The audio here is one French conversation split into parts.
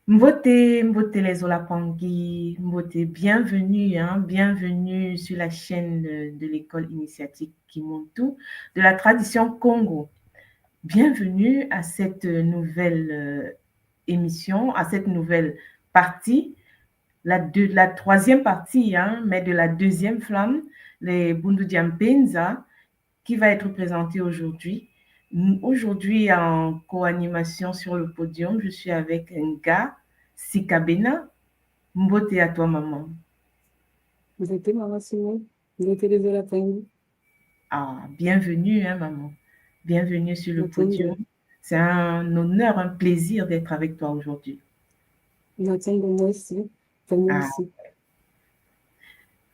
Mbote, Mbote les Olapangi, Mbote, bienvenue, bienvenue sur la chaîne de l'école initiatique Kimuntu de la tradition Congo. Bienvenue à cette nouvelle émission, à cette nouvelle partie, la troisième partie, mais de la deuxième flamme, les Bundu Diampenza, qui va être présentée aujourd'hui. Aujourd'hui, en co-animation sur le podium, je suis avec Nga Sikabena. Mbote à toi, maman. Vous êtes maman Simon, vous êtes les Olapangi. Ah, bienvenue, maman. Bienvenue sur le podium. C'est un honneur, un plaisir d'être avec toi aujourd'hui. Moi aussi.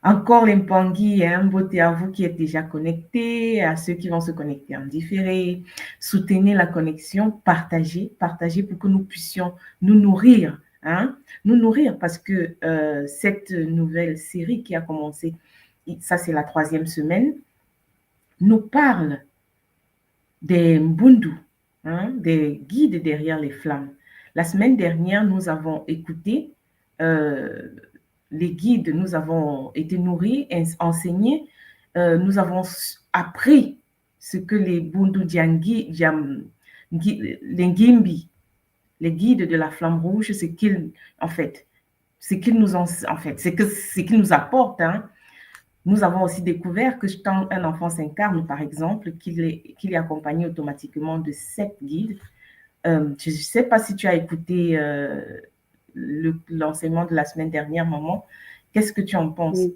Encore les Mpangi, Mbote à vous qui êtes déjà connectés, à ceux qui vont se connecter en différé. Soutenez la connexion, partagez pour que nous puissions nous nourrir. Nous nourrir parce que cette nouvelle série qui a commencé, ça c'est la 3e semaine, nous parle des Mbundu, des guides derrière les flammes. La semaine dernière, nous avons écouté les guides, nous avons été nourris, enseignés, nous avons appris ce que les Bundu Diangi, les Ngimbi, les guides de la flamme rouge, ce qu'ils, en fait, ce qu'ils nous ont, en fait, ce qu'ils nous apportent. Hein. Nous avons aussi découvert que quand un enfant s'incarne, par exemple, qu'il est accompagné automatiquement de 7 guides. Je ne sais pas si tu as écouté l'enseignement de la semaine dernière, maman. Qu'est-ce que tu en penses? Oui,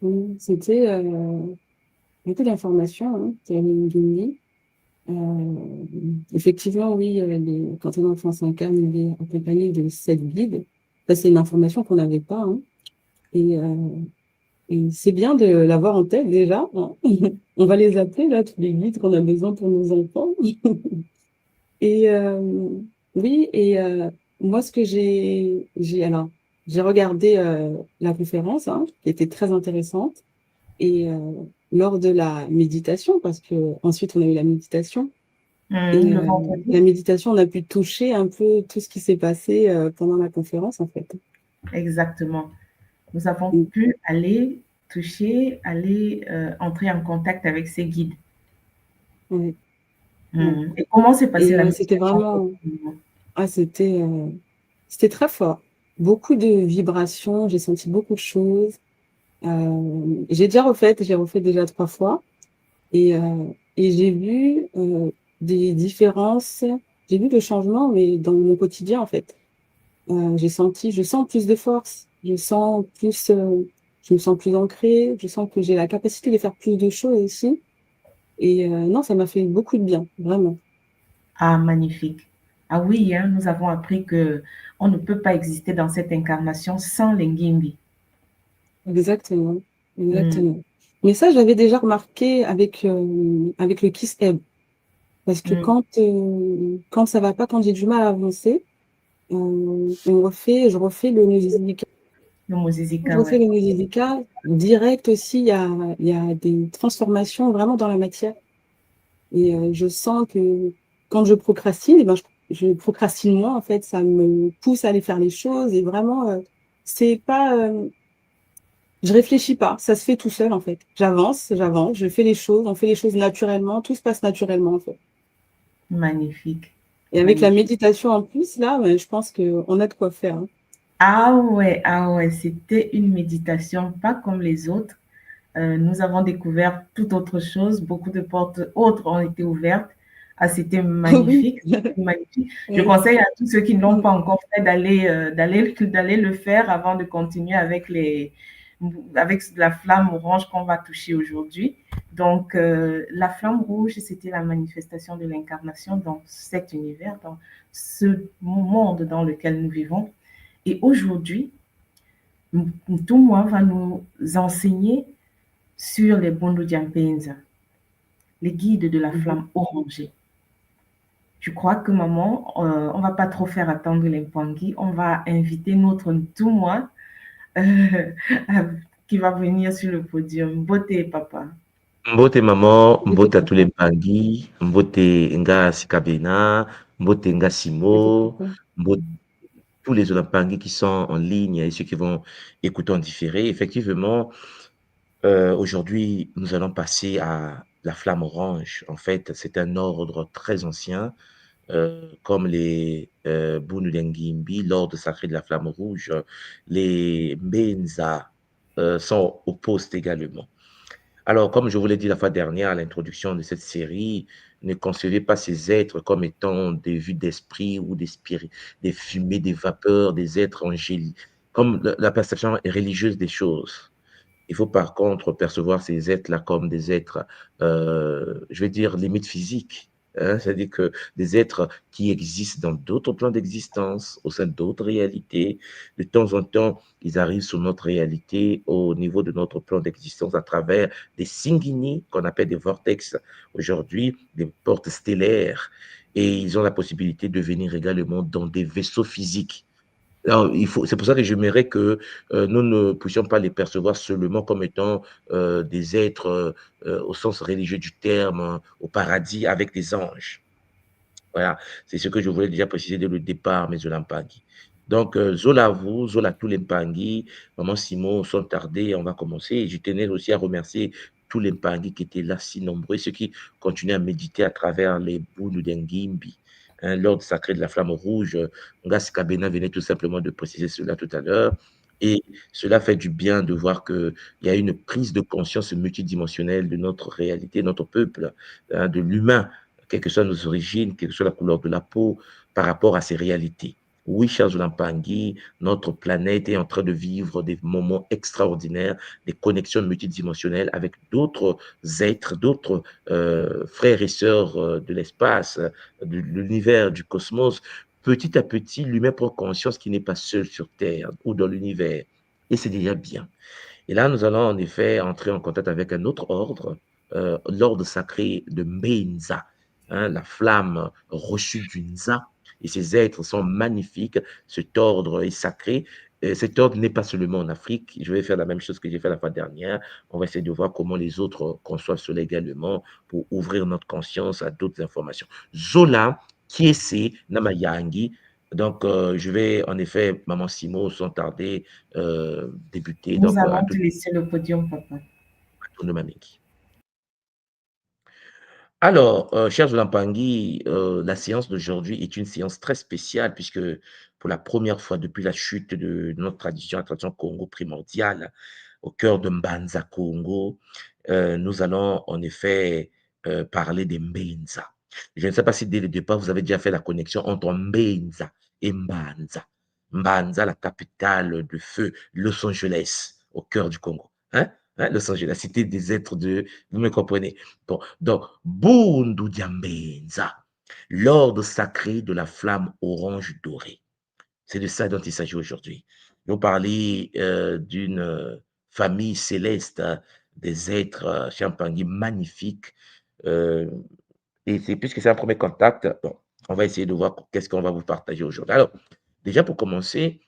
oui. C'était l'information, hein, qui avait une ligne. Effectivement, oui, quand un enfant s'incarne, il est accompagné de 7 guides. Ça, c'est une information qu'on n'avait pas, hein. Et, euh, et c'est bien de l'avoir en tête déjà, hein. On va les appeler, là, tous les guides qu'on a besoin pour nos enfants. Et oui, moi, ce que alors, j'ai regardé la conférence, hein, qui était très intéressante. Et lors de la méditation, parce que ensuite on a eu la méditation, et Le vendredi? la méditation, on a pu toucher un peu tout ce qui s'est passé pendant la conférence, en fait. Exactement. Nous avons Mm. pu aller toucher, aller entrer en contact avec ces guides. Ouais, ouais. Et comment s'est passée Et la c'était méditation pour vraiment, vous? ah, c'était très fort. Beaucoup de vibrations, j'ai senti beaucoup de choses. J'ai refait déjà 3 fois, et, euh, et j'ai vu des différences, j'ai vu le changement, mais dans mon quotidien, en fait. Je sens plus de force, je me sens plus ancrée, je sens que j'ai la capacité de faire plus de choses aussi. Et non, ça m'a fait beaucoup de bien, vraiment. Ah, magnifique. Ah oui, hein, nous avons appris que on ne peut pas exister dans cette incarnation sans les Ngimbi. Exactement, Hmm. exactement. Mais ça, j'avais déjà remarqué avec le Kiss Ebb. Parce que Hmm. quand ça va pas, quand j'ai du mal à avancer, je refais le Nusizika. Le Je Mozizika, refais ouais. le Nusizika. Direct aussi, il y a des transformations vraiment dans la matière. Et je sens que quand je procrastine, eh ben, je procrastine moins, en fait. Ça me pousse à aller faire les choses. Et vraiment, c'est pas, je réfléchis pas. Ça se fait tout seul, en fait. J'avance, je fais les choses, on fait les choses naturellement. Tout se passe naturellement, en fait. Magnifique. Et avec la Magnifique. méditation en plus, là, je pense qu'on a de quoi faire, hein. Ah ouais, c'était une méditation pas comme les autres. Nous avons découvert tout autre chose. Beaucoup de portes autres ont été ouvertes. Ah, c'était Oui. magnifique. C'était magnifique. Je Oui. conseille à tous ceux qui n'ont Mm. pas encore fait d'aller le faire avant de continuer avec la flamme orange qu'on va toucher aujourd'hui. Donc, la flamme rouge, c'était la manifestation de l'incarnation dans cet univers, dans ce monde dans lequel nous vivons. Et aujourd'hui, tout moi va nous enseigner sur les Bondo Diampenza, les guides de la Mhm. flamme orangée. Je crois que maman, on va pas trop faire attendre les Mpangui. On va inviter notre Ntoumwa euh, qui va venir sur le podium. Beauté, papa. Mbote maman, J'étais mbote à tous les papa. mpangi, mbote nga Sikabena, mbote nga J'étais Simo, papa. mbote tous les Olampangi qui sont en ligne et ceux qui vont écouter en différé. Effectivement, aujourd'hui, nous allons passer à la flamme orange. En fait, c'est un ordre très ancien, comme les Bunudengimbi, l'ordre sacré de la flamme rouge. Les Menza sont opposés également. Alors, comme je vous l'ai dit la fois dernière à l'introduction de cette série, ne concevez pas ces êtres comme étant des vues d'esprit ou des spirits, des fumées, des vapeurs, des êtres angéliques, comme la perception religieuse des choses. Il faut par contre percevoir ces êtres-là comme des êtres, je vais dire, limite physiques. Hein, c'est-à-dire que des êtres qui existent dans d'autres plans d'existence, au sein d'autres réalités. De temps en temps, ils arrivent sur notre réalité au niveau de notre plan d'existence à travers des singini qu'on appelle des vortex aujourd'hui, des portes stellaires. Et ils ont la possibilité de venir également dans des vaisseaux physiques. Alors, c'est pour ça que j'aimerais que nous ne puissions pas les percevoir seulement comme étant des êtres au sens religieux du terme, au paradis avec des anges. Voilà, c'est ce que je voulais déjà préciser dès le départ, mes Zolampangi. Donc, Zola à vous, Zola à tous les Mpangi, Maman Simon, sont tardés, on va commencer. Et je tenais aussi à remercier tous les Mpangi qui étaient là si nombreux, ceux qui continuent à méditer à travers les Bounu d'Engimbi. hein, l'ordre sacré de la flamme rouge. Ngas Kabena venait tout simplement de préciser cela tout à l'heure. Et cela fait du bien de voir qu'il y a une prise de conscience multidimensionnelle de notre réalité, notre peuple, hein, de l'humain, quelles que soient nos origines, quelle que soit la couleur de la peau, par rapport à ces réalités. Oui, cher Zulampangui, notre planète est en train de vivre des moments extraordinaires, des connexions multidimensionnelles avec d'autres êtres, d'autres frères et sœurs de l'espace, de l'univers, du cosmos. Petit à petit, l'humain prend conscience qu'il n'est pas seul sur Terre ou dans l'univers. Et c'est déjà bien. Et là, nous allons en effet entrer en contact avec un autre ordre, l'ordre sacré de Menza, hein, la flamme reçue du Nza. Et ces êtres sont magnifiques. Cet ordre est sacré. Et cet ordre n'est pas seulement en Afrique. Je vais faire la même chose que j'ai fait la fois dernière. On va essayer de voir comment les autres conçoivent cela également pour ouvrir notre conscience à d'autres informations. Zola, Kiese, Namayangi. Donc, je vais en effet, Maman Simo, sans tarder, débuter. Nous Donc, allons te laisser le podium, papa. de Mamiki. Alors, cher Zolampangi, la séance d'aujourd'hui est une séance très spéciale puisque pour la première fois depuis la chute de notre tradition, la tradition Congo primordiale, au cœur de Mbanza Congo, nous allons en effet parler des Mbenza. Je ne sais pas si dès le départ, vous avez déjà fait la connexion entre Mbenza et Mbanza. Mbanza, la capitale de feu, Los Angeles, au cœur du Congo. Hein? Hein? Los Angeles, la cité des êtres de... Vous me comprenez? Bon, donc, Bundu Diambenza, l'ordre sacré de la flamme orange dorée. C'est de ça dont il s'agit aujourd'hui. Nous parler d'une famille céleste, des êtres champagne magnifiques. euh, et c'est puisque c'est un premier contact, bon, on va essayer de voir qu'est-ce qu'on va vous partager aujourd'hui. Alors, déjà pour commencer,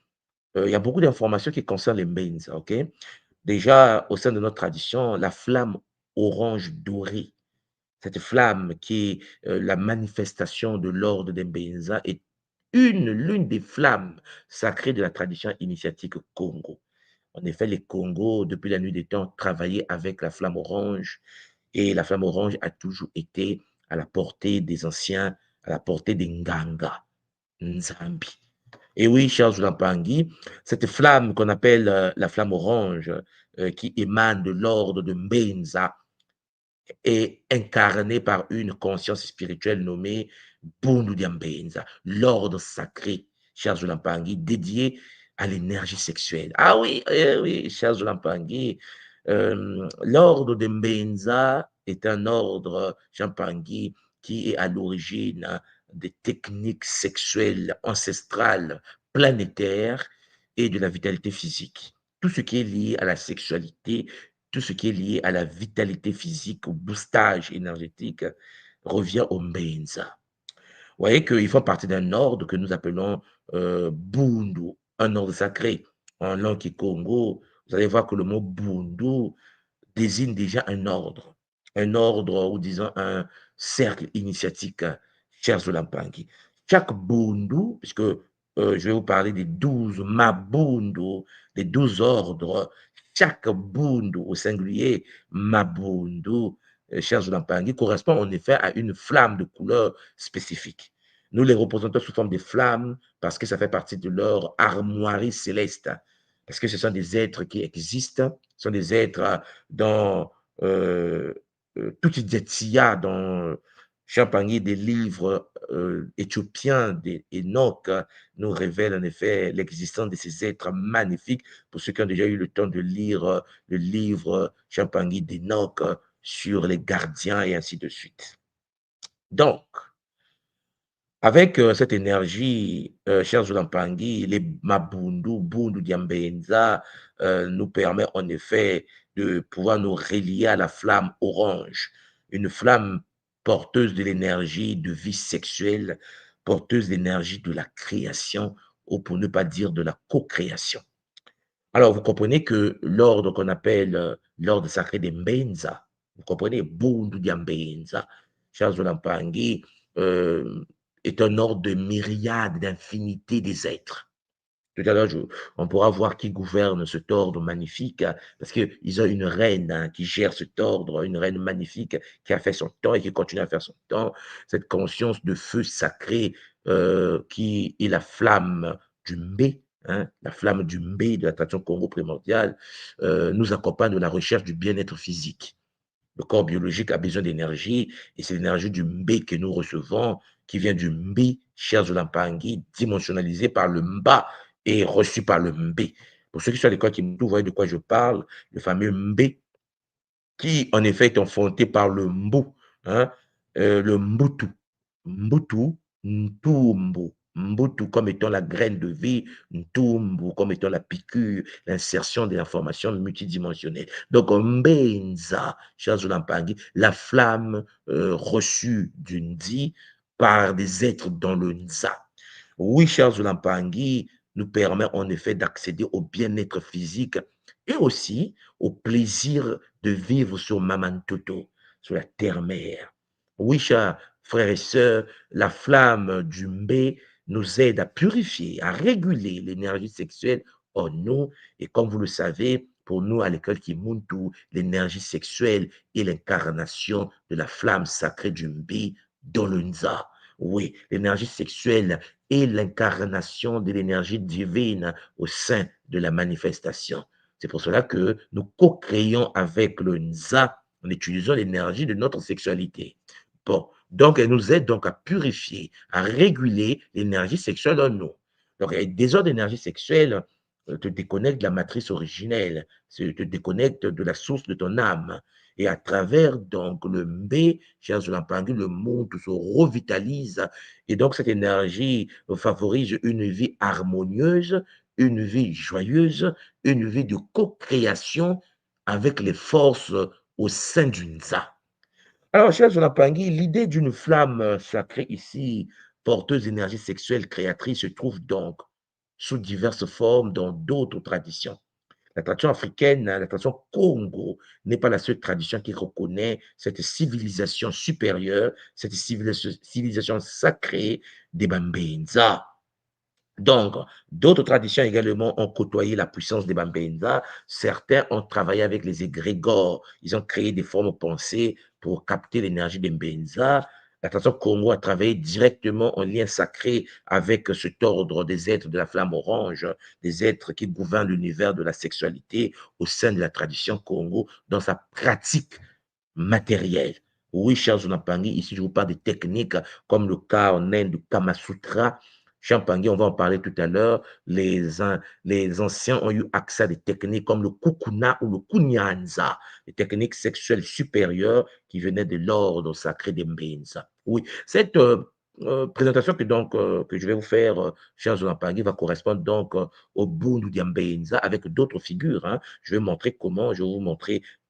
il y a beaucoup d'informations qui concernent les mains, ok? Déjà, au sein de notre tradition, la flamme orange dorée, cette flamme qui est la manifestation de l'ordre d'Embenza est l'une des flammes sacrées de la tradition initiatique Congo. En effet, les Congos, depuis la nuit des temps, travaillaient avec la flamme orange et la flamme orange a toujours été à la portée des anciens, à la portée des Nganga, Nzambi. Et oui, Charles Lampangi, cette flamme qu'on appelle la flamme orange, qui émane de l'ordre de Mbenza, est incarné par une conscience spirituelle nommée Bundu Diambenza, l'ordre sacré, cher Zolampangi, dédié à l'énergie sexuelle. Ah oui, oui, cher Zolampangi, l'ordre de Mbenza est un ordre, Champangui, qui est à l'origine des techniques sexuelles ancestrales, planétaires et de la vitalité physique. Tout ce qui est lié à la sexualité, tout ce qui est lié à la vitalité physique, au boostage énergétique, revient au Mbenza. Vous voyez qu'ils font partie d'un ordre que nous appelons Bundu, un ordre sacré. En langue Congo, vous allez voir que le mot Bundu désigne déjà un ordre ou disons un cercle initiatique, cher Zolampangi. Chaque bundu, puisque je vais vous parler des 12 mabundu, des 12 ordres, chaque bundu au singulier, mabundu, cher Zolampangi, correspond en effet à une flamme de couleur spécifique. Nous les représentons sous forme de flammes parce que ça fait partie de leur armoirie céleste. Parce que ce sont des êtres qui existent, ce sont des êtres dans toute Idjetsia, dans Champagny, des livres éthiopiens d'Enoch nous révèlent en effet l'existence de ces êtres magnifiques. Pour ceux qui ont déjà eu le temps de lire le livre Champagny d'Enoch sur les gardiens et ainsi de suite. Donc, avec cette énergie, cher Zolampangi, les Mabundu, Bundu Diambenza, nous permet en effet de pouvoir nous relier à la flamme orange, une flamme porteuse de l'énergie de vie sexuelle, porteuse d'énergie de la création, ou pour ne pas dire de la co-création. Alors, vous comprenez que l'ordre qu'on appelle l'ordre sacré des Mbenza, vous comprenez, Bundu Diambenza, cher Zolampangi, est un ordre de myriades, d'infinité des êtres. Tout à l'heure, on pourra voir qui gouverne cet ordre magnifique, parce qu'ils ont une reine qui gère cet ordre, une reine magnifique qui a fait son temps et qui continue à faire son temps. Cette conscience de feu sacré qui est la flamme du Mbé, la flamme du Mbé de la tradition Congo primordiale, nous accompagne de la recherche du bien-être physique. Le corps biologique a besoin d'énergie et c'est l'énergie du Mbé que nous recevons, qui vient du Mbi, cher Zolampangi, dimensionnalisé par le Mba et reçu par le Mbé. Pour ceux qui sont à l'école qui vous voyez de quoi je parle, le fameux Mbé, qui en effet est enfanté par le Mbu, hein, le Mbutu. Mbutu, Ntumbu. Mbutu comme étant la graine de vie, Ntumbu comme étant la piqûre, l'insertion de l'information multidimensionnelle. Donc, Mbenza, cher Zolampangi, la flamme reçue du Ndi par des êtres dans le Nza. Oui, cher Zolampangi, nous permet en effet d'accéder au bien-être physique et aussi au plaisir de vivre sur Mamantoto, sur la terre-mère. Oui, chers frères et sœurs, la flamme du Mbé nous aide à purifier, à réguler l'énergie sexuelle en nous. Et comme vous le savez, pour nous, à l'école Kimuntu, l'énergie sexuelle est l'incarnation de la flamme sacrée du Mbé dans le Nza. Oui, l'énergie sexuelle est l'incarnation de l'énergie divine au sein de la manifestation. C'est pour cela que nous co-créons avec le Nza en utilisant l'énergie de notre sexualité. Bon, donc elle nous aide donc à purifier, à réguler l'énergie sexuelle en nous. Donc, un désordre d'énergie sexuelle te déconnecte de la matrice originelle, te déconnecte de la source de ton âme. Et à travers donc le Mbé, chers Zolampangi, le monde se revitalise. Et donc, cette énergie favorise une vie harmonieuse, une vie joyeuse, une vie de co-création avec les forces au sein du Nza. Alors, chers Zolampangi, l'idée d'une flamme sacrée ici, porteuse d'énergie sexuelle créatrice, se trouve donc sous diverses formes dans d'autres traditions. La tradition africaine, la tradition Congo, n'est pas la seule tradition qui reconnaît cette civilisation supérieure, cette civilisation sacrée des Bambenza. Donc, d'autres traditions également ont côtoyé la puissance des Bambenza. Certains ont travaillé avec les égrégores. Ils ont créé des formes pensées pour capter l'énergie des Mbenza. La tradition Congo a travaillé directement en lien sacré avec cet ordre des êtres de la flamme orange, des êtres qui gouvernent l'univers de la sexualité au sein de la tradition Congo dans sa pratique matérielle. Oui, chers Zonapangi, ici je vous parle de techniques comme le cas en Inde du Kama Sutra. Champangui, on va en parler tout à l'heure. Les anciens ont eu accès à des techniques comme le kukuna ou le kunyanza, des techniques sexuelles supérieures qui venaient de l'ordre sacré des Mbenza. Oui, cette présentation que je vais vous faire, chers Zonapangi, va correspondre donc au Bundu Diambenza avec d'autres figures. Je vais vous montrer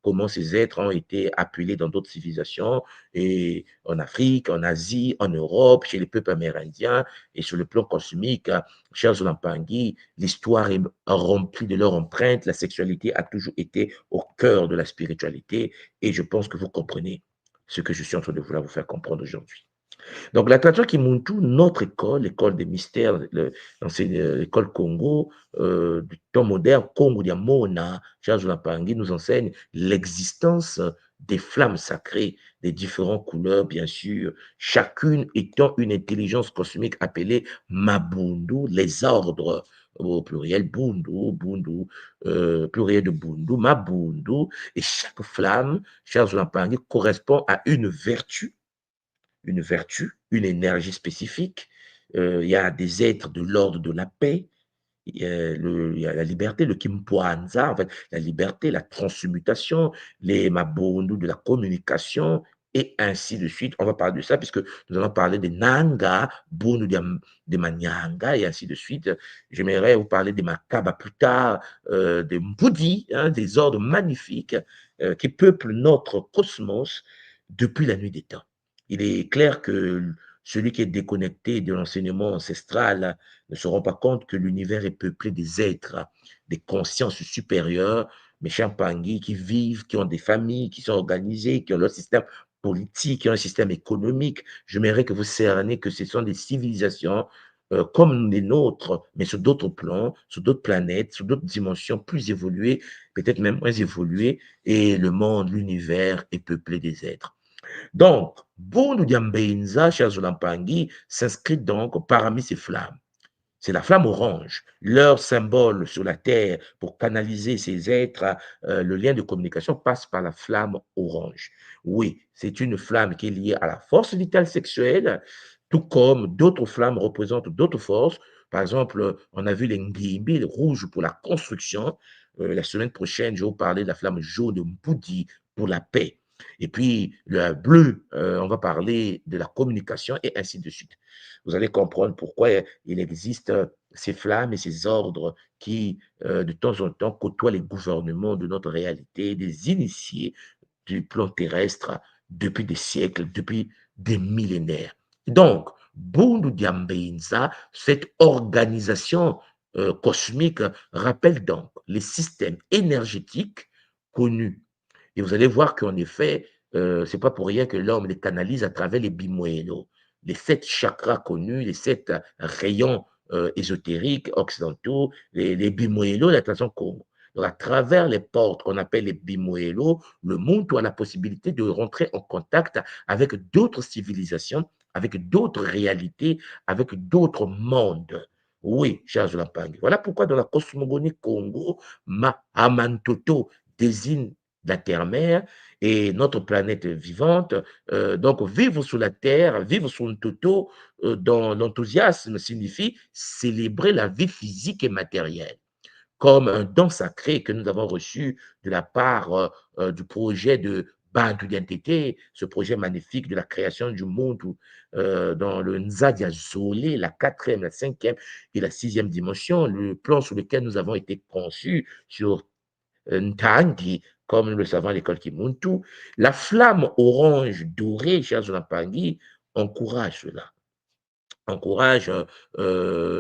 comment ces êtres ont été appelés dans d'autres civilisations, et en Afrique, en Asie, en Europe, chez les peuples amérindiens, et sur le plan cosmique, chers Zolampangi, l'histoire est remplie de leur empreinte, la sexualité a toujours été au cœur de la spiritualité, et je pense que vous comprenez ce que je suis en train de vouloir vous faire comprendre aujourd'hui. Donc, la tradition Kimuntu, notre école, l'école des mystères, l'école Congo, du temps moderne, Congo Diamona, Charles Lapangui nous enseigne l'existence des flammes sacrées, des différentes couleurs, bien sûr, chacune étant une intelligence cosmique appelée Mabundu, les ordres, au pluriel Bundu, Bundu, pluriel de Bundu, Mabundu, et chaque flamme, Charles Lapangui, correspond à une vertu, une énergie spécifique. Il y a des êtres de l'ordre de la paix, il y a la liberté, le Kimpoanza, en fait, la liberté, la transmutation, les Mabondu de la communication, et ainsi de suite. On va parler de ça, puisque nous allons parler des Nanga, Bondu de Manyanga, et ainsi de suite. J'aimerais vous parler des Makaba plus tard, des Mbudi, des ordres magnifiques qui peuplent notre cosmos depuis la nuit des temps. Il est clair que celui qui est déconnecté de l'enseignement ancestral ne se rend pas compte que l'univers est peuplé des êtres, des consciences supérieures, mes chers Pangui, qui vivent, qui ont des familles, qui sont organisées, qui ont leur système politique, qui ont un système économique. J'aimerais que vous cerniez que ce sont des civilisations comme les nôtres, mais sur d'autres plans, sur d'autres planètes, sur d'autres dimensions plus évoluées, peut-être même moins évoluées, et le monde, l'univers est peuplé des êtres. Donc, Boundou Diambenza, chers Zolampangi, s'inscrit donc parmi ces flammes. C'est la flamme orange, leur symbole sur la terre pour canaliser ces êtres. Le lien de communication passe par la flamme orange. Oui, c'est une flamme qui est liée à la force vitale sexuelle, tout comme d'autres flammes représentent d'autres forces. Par exemple, on a vu les ngimbi, les rouges pour la construction. La semaine prochaine, je vais vous parler de la flamme jaune de Mpoudi pour la paix. Et puis, le bleu, on va parler de la communication et ainsi de suite. Vous allez comprendre pourquoi il existe ces flammes et ces ordres qui, de temps en temps, côtoient les gouvernements de notre réalité, des initiés du plan terrestre depuis des siècles, depuis des millénaires. Donc, Bundu Diambeinza, cette organisation cosmique, rappelle donc les systèmes énergétiques connus. Et vous allez voir qu'en effet, c'est pas pour rien que l'homme les canalise à travers les bimoélos, les 7 chakras connus, les 7 rayons ésotériques occidentaux, les bimoélos de la tradition Congo. Donc, à travers les portes qu'on appelle les bimoélos, le monde a la possibilité de rentrer en contact avec d'autres civilisations, avec d'autres réalités, avec d'autres mondes. Oui, cher Zolapangi. Voilà pourquoi dans la cosmogonie Congo, Mahamantoto désigne la terre-mère et notre planète vivante. Donc, vivre sous la terre, vivre sous un toto, dans l'enthousiasme signifie célébrer la vie physique et matérielle comme un don sacré que nous avons reçu de la part du projet de Bantu d'identité, ce projet magnifique de la création du monde dans le Nzadia Zolé, la quatrième, la cinquième et la sixième dimension, le plan sur lequel nous avons été conçus sur Ntangi, comme nous le savons à l'école Kimuntu. La flamme orange dorée, chers Zonapangi, encourage cela encourage,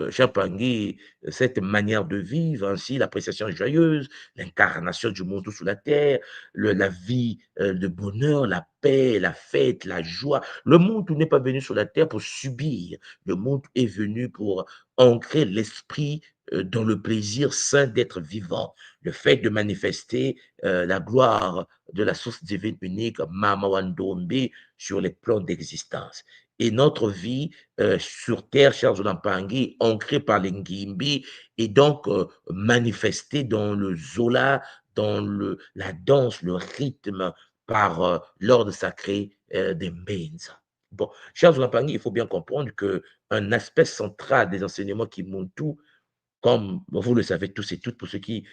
Chapangi, cette manière de vivre, ainsi l'appréciation joyeuse, l'incarnation du monde sous la terre, la vie de bonheur, la paix, la fête, la joie. Le monde n'est pas venu sur la terre pour subir, le monde est venu pour ancrer l'esprit dans le plaisir sain d'être vivant, le fait de manifester la gloire de la source divine unique, Mama Wandombe, sur les plans d'existence. Et notre vie sur terre, chers Zolampangi, ancrée par les Ngimbi, et donc manifestée dans le Zola, dans la danse, le rythme, par l'ordre sacré des Mbenza. Bon, chers Zolampangi, il faut bien comprendre qu'un aspect central des enseignements Kimuntu, comme vous le savez tous et toutes, pour ceux qui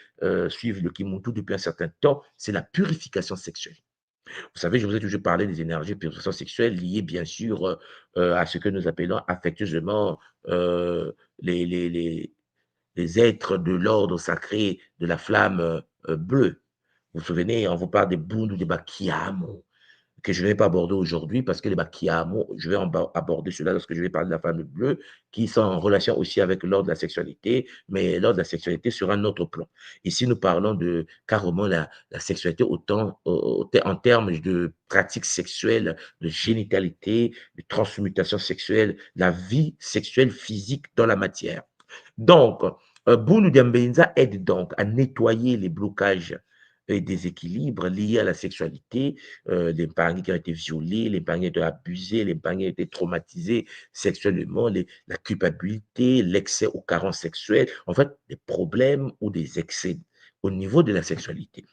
suivent le Kimuntu depuis un certain temps, c'est la purification sexuelle. Vous savez, je vous ai toujours parlé des énergies purification sexuelle liées, bien sûr, à ce que nous appelons affectueusement les, les, les, les êtres de l'ordre sacré de la flamme bleue. Vous vous souvenez, on vous parle des Bundu, des Bakiamo, que je ne vais pas aborder aujourd'hui parce que les Bakiamo, je vais aborder cela lorsque je vais parler de la flamme bleue, qui sont en relation aussi avec l'ordre de la sexualité, mais l'ordre de la sexualité sur un autre plan. Ici, nous parlons de carrément la sexualité en termes de pratiques sexuelles, de génitalité, de transmutation sexuelle, la vie sexuelle physique dans la matière. Donc, Boulou Diambenza aide donc à nettoyer les blocages et déséquilibres liés à la sexualité, les parents qui ont été violés, les parents qui ont été abusés, les parents qui ont été traumatisés sexuellement, la culpabilité, l'excès ou carence sexuelle, en fait, des problèmes ou des excès au niveau de la sexualité.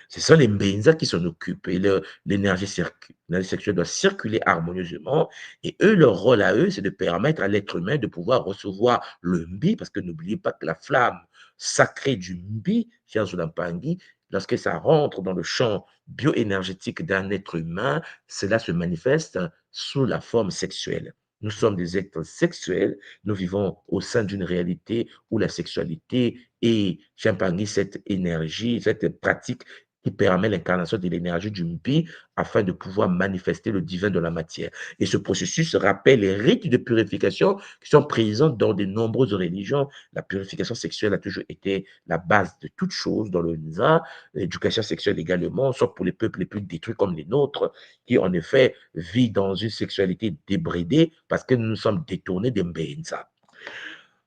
Ce sont les Mbenza qui s'en occupent et l'énergie sexuelle doit circuler harmonieusement et eux, leur rôle à eux, c'est de permettre à l'être humain de pouvoir recevoir le Mbi, parce que n'oubliez pas que la flamme sacrée du Mbi, cher Zolampangi, lorsque ça rentre dans le champ bioénergétique d'un être humain, cela se manifeste sous la forme sexuelle. Nous sommes des êtres sexuels, nous vivons au sein d'une réalité où la sexualité est, Champagny, cette énergie, cette pratique qui permet l'incarnation de l'énergie du Mpi afin de pouvoir manifester le divin de la matière. Et ce processus rappelle les rites de purification qui sont présents dans de nombreuses religions. La purification sexuelle a toujours été la base de toute chose dans le Nza, l'éducation sexuelle également, sauf pour les peuples les plus détruits comme les nôtres, qui en effet vivent dans une sexualité débridée parce que nous nous sommes détournés des Mbenza.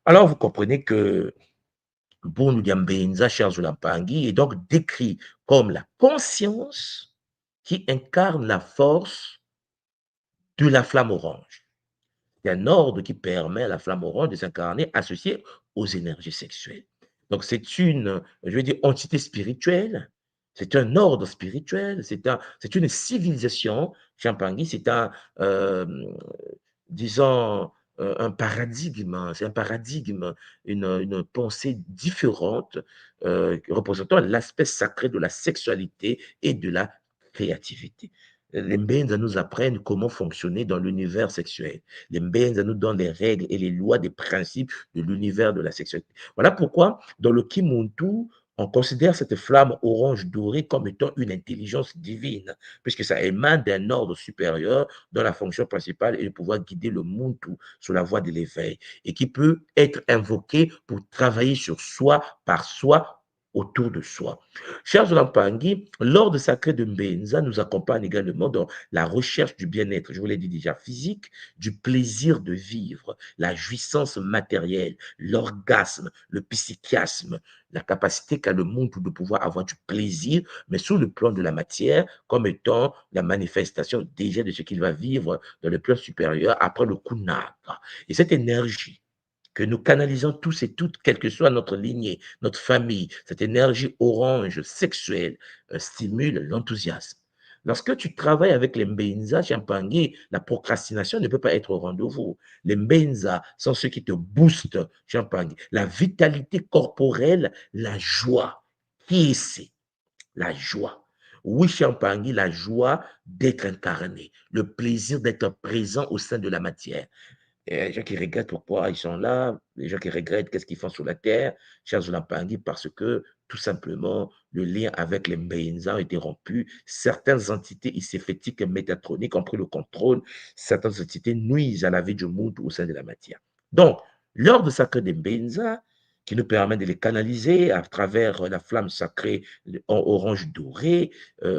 Alors, vous comprenez que Boun Diambenza, cher Zulampangui, est donc décrit comme la conscience qui incarne la force de la flamme orange. C'est un ordre qui permet à la flamme orange de s'incarner associée aux énergies sexuelles. Donc, c'est une, je veux dire, entité spirituelle, c'est un ordre spirituel, c'est une civilisation, Champangui, euh, disons, un paradigme, hein, c'est un paradigme, une pensée différente représentant l'aspect sacré de la sexualité et de la créativité. Les Mbenza nous apprennent comment fonctionner dans l'univers sexuel. Les Mbenza nous donnent les règles et les lois, des principes de l'univers de la sexualité. Voilà pourquoi, dans le Kimuntu, on considère cette flamme orange dorée comme étant une intelligence divine, puisque ça émane d'un ordre supérieur dont la fonction principale est de pouvoir guider le Muntu sur la voie de l'éveil et qui peut être invoqué pour travailler sur soi, par soi, autour de soi. Chers Lampangi, l'ordre sacré de Mbenza nous accompagne également dans la recherche du bien-être, je vous l'ai dit déjà, physique, du plaisir de vivre, la jouissance matérielle, l'orgasme, le psychiasme, la capacité qu'a le monde de pouvoir avoir du plaisir, mais sous le plan de la matière, comme étant la manifestation déjà de ce qu'il va vivre dans le plan supérieur après le kunaka. Et cette énergie que nous canalisons tous et toutes, quelle que soit notre lignée, notre famille, cette énergie orange sexuelle stimule l'enthousiasme. Lorsque tu travailles avec les Mbenza, Champangui, la procrastination ne peut pas être au rendez-vous. Les Mbenza sont ceux qui te boostent, Champangui. La vitalité corporelle, la joie. Qui est c'est? La joie. Oui, Champangui, la joie d'être incarné, le plaisir d'être présent au sein de la matière. Et les gens qui regrettent pourquoi ils sont là, les gens qui regrettent qu'est-ce qu'ils font sur la terre, cherchent Lampangui parce que tout simplement le lien avec les Mbenza a été rompu. Certaines entités iséphétiques et métatroniques ont pris le contrôle. Certaines entités nuisent à la vie du monde au sein de la matière. Donc, l'ordre sacré des Mbenza, qui nous permet de les canaliser à travers la flamme sacrée en orange doré,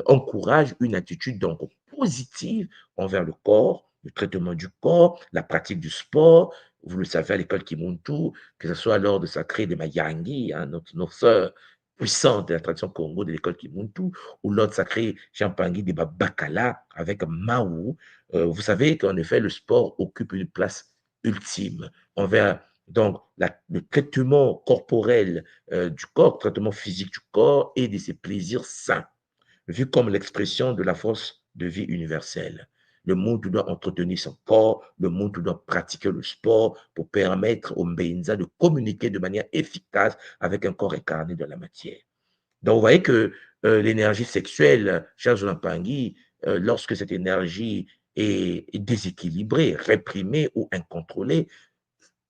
encourage une attitude donc positive envers le corps, le traitement du corps, la pratique du sport. Vous le savez à l'école Kimuntu, que ce soit l'ordre sacré des Mayangi, hein, notre sœur puissante de la tradition Congo de l'école Kimuntu, ou l'ordre sacré Champangui des Bakala avec Maou. Vous savez qu'en effet, le sport occupe une place ultime envers donc le traitement corporel du corps, traitement physique du corps et de ses plaisirs sains, vu comme l'expression de la force de vie universelle. Le monde doit entretenir son corps, le monde doit pratiquer le sport pour permettre aux Mbenza de communiquer de manière efficace avec un corps incarné de la matière. Donc, vous voyez que l'énergie sexuelle, cher Zolampangi, lorsque cette énergie est déséquilibrée, réprimée ou incontrôlée,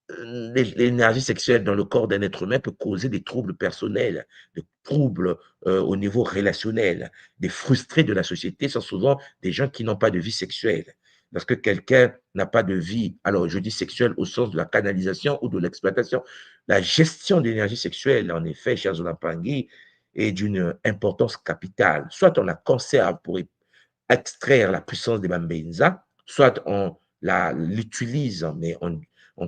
l'énergie sexuelle dans le corps d'un être humain peut causer des troubles personnels, des troubles au niveau relationnel. Des frustrés de la société sont souvent des gens qui n'ont pas de vie sexuelle. Lorsque quelqu'un n'a pas de vie, alors je dis sexuelle au sens de la canalisation ou de l'exploitation, la gestion de l'énergie sexuelle, en effet, cher Zolapangui, est d'une importance capitale. Soit on la conserve pour extraire la puissance des Bambenza, soit on l'utilise, mais on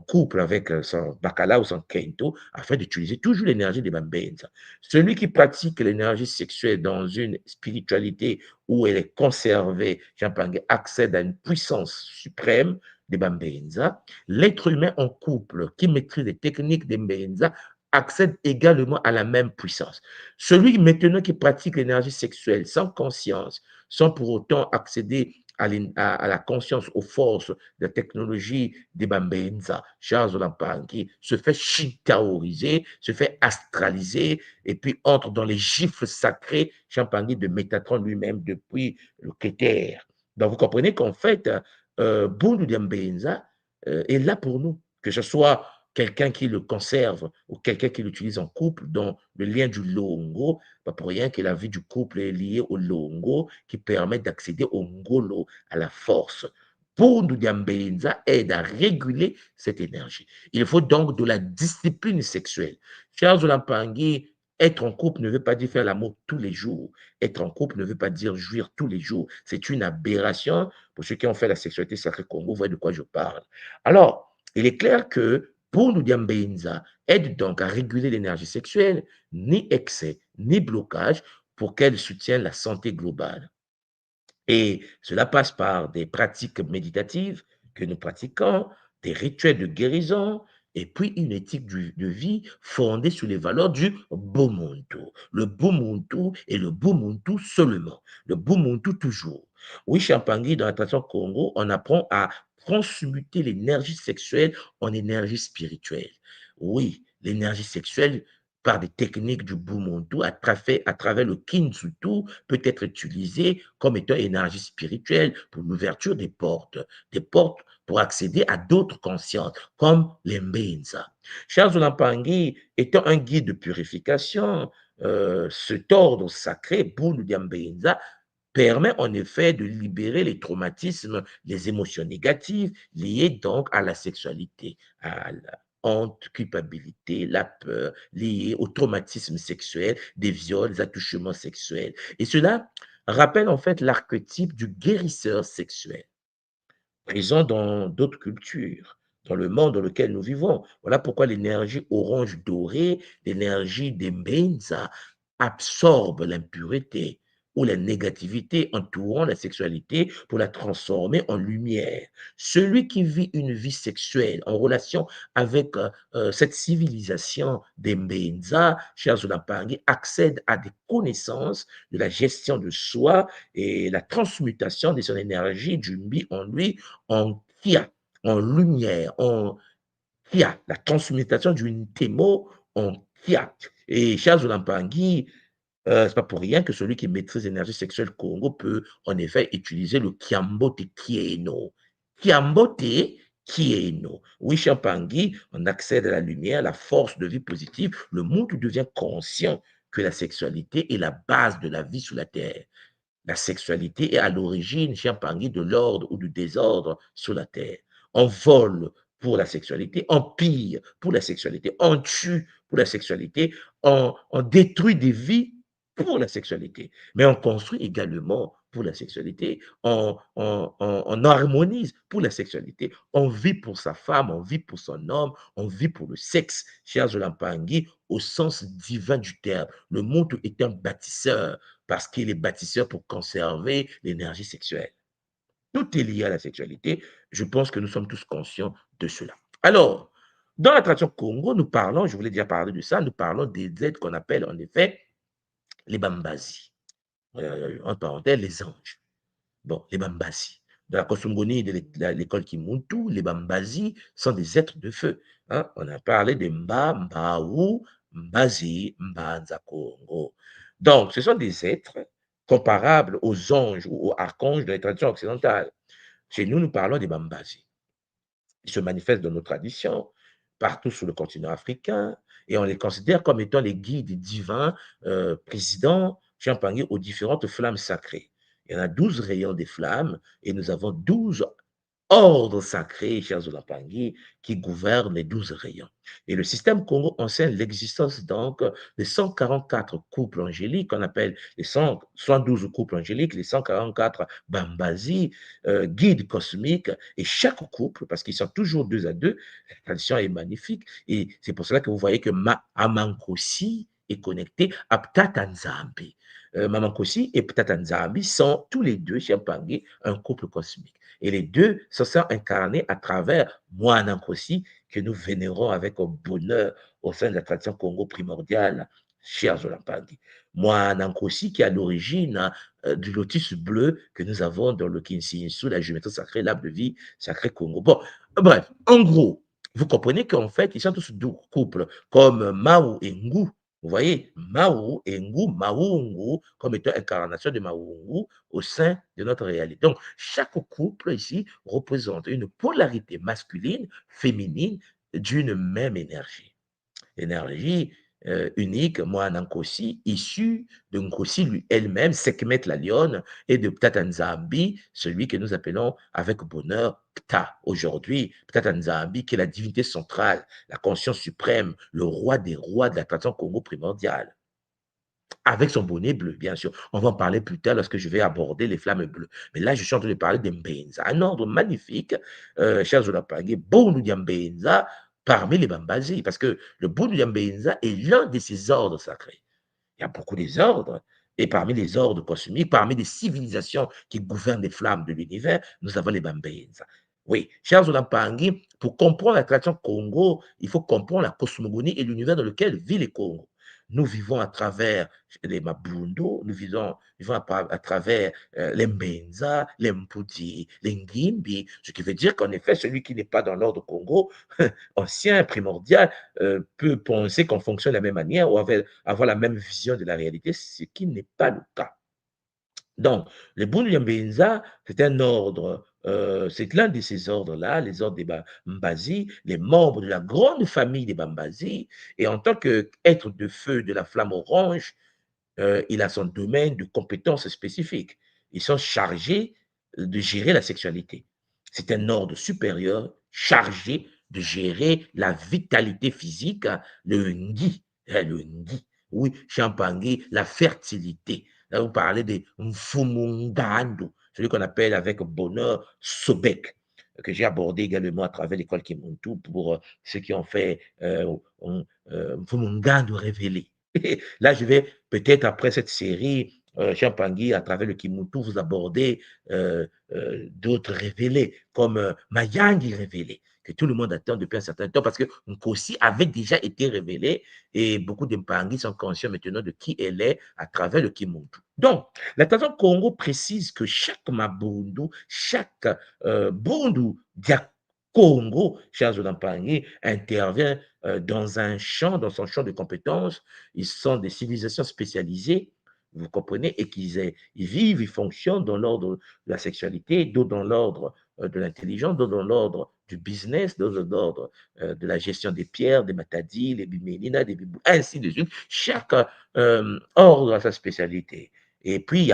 couple avec son bacala ou son kento afin d'utiliser toujours l'énergie des Bambenza. Celui qui pratique l'énergie sexuelle dans une spiritualité où elle est conservée, Jean-Pangé, accède à une puissance suprême des Bambenza. L'être humain en couple qui maîtrise les techniques des Bambenza accède également à la même puissance. Celui maintenant qui pratique l'énergie sexuelle sans conscience, sans pour autant accéder à la conscience, aux forces de la technologie des Bambenza, Charles Lampangi, se fait shintaoriser, se fait astraliser, et puis entre dans les gifles sacrés, Champangui de Métatron lui-même depuis le Kéter. Donc vous comprenez qu'en fait, Bundu Bambenza est là pour nous, que ce soit quelqu'un qui le conserve ou quelqu'un qui l'utilise en couple, dont le lien du longo, pas pour rien que la vie du couple est liée au longo, qui permet d'accéder au ngolo, à la force. Pour Ndiambenza aide à réguler cette énergie. Il faut donc de la discipline sexuelle. Charles Lampangi, être en couple ne veut pas dire faire l'amour tous les jours. Être en couple ne veut pas dire jouir tous les jours. C'est une aberration. Pour ceux qui ont fait la sexualité sacrée Congo, vous voyez de quoi je parle. Alors, il est clair que Bunu Diambenza aide donc à réguler l'énergie sexuelle, ni excès, ni blocage, pour qu'elle soutienne la santé globale. Et cela passe par des pratiques méditatives que nous pratiquons, des rituels de guérison, et puis une éthique de vie fondée sur les valeurs du Bumuntu. Le Bumuntu et le Bumuntu seulement. Le Bumuntu toujours. Oui, Champangui, dans la tradition Congo, on apprend à transmuter l'énergie sexuelle en énergie spirituelle. Oui, l'énergie sexuelle, par des techniques du Bumuntu, à travers le Kintsutu, peut être utilisée comme étant énergie spirituelle pour l'ouverture des portes pour accéder à d'autres consciences, comme les Mbenza. Charles Olampangi étant un guide de purification, cet ordre sacré, Bunu Diambenza, permet en effet de libérer les traumatismes, les émotions négatives liées donc à la sexualité, à la honte, culpabilité, la peur liée au traumatisme sexuel, des viols, des attouchements sexuels. Et cela rappelle en fait l'archétype du guérisseur sexuel, présent dans d'autres cultures, dans le monde dans lequel nous vivons. Voilà pourquoi l'énergie orange dorée, l'énergie des Mbenza, absorbe l'impureté ou la négativité entourant la sexualité pour la transformer en lumière. Celui qui vit une vie sexuelle en relation avec cette civilisation des Mbenza, chers Olapangi, accède à des connaissances de la gestion de soi et la transmutation de son énergie du mi en lui en kia, en lumière, en kia, la transmutation d'une témo en kia. Et Charles Olampangi, c'est pas pour rien que celui qui maîtrise l'énergie sexuelle Congo peut en effet utiliser le Kiambote Kieno. Kiambote Kieno. Oui, Champangui, on accède à la lumière, la force de vie positive. Le monde devient conscient que la sexualité est la base de la vie sur la terre. La sexualité est à l'origine, Champangui, de l'ordre ou du désordre sur la terre. On vole pour la sexualité, on pille pour la sexualité, on tue pour la sexualité, on détruit des vies pour la sexualité, mais on construit également pour la sexualité, on harmonise pour la sexualité, on vit pour sa femme, on vit pour son homme, on vit pour le sexe, cher Zolampangi, au sens divin du terme. Le monde est un bâtisseur parce qu'il est bâtisseur pour conserver l'énergie sexuelle. Tout est lié à la sexualité. Je pense que nous sommes tous conscients de cela. Alors, dans la tradition Congo, nous parlons, je voulais déjà parler de ça, nous parlons des êtres qu'on appelle en effet les Bambasi. Entre parenthèses, les anges. Bon, les Bambasi. Dans la Kosungoni de l'école Kimuntu, les Bambasi sont des êtres de feu. Hein? On a parlé de Mba, Mbaou, Mbazi, Mbanza Congo. Donc, ce sont des êtres comparables aux anges ou aux archanges de la tradition occidentale. Chez nous, nous parlons des Bambasi. Ils se manifestent dans nos traditions, partout sur le continent africain, et on les considère comme étant les guides divins, présidents, champagners aux différentes flammes sacrées. Il y en a 12 rayons des flammes, et nous avons 12 ordre sacré, chers Olapangui, qui gouverne les 12 rayons. Et le système Congo enseigne l'existence donc de 144 couples angéliques, qu'on appelle les 112 couples angéliques, les 144 Bambasi, guides cosmiques, et chaque couple, parce qu'ils sont toujours deux à deux, la tradition est magnifique, et c'est pour cela que vous voyez que Amankosi est connecté à Ptatanzambi. Mamankosi et Ptatanzambi sont tous les deux, chez Pangui, un couple cosmique. Et les deux se sont incarnés à travers Moanankosi, que nous vénérons avec bonheur au sein de la tradition Congo primordiale, chers Olampandi. Moanankosi qui est à l'origine du lotus bleu que nous avons dans le Kinsinsu, la géométrie sacrée, l'arbre de vie sacré Congo. Bon, bref, en gros, vous comprenez qu'en fait, ils sont tous deux couples, comme Mao et Ngu. Vous voyez, Mao et Ngu, Maungu, comme étant incarnation de Maungu au sein de notre réalité. Donc, chaque couple ici représente une polarité masculine, féminine d'une même énergie. Énergie unique, moi, Nankosi, issue de Nkosi lui elle-même, Sekhmet la lionne, et de Ptatanzambi, celui que nous appelons avec bonheur Pta aujourd'hui. Ptatanzambi, qui est la divinité centrale, la conscience suprême, le roi des rois de la tradition Congo primordiale. Avec son bonnet bleu, bien sûr. On va en parler plus tard lorsque je vais aborder les flammes bleues. Mais là, je suis en train de parler des Mbenza. Un ordre magnifique, chers Olapangé, Bonu Mbenza, parmi les Bambazi, parce que le Bundu Yambenza est l'un de ces ordres sacrés. Il y a beaucoup des ordres, et parmi les ordres cosmiques, parmi les civilisations qui gouvernent les flammes de l'univers, nous avons les Bambenza. Oui, chers Olampangi, pour comprendre la tradition Congo, il faut comprendre la cosmogonie et l'univers dans lequel vit le Congo. Nous vivons à travers les Mabundo, vivons à travers les Mbenza, les Mpudi, les Ngimbi, ce qui veut dire qu'en effet, celui qui n'est pas dans l'ordre Congo, ancien, primordial, peut penser qu'on fonctionne de la même manière ou avoir la même vision de la réalité, ce qui n'est pas le cas. Donc, le Bundu Yambenza, c'est un ordre, c'est l'un de ces ordres-là, les ordres des Bambazi, les membres de la grande famille des Bambazi, et en tant qu'être de feu de la flamme orange, il a son domaine de compétences spécifiques. Ils sont chargés de gérer la sexualité. C'est un ordre supérieur chargé de gérer la vitalité physique, le Ngi, le Ngi, oui, Champangui, la fertilité. Là, vous parlez de Mfumungando, celui qu'on appelle avec bonheur Sobek, que j'ai abordé également à travers l'école Kimuntu pour ceux qui ont fait Mfumungando révélé. Là, je vais peut-être après cette série, Champangui, à travers le Kimuntu, vous aborder d'autres révélés, comme Mayangi révélé, que tout le monde attend depuis un certain temps, parce que Nkosi avait déjà été révélé, et beaucoup de Mpangi sont conscients maintenant de qui elle est à travers le Kimuntu. Donc, la tradition Congo précise que chaque Mabundu, chaque Bundu dia Congo, chers Mpangi, intervient dans son champ de compétences. Ils sont des civilisations spécialisées, vous comprenez, et ils vivent, ils fonctionnent dans l'ordre de la sexualité, d'autres dans l'ordre de l'intelligence, d'autres dans l'ordre du business, d'autres dans l'ordre de la gestion des pierres, des matadis, les bimélina, des bibou, ainsi de suite. Chaque ordre a sa spécialité. Et puis,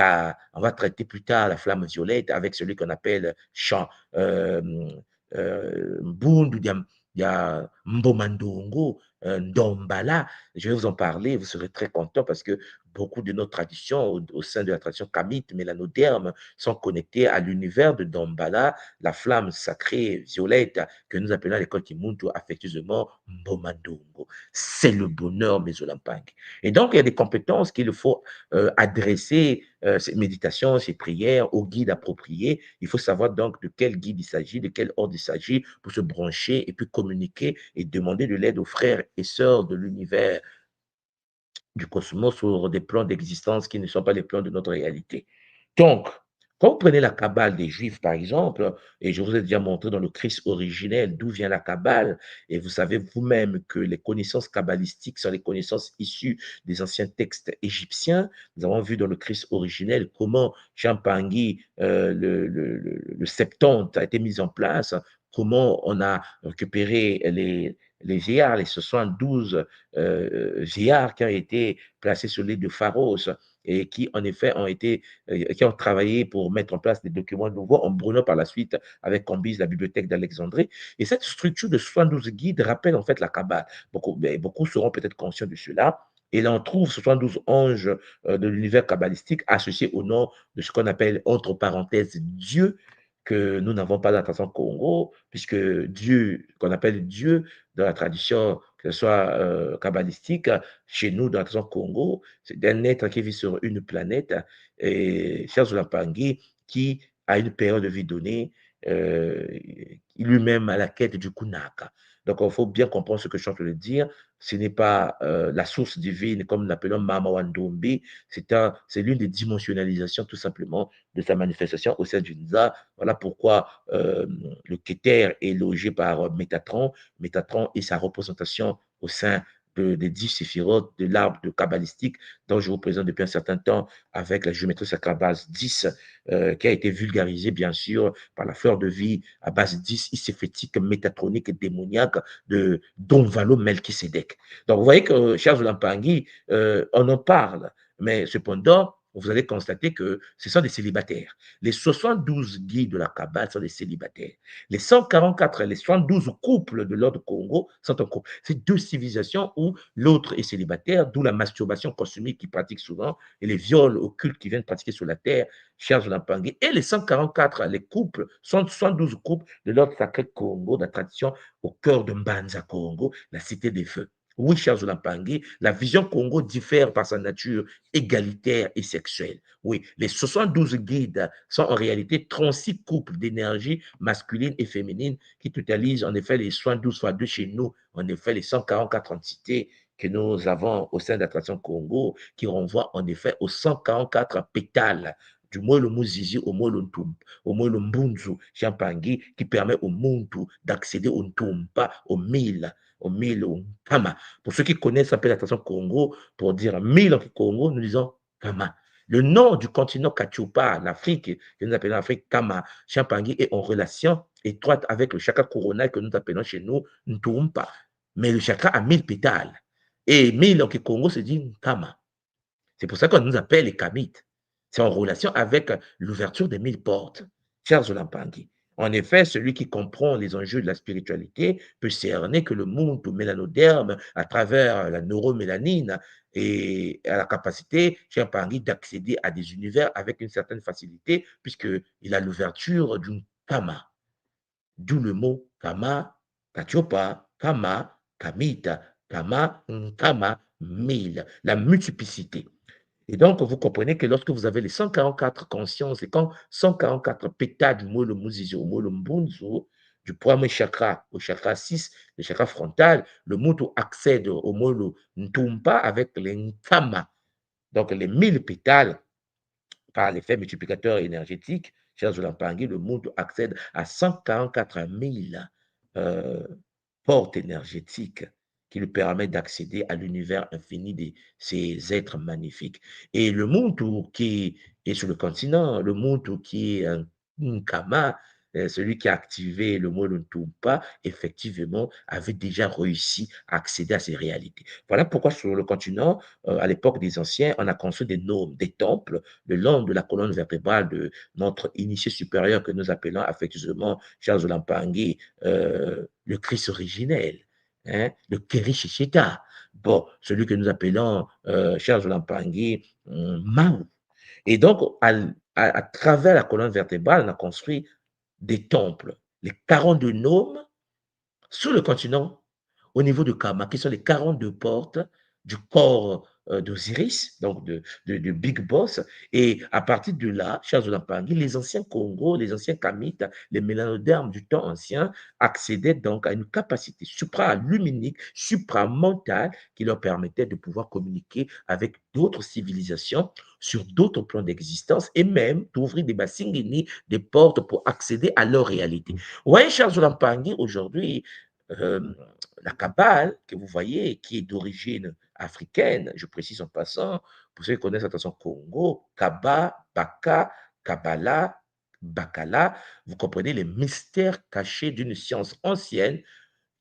on va traiter plus tard la flamme violette avec celui qu'on appelle champ Mbundu, il y a Mbomandongo, Ndombala. Je vais vous en parler, vous serez très content parce que beaucoup de nos traditions au sein de la tradition kamite, mélanoderme, sont connectées à l'univers de Ndombala, la flamme sacrée violette que nous appelons à l'école Kimuntu affectueusement Mbomandongo. C'est le bonheur mésolampangue. Et donc, il y a des compétences qu'il faut adresser, ces méditations, ces prières, au guide approprié. Il faut savoir donc de quel guide il s'agit, de quel ordre il s'agit pour se brancher et puis communiquer et demander de l'aide aux frères et sœurs de l'univers du cosmos sur des plans d'existence qui ne sont pas les plans de notre réalité. Donc, quand vous prenez la Kabbale des Juifs, par exemple, et je vous ai déjà montré dans le Christ originel d'où vient la Kabbale, et vous savez vous-même que les connaissances kabbalistiques sont les connaissances issues des anciens textes égyptiens. Nous avons vu dans le Christ originel comment Champangui, le Septante a été mis en place, comment on a récupéré les Géards, les 72 Géards qui ont été placés sur l'île de Pharos et qui, en effet, qui ont travaillé pour mettre en place des documents nouveaux en brûlant par la suite avec Cambyse la bibliothèque d'Alexandrie. Et cette structure de 72 guides rappelle en fait la Kabbale. Beaucoup seront peut-être conscients de cela. Et là, on trouve 72 anges de l'univers kabbalistique associés au nom de ce qu'on appelle, entre parenthèses, Dieu, que nous n'avons pas dans la tradition Congo, puisque Dieu, qu'on appelle Dieu dans la tradition, que ce soit kabbalistique, chez nous, dans la tradition Congo, c'est un être qui vit sur une planète, et Charles Lapangui, qui, à une période de vie donnée, lui-même à la quête du Kunaka. Donc, il faut bien comprendre ce que je suis en train de dire. Ce n'est pas la source divine, comme nous l'appelons Mama Wandombi, c'est l'une des dimensionnalisations, tout simplement, de sa manifestation au sein du Nza. Voilà pourquoi le Keter est logé par Métatron. Métatron est sa représentation au sein des 10 séphirotes de l'arbre de kabbalistique dont je vous présente depuis un certain temps avec la géométrie sacrale base 10 qui a été vulgarisée bien sûr par la fleur de vie à base 10 iséphétique, métatronique et démoniaque de Don Valo Melchisedec. Donc vous voyez que, chers Olampangi, on en parle, mais cependant, vous allez constater que ce sont des célibataires. Les 72 guides de la Kabbale sont des célibataires. Les 144, les 72 couples de l'ordre Congo sont en couple. C'est deux civilisations où l'autre est célibataire, d'où la masturbation consommée qu'ils pratiquent souvent et les viols occultes qu'ils viennent pratiquer sur la terre, Charles Lampangue. Et les 144, les couples, sont 72 couples de l'ordre sacré Congo, de la tradition au cœur de Mbanza Congo, la cité des feux. Oui, Charles Lampangue, la vision Congo diffère par sa nature égalitaire et sexuelle. Oui, les 72 guides sont en réalité 36 couples d'énergie masculine et féminine qui totalisent en effet les 72 fois 2 chez nous, en effet les 144 entités que nous avons au sein de l'attraction Congo, qui renvoient en effet aux 144 pétales du Moelo Muzizi au Moelo Mbunzu, Champangui, qui permet au Muntu d'accéder au Ntumpa, au mille, au Kama. Pour ceux qui connaissent, ça s'appelle l'attraction Congo, pour dire 1000 en Congo, nous disons Kama. Le nom du continent Kachupa, l'Afrique, que nous appelons l'Afrique Kama, Champangui, est en relation étroite avec le chakra coronal que nous appelons chez nous Ntumpa. Mais le chakra a 1000 pétales. Et 1000 en Congo se dit Kama. C'est pour ça qu'on nous appelle les Kamites. C'est en relation avec l'ouverture des 1000 portes. Charles Lampangi. En effet, celui qui comprend les enjeux de la spiritualité peut cerner que le monde mélanoderme, à travers la neuromélanine, et a la capacité, chez Lampangi, d'accéder à des univers avec une certaine facilité, puisqu'il a l'ouverture d'une Kama. D'où le mot Kama, Kachopa, Kama, Kamita, Kama, Kama, 1000, la multiplicité. Et donc, vous comprenez que lorsque vous avez les 144 consciences et quand 144 pétales du mot le Muzizo, au mot le Mbunzu, du premier chakra au chakra 6, le chakra frontal, le Mutu accède au mot le Ntumpa avec les Nkama. Donc, les 1000 pétales, par l'effet multiplicateur énergétique, cher Zolampangi, le Mutu accède à 144 000 portes énergétiques qui lui permettent d'accéder à l'univers infini de ces êtres magnifiques. Et le Muntu qui est sur le continent, le Muntu qui est un Nkama, celui qui a activé le mot Ntumpa, effectivement, avait déjà réussi à accéder à ces réalités. Voilà pourquoi sur le continent, à l'époque des anciens, on a construit des nômes, des temples, le long de la colonne vertébrale de notre initié supérieur que nous appelons affectueusement Charles Lampangi, le Christ originel, hein, le Kerishishita. Bon, celui que nous appelons Charles Lampangi, Mao. Et donc, à travers la colonne vertébrale, on a construit des temples, les 42 nômes sur le continent, au niveau de Kama, qui sont les 42 portes du corps d'Osiris, donc de Big Boss. Et à partir de là, chers Olampangui, les anciens Congo, les anciens Kamites, les mélanodermes du temps ancien accédaient donc à une capacité supraluminique, supramentale, qui leur permettait de pouvoir communiquer avec d'autres civilisations sur d'autres plans d'existence et même d'ouvrir des bassingini, des portes pour accéder à leur réalité. Oui, chers Olampangui, aujourd'hui, la Kabbale que vous voyez, qui est d'origine africaine, je précise en passant, pour ceux qui connaissent attention Congo, Kaba, Baka, Kabbalah, Bakala, vous comprenez les mystères cachés d'une science ancienne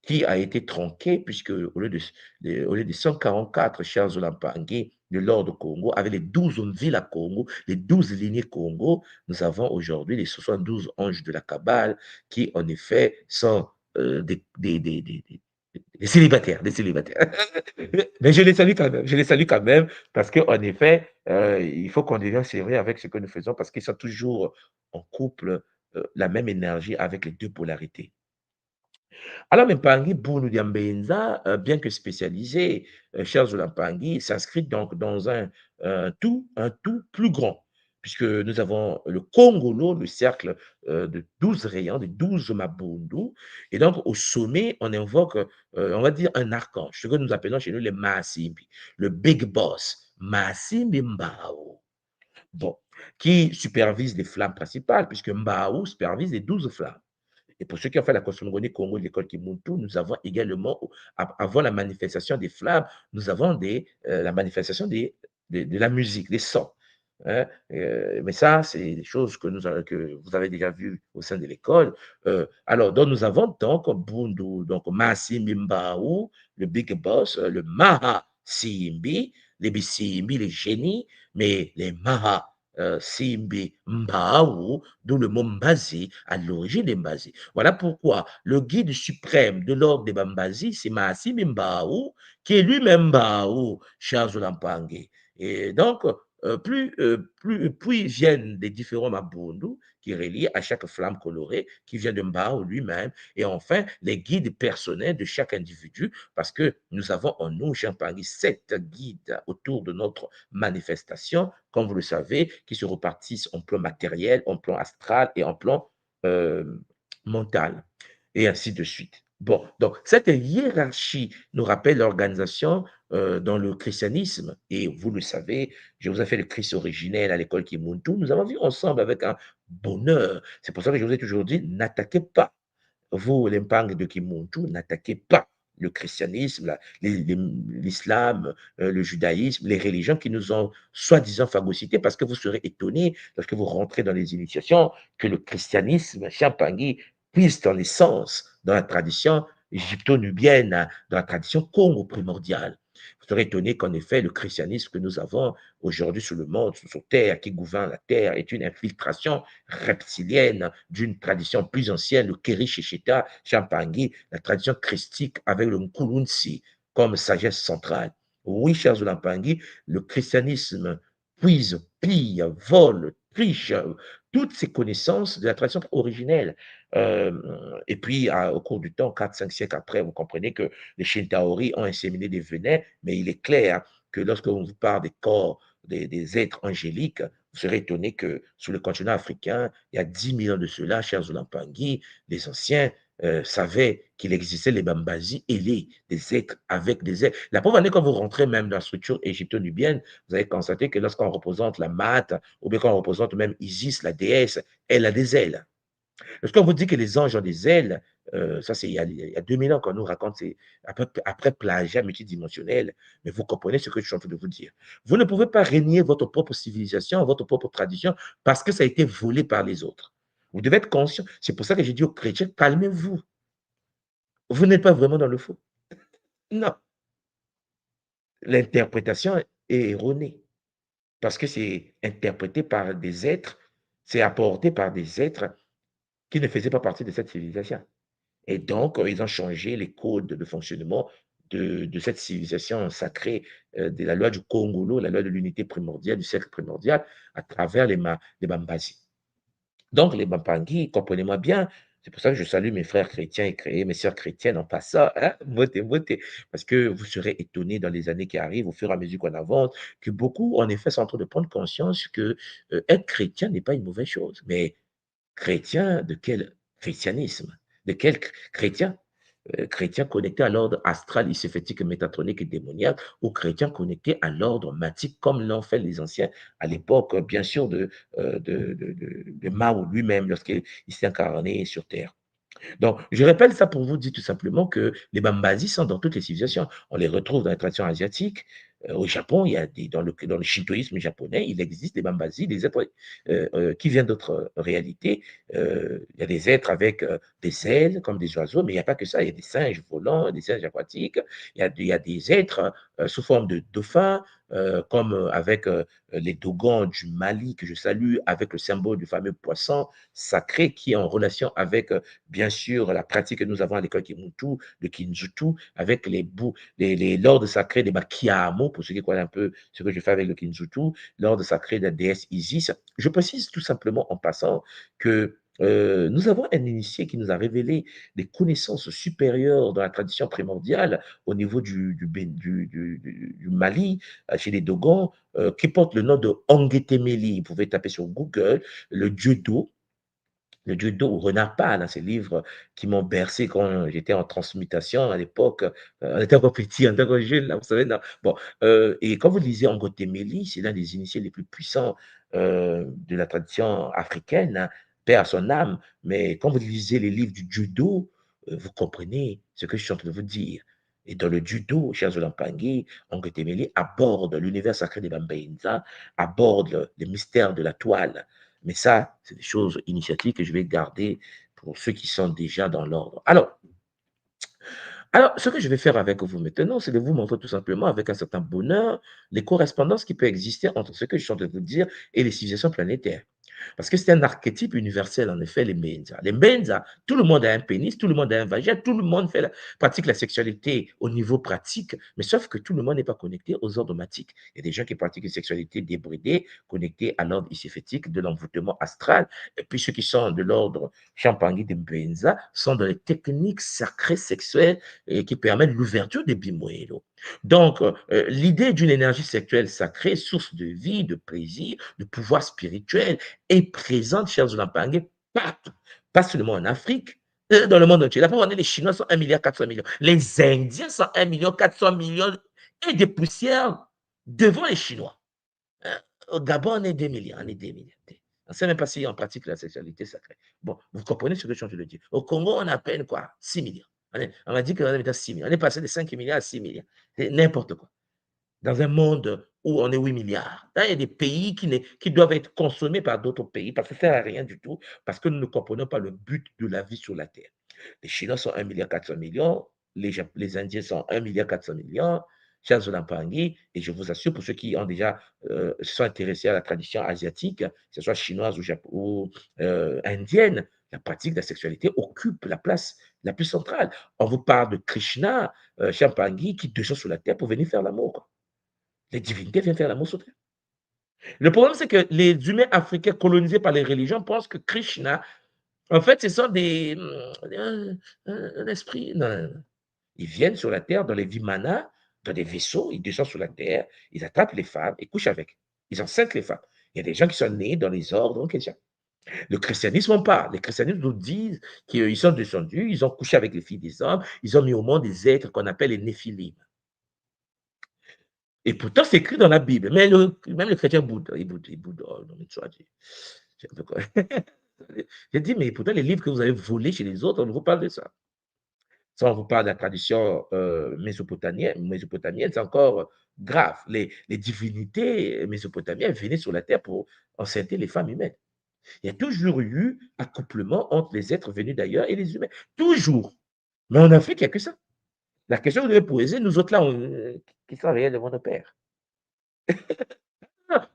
qui a été tronquée, puisque au lieu de 144 chers Olampangui de l'ordre Congo, avec les 12 villes à Congo, les 12 lignées Congo, nous avons aujourd'hui les 72 anges de la Kabbale qui, en effet, sont des célibataires, des célibataires. Mais je les salue quand même, je les salue quand même, parce qu'en effet, il faut qu'on devienne sérieux avec ce que nous faisons, parce qu'ils sont toujours en couple, la même énergie avec les deux polarités. Alors, Mpangi Bounu Diambenza, bien que spécialisé, cher Zolampangi, s'inscrit donc dans un tout plus grand, puisque nous avons le Congolo, le cercle de 12 rayons, de 12 Mabundu, et donc au sommet, on invoque, on va dire, un archange, ce que nous appelons chez nous les Maasimbi, le Big Boss, Maasimbi Mbao, bon, qui supervise les flammes principales, puisque Mbao supervise les 12 flammes. Et pour ceux qui ont fait la cosmogonie Congo de l'école Kimuntu, nous avons également, avant la manifestation des flammes, nous avons la manifestation de la musique, des sons. Hein. Mais ça, c'est des choses que vous avez déjà vues au sein de l'école. Alors, donc, nous avons donc Bundu, donc Masi Mimbaou, le Big Boss, le Maha Simbi, les Bissimbi, les génies, mais les Maha. Simbi Mbao, d'où le mot Mbazi, à l'origine des Mbazi. Voilà pourquoi le guide suprême de l'ordre des Bambazi, c'est Maasim Mbao, qui est lui-même Mbao, Charles Lampangue. Et donc, puis viennent les différents Mabundu qui relient à chaque flamme colorée, qui vient de Mbao lui-même, et enfin les guides personnels de chaque individu, parce que nous avons en nous, Champagne, 7 guides autour de notre manifestation, comme vous le savez, qui se repartissent en plan matériel, en plan astral et en plan euh, mental, et ainsi de suite. Bon, donc cette hiérarchie nous rappelle l'organisation dans le christianisme, et vous le savez, je vous ai fait le Christ originel à l'école Kimuntu, nous avons vu ensemble avec un bonheur. C'est pour ça que je vous ai toujours dit, n'attaquez pas, vous, l'impact de Kimuntu, n'attaquez pas le christianisme, l'islam, le judaïsme, les religions qui nous ont soi-disant phagocytés, parce que vous serez étonnés lorsque vous rentrez dans les initiations que le christianisme, Champagny, puise dans l'essence, dans la tradition égypto-nubienne, dans la tradition congo primordiale. Vous serez étonné qu'en effet, le christianisme que nous avons aujourd'hui sur le monde, sur terre, qui gouverne la terre, est une infiltration reptilienne d'une tradition plus ancienne, le Keri Shishita, Champangui, la tradition christique avec le Nkulunsi comme sagesse centrale. Oui, chers Olampangui, le christianisme puise, pille, vole, triche, toutes ces connaissances de la tradition originelle. Et puis, au cours du temps, 4-5 siècles après, vous comprenez que les Shintaori ont inséminé des venins, mais il est clair que lorsque on vous parle des corps, des êtres angéliques, vous serez étonné que sur le continent africain, il y a 10 000 ans de cela, chers Olampangui, les anciens savaient qu'il existait les Bambazi ailés, des êtres avec des êtres. La preuve en est quand vous rentrez même dans la structure égypto-nubienne, vous allez constater que lorsqu'on représente la Mat, ou bien quand on représente même Isis, la déesse, elle a des ailes. Lorsqu'on vous dit que les anges ont des ailes, ça c'est il y a 2000 ans qu'on nous raconte, c'est après plagiat multidimensionnel, mais vous comprenez ce que je suis en train de vous dire. Vous ne pouvez pas régner votre propre civilisation, votre propre tradition, parce que ça a été volé par les autres. Vous devez être conscient. C'est pour ça que j'ai dit aux chrétiens, calmez-vous. Vous n'êtes pas vraiment dans le faux. Non. L'interprétation est erronée, parce que c'est interprété par des êtres, c'est apporté par des êtres qui ne faisaient pas partie de cette civilisation. Et donc, ils ont changé les codes de fonctionnement de cette civilisation sacrée, de la loi du Congolo, la loi de l'unité primordiale, du cercle primordial, à travers les Bambazi. Donc, les Bampangi, comprenez-moi bien, c'est pour ça que je salue mes frères chrétiens et mes sœurs chrétiennes en passant, hein, moté, parce que vous serez étonnés dans les années qui arrivent, au fur et à mesure qu'on avance, que beaucoup, en effet, sont en train de prendre conscience que être chrétien n'est pas une mauvaise chose. Mais chrétien de quel christianisme? De quel chrétien? Chrétien connecté à l'ordre astral, isphétique, métatronique et démoniaque, ou chrétien connecté à l'ordre matique, comme l'ont fait les anciens à l'époque, bien sûr, de Mao lui-même, lorsqu'il s'est incarné sur Terre. Donc, je répète ça pour vous dire tout simplement que les Bambazis sont dans toutes les civilisations. On les retrouve dans les traditions asiatiques. Au Japon, il y a dans le shintoïsme japonais, il existe des Bambazis, des êtres qui viennent d'autres réalités. Il y a des êtres avec des ailes, comme des oiseaux, mais il n'y a pas que ça. Il y a des singes volants, des singes aquatiques. Il y a des êtres sous forme de dauphins, comme avec les Dogons du Mali, que je salue, avec le symbole du fameux poisson sacré qui est en relation avec bien sûr, la pratique que nous avons à l'école Kimuntu, le Kinjutu, avec l'ordre sacré des Bakiamo, pour ceux qui connaissent un peu ce que je fais avec le Kinjutu, l'ordre sacré de la déesse Isis. Je précise tout simplement en passant que nous avons un initié qui nous a révélé des connaissances supérieures dans la tradition primordiale au niveau du Mali, chez les Dogons, qui porte le nom de Ongetemeli. Vous pouvez taper sur Google le dieu d'eau, le judo ou Renard Pâle, hein, ces livres qui m'ont bercé quand j'étais en transmutation à l'époque. On était encore petit, on était encore jeune, là, vous savez. Non. Bon, et quand vous lisez Angotemeli, c'est l'un des initiés les plus puissants de la tradition africaine, hein, paix à son âme. Mais quand vous lisez les livres du judo, vous comprenez ce que je suis en train de vous dire. Et dans le judo, chers Olampangui, Angotemeli aborde l'univers sacré des Bambaïnza, aborde les mystères de la toile. Mais ça, c'est des choses initiatiques que je vais garder pour ceux qui sont déjà dans l'ordre. Alors, Alors, ce que je vais faire avec vous maintenant, c'est de vous montrer tout simplement, avec un certain bonheur, les correspondances qui peuvent exister entre ce que je suis en train de vous dire et les civilisations planétaires. Parce que c'est un archétype universel, en effet, les Menza. Les Menza, tout le monde a un pénis, tout le monde a un vagin, tout le monde pratique la sexualité au niveau pratique, mais sauf que tout le monde n'est pas connecté aux ordres matiques. Il y a des gens qui pratiquent une sexualité débridée, connectée à l'ordre ici-fétique de l'envoûtement astral, et puis ceux qui sont de l'ordre Champangui de Benza sont dans les techniques sacrées sexuelles et qui permettent l'ouverture des bimoélos. Donc, l'idée d'une énergie sexuelle sacrée, source de vie, de plaisir, de pouvoir spirituel, est présente, chers Olampangais, partout. Pas seulement en Afrique, dans le monde entier. La preuve, les Chinois sont 1,4 milliard. Les Indiens sont 1,4 milliard et des poussières devant les Chinois. Au Gabon, on est 2 milliards. On est 2 milliards. On ne sait même pas si on pratique la sexualité sacrée. Bon, vous comprenez ce que je suis en train de dire. Au Congo, on a à peine quoi 6 milliards. On m'a dit qu'on était 6 milliards. On est passé de 5 milliards à 6 milliards. C'est n'importe quoi. Dans un monde où on est 8 milliards. Là, il y a des pays qui doivent être consommés par d'autres pays parce que ça ne sert à rien du tout, parce que nous ne comprenons pas le but de la vie sur la Terre. Les Chinois sont 1,4 milliard, les Indiens sont 1,4 milliard, Charles Olampangui, et je vous assure, pour ceux qui ont déjà se sont intéressés à la tradition asiatique, que ce soit chinoise ou indienne, la pratique de la sexualité occupe la place la plus centrale. On vous parle de Krishna, Champangui, qui descend sur la terre pour venir faire l'amour. Les divinités viennent faire l'amour sur terre. Le problème, c'est que les humains africains colonisés par les religions pensent que Krishna, en fait, ce sont un esprit. Non, non, non. Ils viennent sur la terre dans les vimana, dans des vaisseaux, ils descendent sur la terre, ils attrapent les femmes et couchent avec. Ils enceintent les femmes. Il y a des gens qui sont nés dans les ordres chrétiens. Le christianisme, on parle. Les christianismes nous disent qu'ils sont descendus, ils ont couché avec les filles des hommes, ils ont mis au monde des êtres qu'on appelle les néphilim. Et pourtant, c'est écrit dans la Bible. Mais même les chrétiens boudent. Ils boudent. Oh, non, mais tu vois, c'est un peu quoi. J'ai dit, mais pourtant, les livres que vous avez volés chez les autres, on vous parle de ça. Ça, on vous parle de la tradition mésopotamienne, c'est encore grave. Les divinités mésopotamiennes venaient sur la terre pour enceinter les femmes humaines. Il y a toujours eu accouplement entre les êtres venus d'ailleurs et les humains. Toujours. Mais en Afrique, il n'y a que ça. La question que vous devez poser, nous autres là, qui sont réels devant nos pères.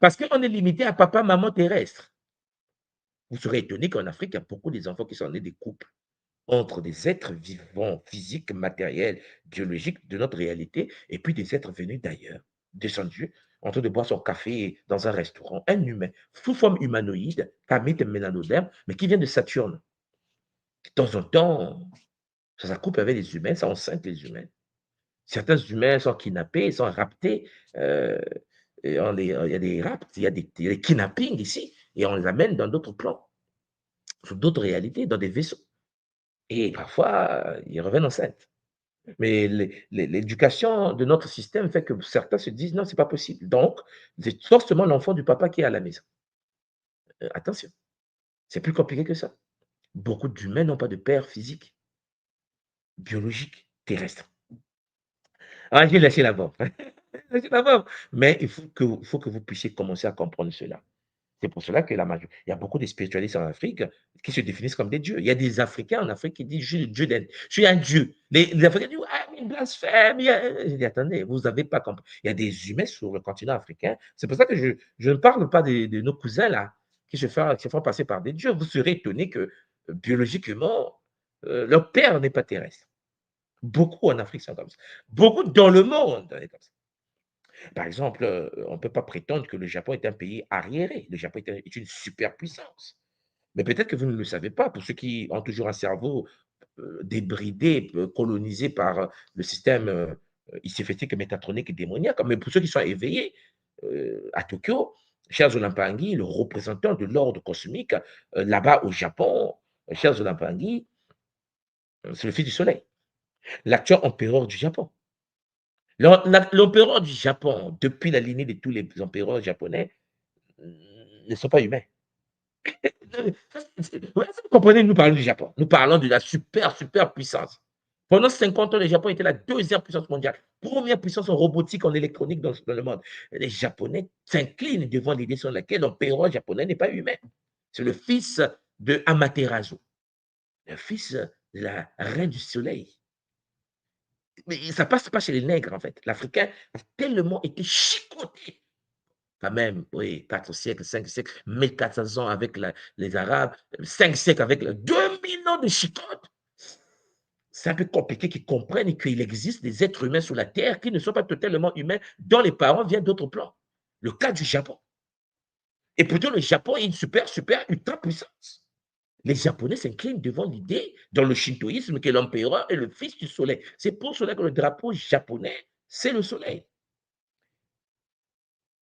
Parce qu'on est limité à papa, maman terrestre. Vous serez étonné qu'en Afrique, il y a beaucoup d'enfants qui sont nés des couples entre des êtres vivants, physiques, matériels, biologiques de notre réalité, et puis des êtres venus d'ailleurs, descendus, en train de boire son café dans un restaurant, un humain, sous forme humanoïde, camite ménanoderme, mais qui vient de Saturne. De temps en temps, ça s'accouple avec les humains, ça enceinte les humains. Certains humains sont kidnappés, sont raptés, et il y a des rapts, il y a des kidnappings ici, et on les amène dans d'autres plans, sur d'autres réalités, dans des vaisseaux. Et parfois, ils reviennent enceintes. Mais l'éducation de notre système fait que certains se disent non, c'est pas possible. Donc, c'est forcément l'enfant du papa qui est à la maison. Attention, c'est plus compliqué que ça. Beaucoup d'humains n'ont pas de père physique, biologique, terrestre. Ah, j'ai lâché la bombe. Lâché la bombe. Mais il faut que vous puissiez commencer à comprendre cela. C'est pour cela que il y a beaucoup de spiritualistes en Afrique qui se définissent comme des dieux. Il y a des Africains en Afrique qui disent: «Je suis le dieu je suis un dieu». Les Africains disent: «Ah, mais blasphème!» J'ai dit: «Attendez, vous n'avez pas compris». Il y a des humains sur le continent africain. C'est pour ça que je ne parle pas de nos cousins là, qui se font passer par des dieux. Vous serez étonnés que, biologiquement, leur père n'est pas terrestre. Beaucoup en Afrique sont comme ça. Beaucoup dans le monde est comme ça. Par exemple, on ne peut pas prétendre que le Japon est un pays arriéré. Le Japon est une superpuissance. Mais peut-être que vous ne le savez pas, pour ceux qui ont toujours un cerveau débridé, colonisé par le système ici-fétique, métatronique et démoniaque. Mais pour ceux qui sont éveillés, à Tokyo, Charles Olampangui, le représentant de l'ordre cosmique, là-bas au Japon, Charles Olampangui, c'est le fils du soleil, l'actuel empereur du Japon. L'empereur du Japon, depuis la lignée de tous les empereurs japonais, ne sont pas humains. Vous comprenez, nous parlons du Japon. Nous parlons de la super puissance. Pendant 50 ans, le Japon était la deuxième puissance mondiale. Première puissance en robotique, en électronique dans le monde. Les Japonais s'inclinent devant l'idée sur laquelle l'empereur japonais n'est pas humain. C'est le fils de Amaterasu, le fils de la reine du soleil. Mais ça passe pas chez les nègres, en fait. L'Africain a tellement été chicoté, quand même, oui, 4 siècles, 5 siècles, 1400 ans avec les Arabes, 5 siècles avec 2000 ans de chicote. C'est un peu compliqué qu'ils comprennent qu'il existe des êtres humains sur la Terre qui ne sont pas totalement humains, dont les parents viennent d'autres plans. Le cas du Japon. Et pourtant, le Japon est une super, ultra puissance. Les Japonais s'inclinent devant l'idée, dans le shintoïsme, que l'empereur est le fils du soleil. C'est pour cela que le drapeau japonais, c'est le soleil.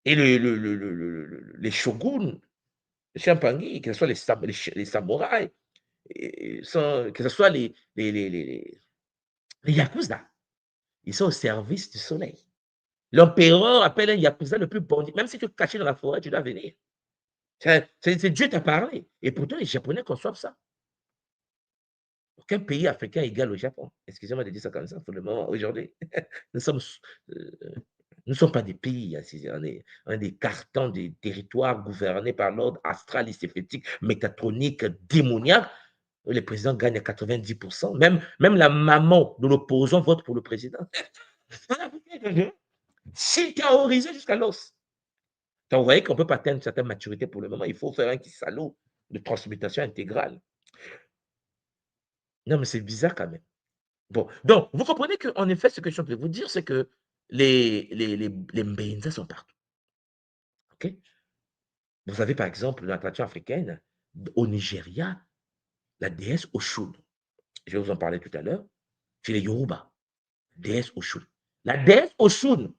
Et les shoguns, les Champangui, que ce soit les samouraïs, que ce soit les yakuza, ils sont au service du soleil. L'empereur appelle un yakuza le plus bandit. Même si tu es caché dans la forêt, tu dois venir. C'est Dieu t'a parlé. Et pourtant, les Japonais conçoivent ça. Aucun pays africain égale au Japon. Excusez-moi de dire ça comme ça pour le moment, aujourd'hui. Nous sommes, euh, nous ne sommes pas des pays, hein, on est des cartons des territoires gouvernés par l'ordre astral, lycéphétique, mécatronique, démoniaque. Le président gagne à 90%. Même la maman de l'opposant vote pour le président. C'est terrorisé jusqu'à l'os. Donc, vous voyez qu'on ne peut pas atteindre une certaine maturité pour le moment. Il faut faire un petit salaud de transmutation intégrale. Non, mais c'est bizarre quand même. Bon, donc, vous comprenez qu'en effet, ce que je suis en train de vous dire, c'est que les Mbenza sont partout. OK? Vous avez par exemple dans la tradition africaine, au Nigeria, la déesse Oshun. Je vais vous en parler tout à l'heure. Chez les Yoruba, déesse Oshun. La déesse Oshun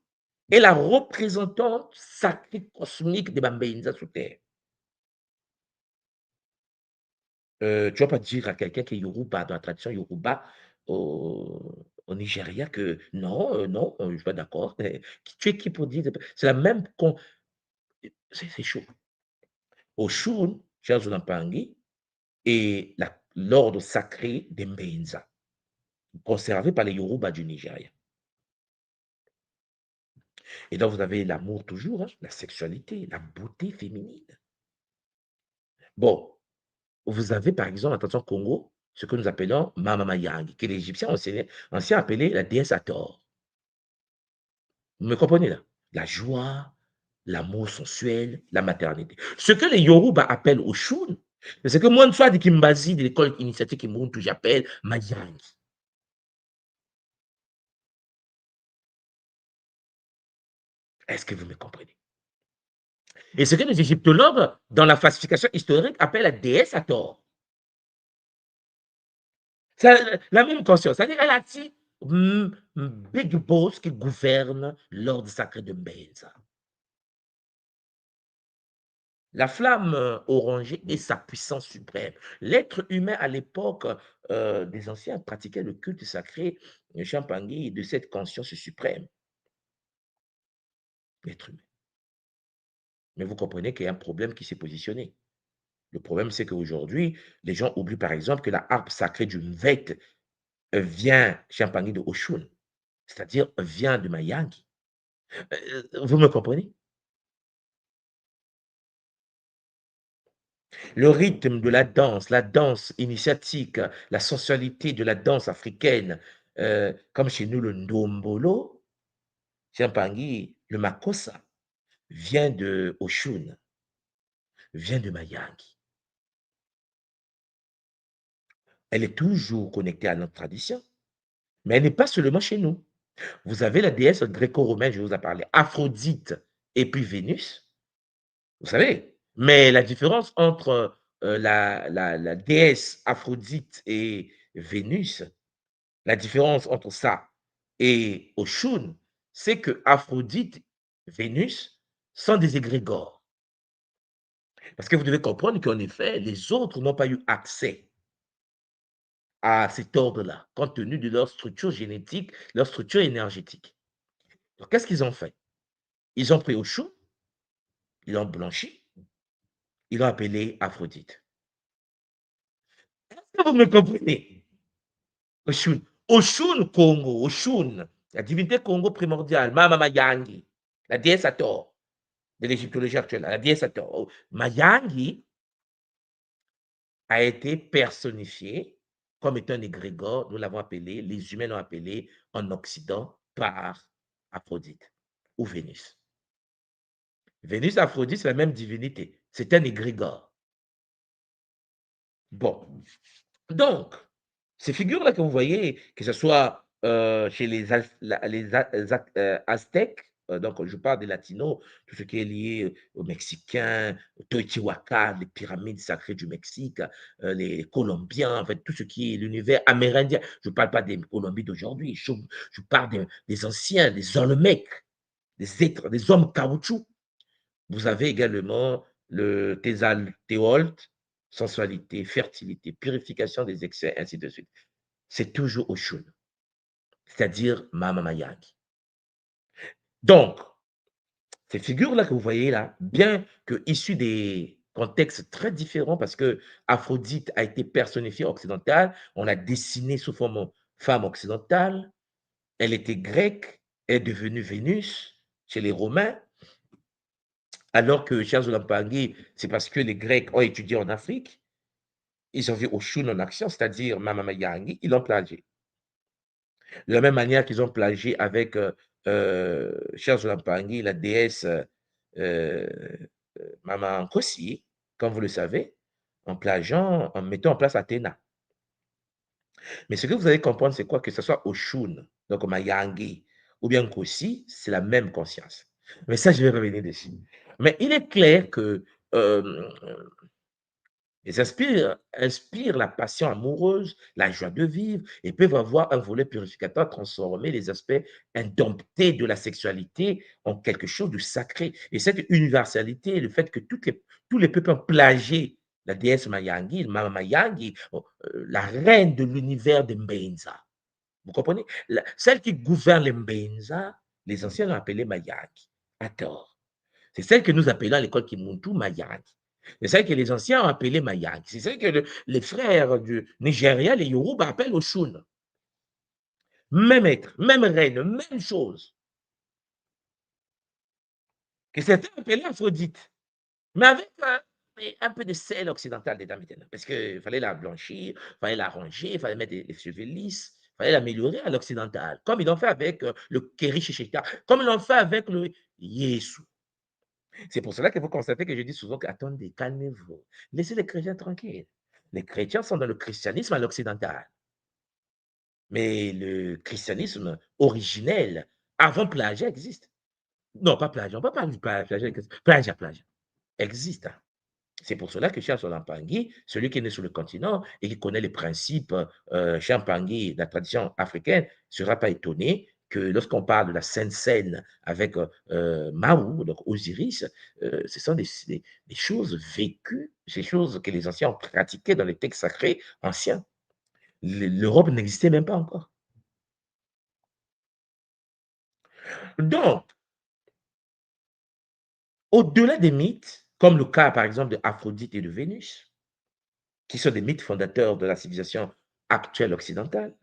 est la représentante sacrée cosmique des Mbenza sous terre. Tu ne vas pas dire à quelqu'un qui est Yoruba, dans la tradition Yoruba, au Nigeria, que non, non, je ne suis pas d'accord. Tu es qui pour dire? C'est la même. C'est chaud. Oshun, Charles Olampangi, est l'ordre sacré des Mbenza, conservé par les Yoruba du Nigeria. Et donc, vous avez l'amour toujours, hein, la sexualité, la beauté féminine. Bon, vous avez par exemple, attention Congo, ce que nous appelons Mama Yang, que les Égyptiens anciens appelaient la déesse Hathor. Vous me comprenez là? La joie, l'amour sensuel, la maternité. Ce que les Yoruba appellent Oshun, c'est que moi, une fois de Kimbazi, de l'école initiatique Kimuntu, j'appelle Mayang. Est-ce que vous me comprenez? Et ce que les égyptologues, dans la falsification historique, appellent la déesse Hathor. C'est la même conscience. C'est-à-dire qu'elle a dit Big Boss qui gouverne l'ordre sacré de Mbenza. La flamme orangée est sa puissance suprême. L'être humain à l'époque des anciens pratiquait le culte sacré Champangui de cette conscience suprême. L'être humain. Mais vous comprenez qu'il y a un problème qui s'est positionné. Le problème, c'est qu'aujourd'hui, les gens oublient par exemple que la harpe sacrée du Mvet vient Champangui de Oshun, c'est-à-dire vient de Mayangi. Vous me comprenez? Le rythme de la danse initiatique, la sensualité de la danse africaine, comme chez nous le ndombolo, Chiampangui, le makossa, vient de Oshun, vient de Mayangi. Elle est toujours connectée à notre tradition, mais elle n'est pas seulement chez nous. Vous avez la déesse gréco-romaine, je vous ai parlé, Aphrodite et puis Vénus, vous savez. Mais la différence entre la déesse Aphrodite et Vénus, la différence entre ça et Oshun, c'est que Aphrodite, Vénus sont des égrégores. Parce que vous devez comprendre qu'en effet, les autres n'ont pas eu accès à cet ordre-là, compte tenu de leur structure génétique, leur structure énergétique. Donc, qu'est-ce qu'ils ont fait? Ils ont pris Oshun, ils l'ont blanchi, ils l'ont appelé Aphrodite. Est-ce que vous me comprenez? Oshun. Oshun Congo, Oshun, la divinité Congo primordiale, Mama Mayangi, la déesse Hathor de l'égyptologie actuelle, la déesse Hathor. Mayangi a été personnifiée comme étant un égrégore, nous l'avons appelé, les humains l'ont appelé en Occident par Aphrodite ou Vénus. Vénus, Aphrodite, c'est la même divinité. C'est un égrégore. Bon. Donc, ces figures-là que vous voyez, que ce soit chez les Aztèques, donc je parle des Latinos, tout ce qui est lié aux Mexicains, au Teotihuacan, les pyramides sacrées du Mexique, les Colombiens, en fait, tout ce qui est l'univers amérindien. Je ne parle pas des Colombiens d'aujourd'hui, je parle des anciens, des Olmecs, des hommes caoutchouc. Vous avez également le Théolt, sensualité, fertilité, purification des excès, ainsi de suite. C'est toujours Oshun, c'est-à-dire Mama Mayagi. Donc, ces figures-là que vous voyez là, bien que issues des contextes très différents, parce que Aphrodite a été personnifiée occidentale, on l'a dessinée sous forme femme occidentale, elle était grecque, elle est devenue Vénus chez les Romains, alors que Charles Olampangui, c'est parce que les Grecs ont étudié en Afrique, ils ont vu Oshun en action, c'est-à-dire Mama Mayagi, ils l'ont plagié. De la même manière qu'ils ont plagié avec Charles Olampangui, la déesse euh, Mama Nkosi, comme vous le savez, en plagiant, en mettant en place Athéna. Mais ce que vous allez comprendre, c'est quoi? Que ce soit Oshun, donc Mayangi, ou bien Nkosi, c'est la même conscience. Mais ça, je vais revenir dessus. Mais il est clair que euh, ils inspirent la passion amoureuse, la joie de vivre, et peuvent avoir un volet purificateur, transformer les aspects indomptés de la sexualité en quelque chose de sacré. Et cette universalité, le fait que tous les peuples ont plagié la déesse Mayangi, Mama Mayangi, la reine de l'univers de Mbenza. Vous comprenez? Celle qui gouverne les Mbenza, les anciens l'ont appelée Mayangi, à tort. C'est celle que nous appelons à l'école Kimuntu Mayangi. C'est celle que les anciens ont appelée Mayangi. C'est celle que les frères du Nigeria, les Yoruba, appellent Oshun. Même être, même reine, même chose. Que certains appelaient Aphrodite. Mais avec un peu de sel occidental dedans maintenant. Parce qu'il fallait la blanchir, il fallait la ranger, il fallait mettre les cheveux lisses, il fallait l'améliorer à l'occidental. Comme ils l'ont fait avec le Keri Shishita, comme ils l'ont fait avec le Yesu. C'est pour cela que vous constatez que je dis souvent que, attendez, calmez-vous. Laissez les chrétiens tranquilles. Les chrétiens sont dans le christianisme à l'occidental. Mais le christianisme originel, avant plagiat, existe. Non, pas plagiat, on ne peut pas parler du plagiat. Plagiat existe. C'est pour cela que Charles Olampangui, celui qui est né sur le continent et qui connaît les principes Champangui, la tradition africaine, ne sera pas étonné que lorsqu'on parle de la Sainte Seine avec Maou, donc Osiris, ce sont des choses vécues, ces choses que les anciens ont pratiquées dans les textes sacrés anciens. L'Europe n'existait même pas encore. Donc, au-delà des mythes, comme le cas par exemple de Aphrodite et de Vénus, qui sont des mythes fondateurs de la civilisation actuelle occidentale,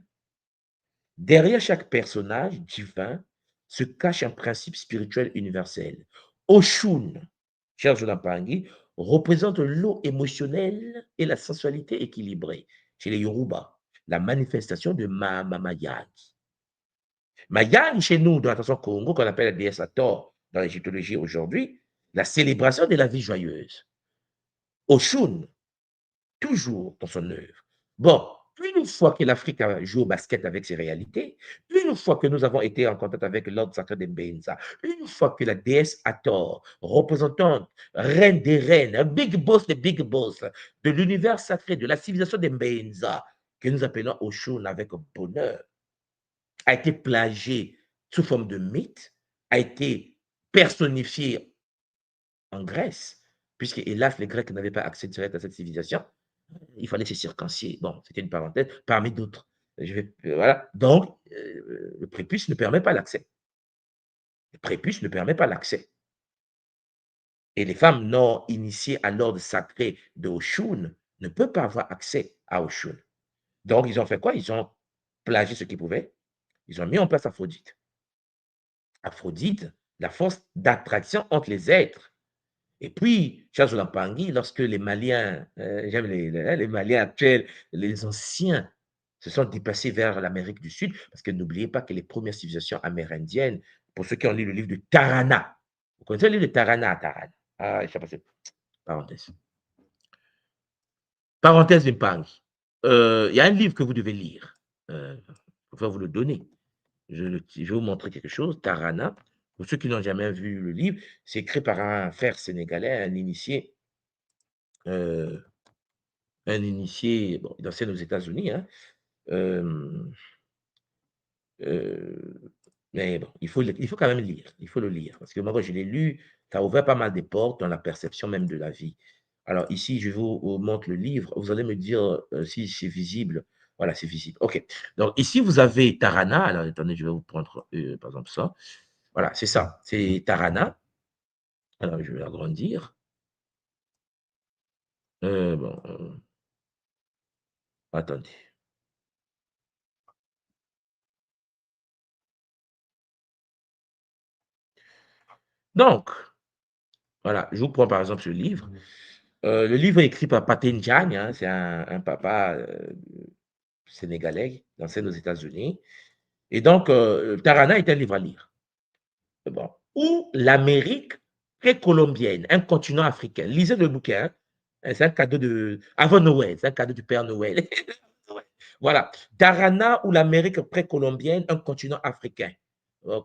derrière chaque personnage divin se cache un principe spirituel universel. Oshun, cher Jonapangi, représente l'eau émotionnelle et la sensualité équilibrée. Chez les Yoruba, la manifestation de Mama Mayagi. Mayagi, chez nous, dans la tradition Congo, qu'on appelle la déesse Hathor, dans l'égyptologie aujourd'hui, la célébration de la vie joyeuse. Oshun, toujours dans son œuvre. Bon, une fois que l'Afrique a joué au basket avec ses réalités, une fois que nous avons été en contact avec l'ordre sacré de Mbenza, une fois que la déesse Hathor, représentante, reine des reines, big boss des big boss de l'univers sacré, de la civilisation de Mbenza, que nous appelons Oshun avec bonheur, a été plagiée sous forme de mythe, a été personnifiée en Grèce, puisque hélas les Grecs n'avaient pas accès direct à cette civilisation, il fallait se circoncier. Bon, c'était une parenthèse parmi d'autres. Voilà. Donc, le prépuce ne permet pas l'accès. Le prépuce ne permet pas l'accès. Et les femmes non initiées à l'ordre sacré de Oshun ne peuvent pas avoir accès à Oshun. Donc, ils ont fait quoi? Ils ont plagié ce qu'ils pouvaient. Ils ont mis en place Aphrodite. Aphrodite, la force d'attraction entre les êtres. Et puis, Charles Lampangi, lorsque les Maliens, j'aime les Maliens actuels, les anciens se sont déplacés vers l'Amérique du Sud, parce que n'oubliez pas que les premières civilisations amérindiennes, pour ceux qui ont lu le livre de Tarana, vous connaissez le livre de Tarana, Tarana? Ah, je sais pas, parenthèse. Parenthèse d'une page. Il y a un livre que vous devez lire. Je vais vous le donner. Je vais vous montrer quelque chose. Tarana, pour ceux qui n'ont jamais vu le livre, c'est écrit par un frère sénégalais, un initié, bon, il enseigne aux États-Unis, hein. Euh, mais bon, il faut quand même lire. Il faut le lire. Parce que moi, quand je l'ai lu, ça a ouvert pas mal de portes dans la perception même de la vie. Alors ici, je vous montre le livre. Vous allez me dire si c'est visible. Voilà, c'est visible. OK. Donc ici, vous avez Tarana. Alors attendez, je vais vous prendre par exemple ça. Voilà, c'est ça. C'est Tarana. Alors je vais agrandir. Bon, attendez. Donc, voilà, je vous prends par exemple ce livre. Le livre est écrit par Pathé Ndiaye, hein, c'est un papa sénégalais, qui enseigne aux États-Unis. Et donc, Tarana est un livre à lire. Bon. Ou l'Amérique précolombienne, un continent africain. Lisez le bouquin. Hein. C'est un cadeau de. Avant Noël, c'est un cadeau du Père Noël. Voilà. Tarana ou l'Amérique précolombienne, un continent africain.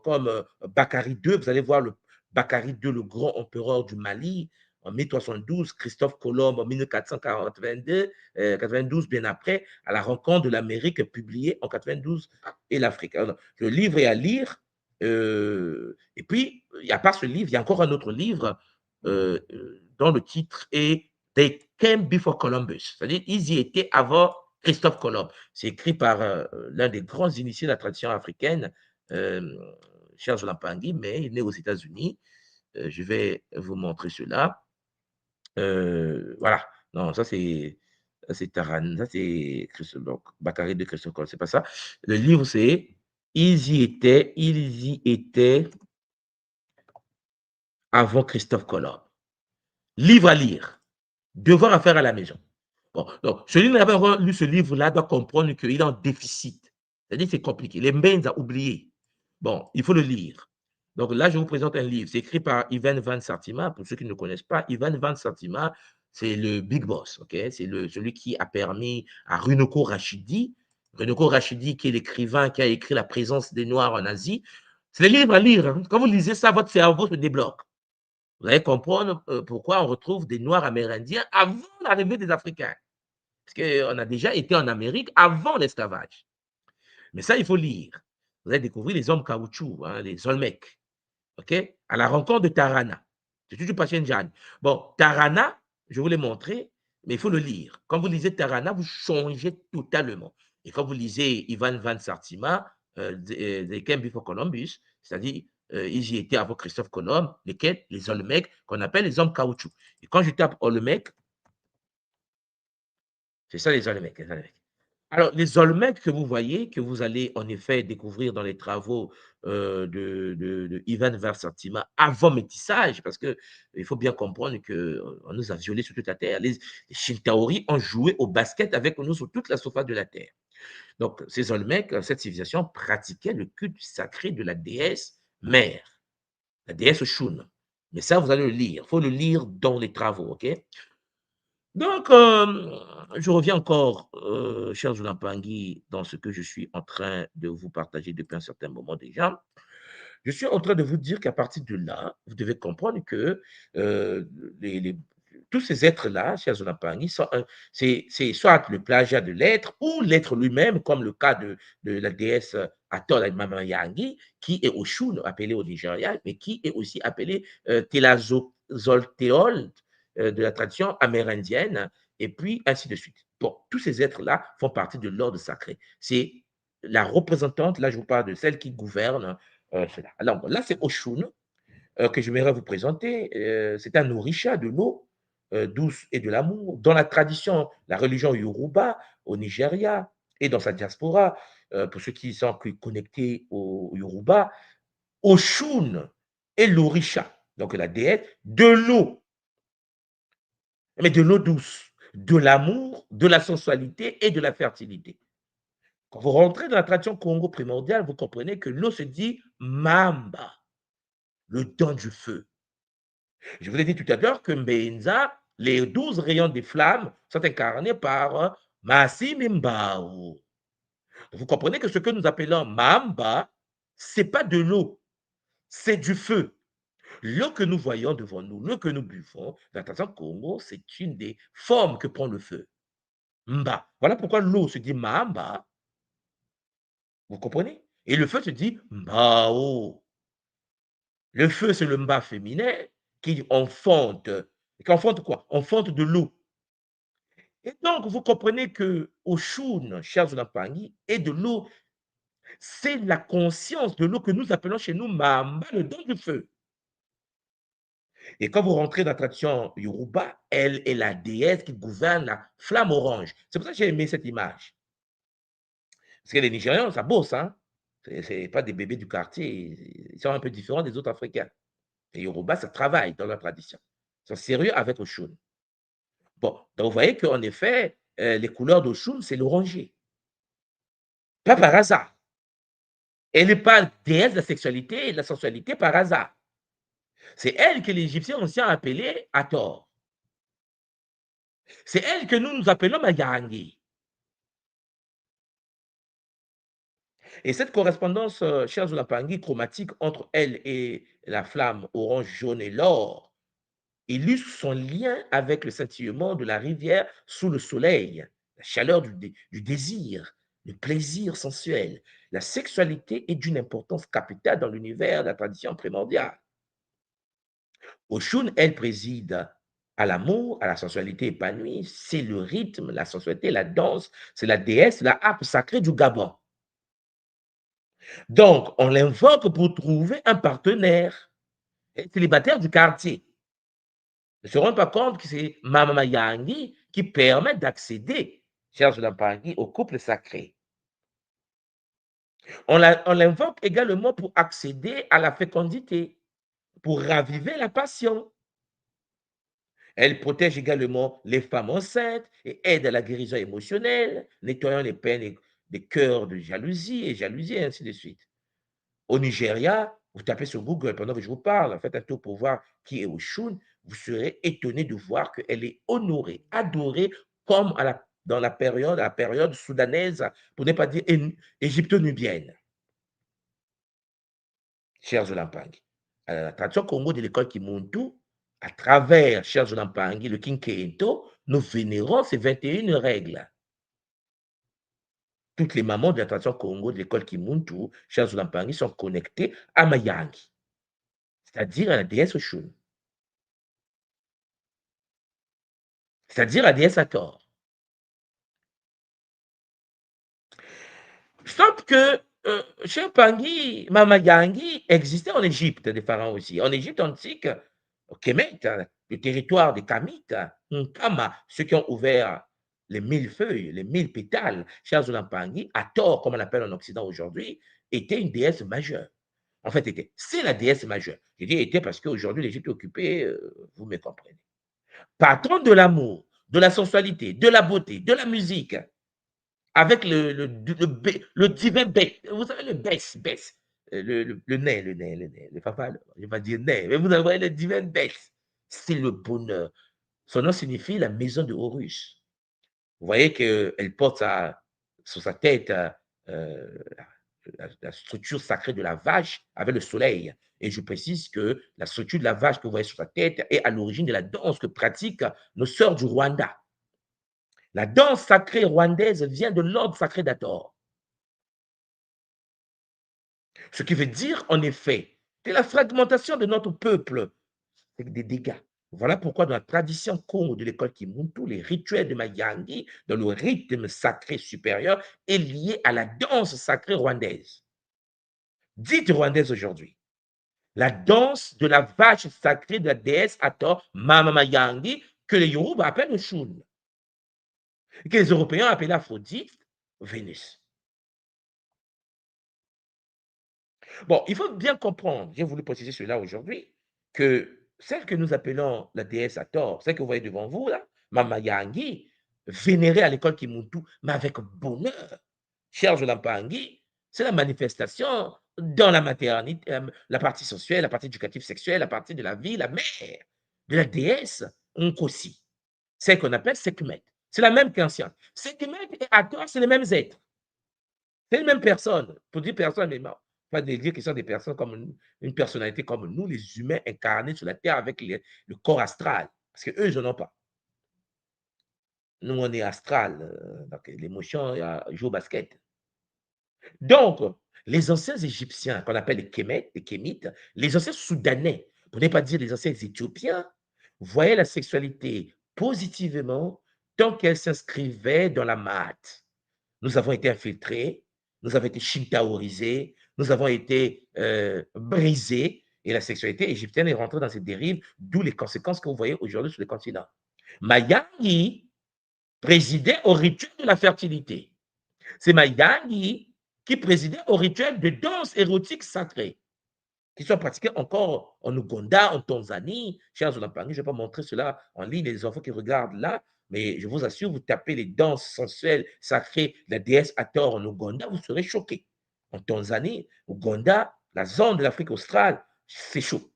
Comme Bakary II, vous allez voir le Bakary II, le grand empereur du Mali, en 1372, Christophe Colomb en 1492, 92, bien après, à la rencontre de l'Amérique publiée en 92 et l'Afrique. Le livre est à lire. Et puis, il n'y a pas ce livre, il y a encore un autre livre dont le titre est They Came Before Columbus. C'est-à-dire, ils y étaient avant Christophe Colomb. C'est écrit par l'un des grands initiés de la tradition africaine, Serge Lampangui, mais il est né aux États-Unis. Je vais vous montrer cela. Voilà. Non, ça c'est Taran, ça c'est Bakary de Christophe Colomb, c'est pas ça. Le livre c'est ils y étaient avant Christophe Colomb. Livre à lire, devoir à faire à la maison. Bon, donc, celui qui n'a pas lu ce livre-là doit comprendre qu'il est en déficit. C'est-à-dire que c'est compliqué. Les mains à oublier. Bon, il faut le lire. Donc là, je vous présente un livre. C'est écrit par Ivan Van Sartima. Pour ceux qui ne connaissent pas, Ivan Van Sartima, c'est le big boss. Okay? C'est celui qui a permis à Runoko Rashidi, qui est l'écrivain qui a écrit La présence des Noirs en Asie. C'est les livres à lire. Hein. Quand vous lisez ça, votre cerveau se débloque. Vous allez comprendre pourquoi on retrouve des Noirs amérindiens avant l'arrivée des Africains. Parce qu'on a déjà été en Amérique avant l'esclavage. Mais ça, il faut lire. Vous allez découvrir les hommes caoutchouc, hein, les Olmecs, OK? À la rencontre de Tarana. C'est toujours Pachen Jan. Bon, Tarana, je vous l'ai montré, mais il faut le lire. Quand vous lisez Tarana, vous changez totalement. Et quand vous lisez Ivan Van Sartima, They Came Before Columbus, c'est-à-dire, ils y étaient avant Christophe Colomb, lesquels? Les Olmecs, qu'on appelle les hommes caoutchouc. Et quand je tape Olmec, c'est ça les Olmecs. Alors, les Olmecs que vous voyez, que vous allez en effet découvrir dans les travaux de Ivan Versattima avant métissage, parce qu'il faut bien comprendre qu'on nous a violés sur toute la terre. Les Shintaori ont joué au basket avec nous sur toute la surface de la terre. Donc, ces Olmecs, cette civilisation pratiquait le culte sacré de la déesse mère, la déesse Shun. Mais ça, vous allez le lire. Il faut le lire dans les travaux, OK? Donc, je reviens encore, cher Zoulampangui, dans ce que je suis en train de vous partager depuis un certain moment déjà. Je suis en train de vous dire qu'à partir de là, vous devez comprendre que les tous ces êtres-là, cher Zoulampangui, c'est soit le plagiat de l'être ou l'être lui-même, comme le cas de la déesse Atol Mamayangi, qui est Oshun, appelé au Nigeria, mais qui est aussi appelé Telazolteol de la tradition amérindienne, et puis ainsi de suite. Bon, tous ces êtres-là font partie de l'ordre sacré. C'est la représentante, là je vous parle de celle qui gouverne cela. Alors là, c'est Oshun que j'aimerais vous présenter. C'est un orisha de l'eau douce et de l'amour. Dans la tradition, la religion Yoruba au Nigeria et dans sa diaspora, pour ceux qui sont connectés au Yoruba, Oshun est l'orisha, donc la déesse de l'eau, mais de l'eau douce, de l'amour, de la sensualité et de la fertilité. Quand vous rentrez dans la tradition Congo primordiale, vous comprenez que l'eau se dit Mamba, le don du feu. Je vous ai dit tout à l'heure que Mbenza, les 12 rayons des flammes sont incarnés par Masimimbao. Vous comprenez que ce que nous appelons Mamba, ce n'est pas de l'eau, c'est du feu. L'eau que nous voyons devant nous, l'eau que nous buvons, dans la tradition Congo, c'est une des formes que prend le feu. Mba. Voilà pourquoi l'eau se dit Mamba. Vous comprenez? Et le feu se dit Mbao. Le feu, c'est le mba féminin qui enfonte. Qui enfonte quoi? Enfonte de l'eau. Et donc, vous comprenez que Oshun, cher Zunapangi, est de l'eau. C'est la conscience de l'eau que nous appelons chez nous Mamba, le don du feu. Et quand vous rentrez dans la tradition Yoruba, elle est la déesse qui gouverne la flamme orange. C'est pour ça que j'ai aimé cette image. Parce que les Nigérians, ça bosse, hein. C'est pas des bébés du quartier. Ils sont un peu différents des autres Africains. Les Yoruba, ça travaille dans leur tradition. Ils sont sérieux avec Oshun. Bon, donc vous voyez qu'en effet, les couleurs d'Oshun, c'est l'oranger. Pas par hasard. Elle n'est pas déesse de la sexualité et de la sensualité par hasard. C'est elle que les Égyptiens ont aussi appelée Hathor. C'est elle que nous appelons Mayangi. Et cette correspondance, chers Zulapangi, chromatique entre elle et la flamme orange, jaune et l'or, illustre son lien avec le scintillement de la rivière sous le soleil, la chaleur du désir, le plaisir sensuel. La sexualité est d'une importance capitale dans l'univers de la tradition primordiale. Oshun, elle préside à l'amour, à la sensualité épanouie, c'est le rythme, la sensualité, la danse, c'est la déesse, la harpe sacrée du Gabon. Donc, on l'invoque pour trouver un partenaire, un célibataire du quartier. Ne se rendent pas compte que c'est Mama Yangi qui permet d'accéder, cher Zulampangi, au couple sacré. On l'invoque également pour accéder à la fécondité, pour raviver la passion. Elle protège également les femmes enceintes et aide à la guérison émotionnelle, nettoyant les peines des cœurs de jalousie, et ainsi de suite. Au Nigeria, vous tapez sur Google pendant que je vous parle, faites un tour pour voir qui est Oshun, vous serez étonné de voir qu'elle est honorée, adorée, comme dans la période soudanaise, pour ne pas dire égypto-nubienne. Chers Zolampangi, à la tradition Congo de l'école Kimuntu, à travers, chers Zolampangi, le Kinkento, nous vénérons ces 21 règles. Toutes les mamans de la tradition Congo de l'école Kimuntu, chers Zolampangi, sont connectées à Mayangi, c'est-à-dire à la déesse Oshun, c'est-à-dire à la déesse Hathor. Sauf que chez Pangui, Mama Yangi existait en Égypte, des pharaons aussi. En Égypte antique, au Kemet, le territoire des Kamites, Nkama, ceux qui ont ouvert les 1000 feuilles, les 1000 pétales, chez Azulampangi, Hathor, comme on l'appelle en Occident aujourd'hui, était une déesse majeure. En fait, c'est la déesse majeure. Je dis était parce qu'aujourd'hui, l'Égypte est occupée, vous me comprenez. Patron de l'amour, de la sensualité, de la beauté, de la musique, avec le divin Bess. Vous savez, le Bess, le nez, le papa, je vais pas dire nez, mais vous avez le divin Bess. C'est le bonheur. Son nom signifie la maison de Horus. Vous voyez qu'elle porte sur sa tête la structure sacrée de la vache avec le soleil. Et je précise que la structure de la vache que vous voyez sur sa tête est à l'origine de la danse que pratiquent nos sœurs du Rwanda. La danse sacrée rwandaise vient de l'ordre sacré d'Hathor. Ce qui veut dire, en effet, que la fragmentation de notre peuple, c'est des dégâts. Voilà pourquoi dans la tradition Congo de l'école Kimuntu, les rituels de Mayangi, dans le rythme sacré supérieur, est lié à la danse sacrée rwandaise. Dite rwandaise aujourd'hui. La danse de la vache sacrée de la déesse Hathor, Mama Mayangi, que les Yoruba appellent le Shun, et que les Européens appellent Aphrodite, Vénus. Bon, il faut bien comprendre, j'ai voulu préciser cela aujourd'hui, que celle que nous appelons la déesse Hathor, celle que vous voyez devant vous, là, Mama Yangi, vénérée à l'école Kimuntu, mais avec bonheur. cher Jolampangi, c'est la manifestation dans la maternité, la partie sensuelle, la partie éducative sexuelle, la partie de la vie, la mère, de la déesse Nkosi. C'est ce qu'on appelle Sekhmet. C'est la même qu'ancien. Sekhmet et Hathor, c'est les mêmes êtres. C'est les mêmes personnes. Pour dire personne, mais pas de dire qu'ils sont des personnes comme une personnalité comme nous, les humains incarnés sur la terre avec le corps astral. Parce qu'eux, ils n'en ont pas. Nous, on est astral. Donc, l'émotion joue au basket. Donc, les anciens Égyptiens, qu'on appelle les Kémites, les anciens Soudanais, pour ne pas dire les anciens Éthiopiens, voyaient la sexualité positivement tant qu'elle s'inscrivait dans la math. Nous avons été infiltrés, nous avons été shintaorisés, nous avons été brisés, et la sexualité égyptienne est rentrée dans cette dérive, d'où les conséquences que vous voyez aujourd'hui sur le continent. Mayangi présidait au rituel de la fertilité. C'est Mayangi qui présidait au rituel de danse érotique sacrée, qui sont pratiqués encore en Ouganda, en Tanzanie. Chers Olampangi, je ne vais pas montrer cela en ligne, les enfants qui regardent là, mais je vous assure, vous tapez les danses sensuelles sacrées de la déesse Hathor en Ouganda, vous serez choqués. En Tanzanie, Ouganda, la zone de l'Afrique australe, c'est chaud.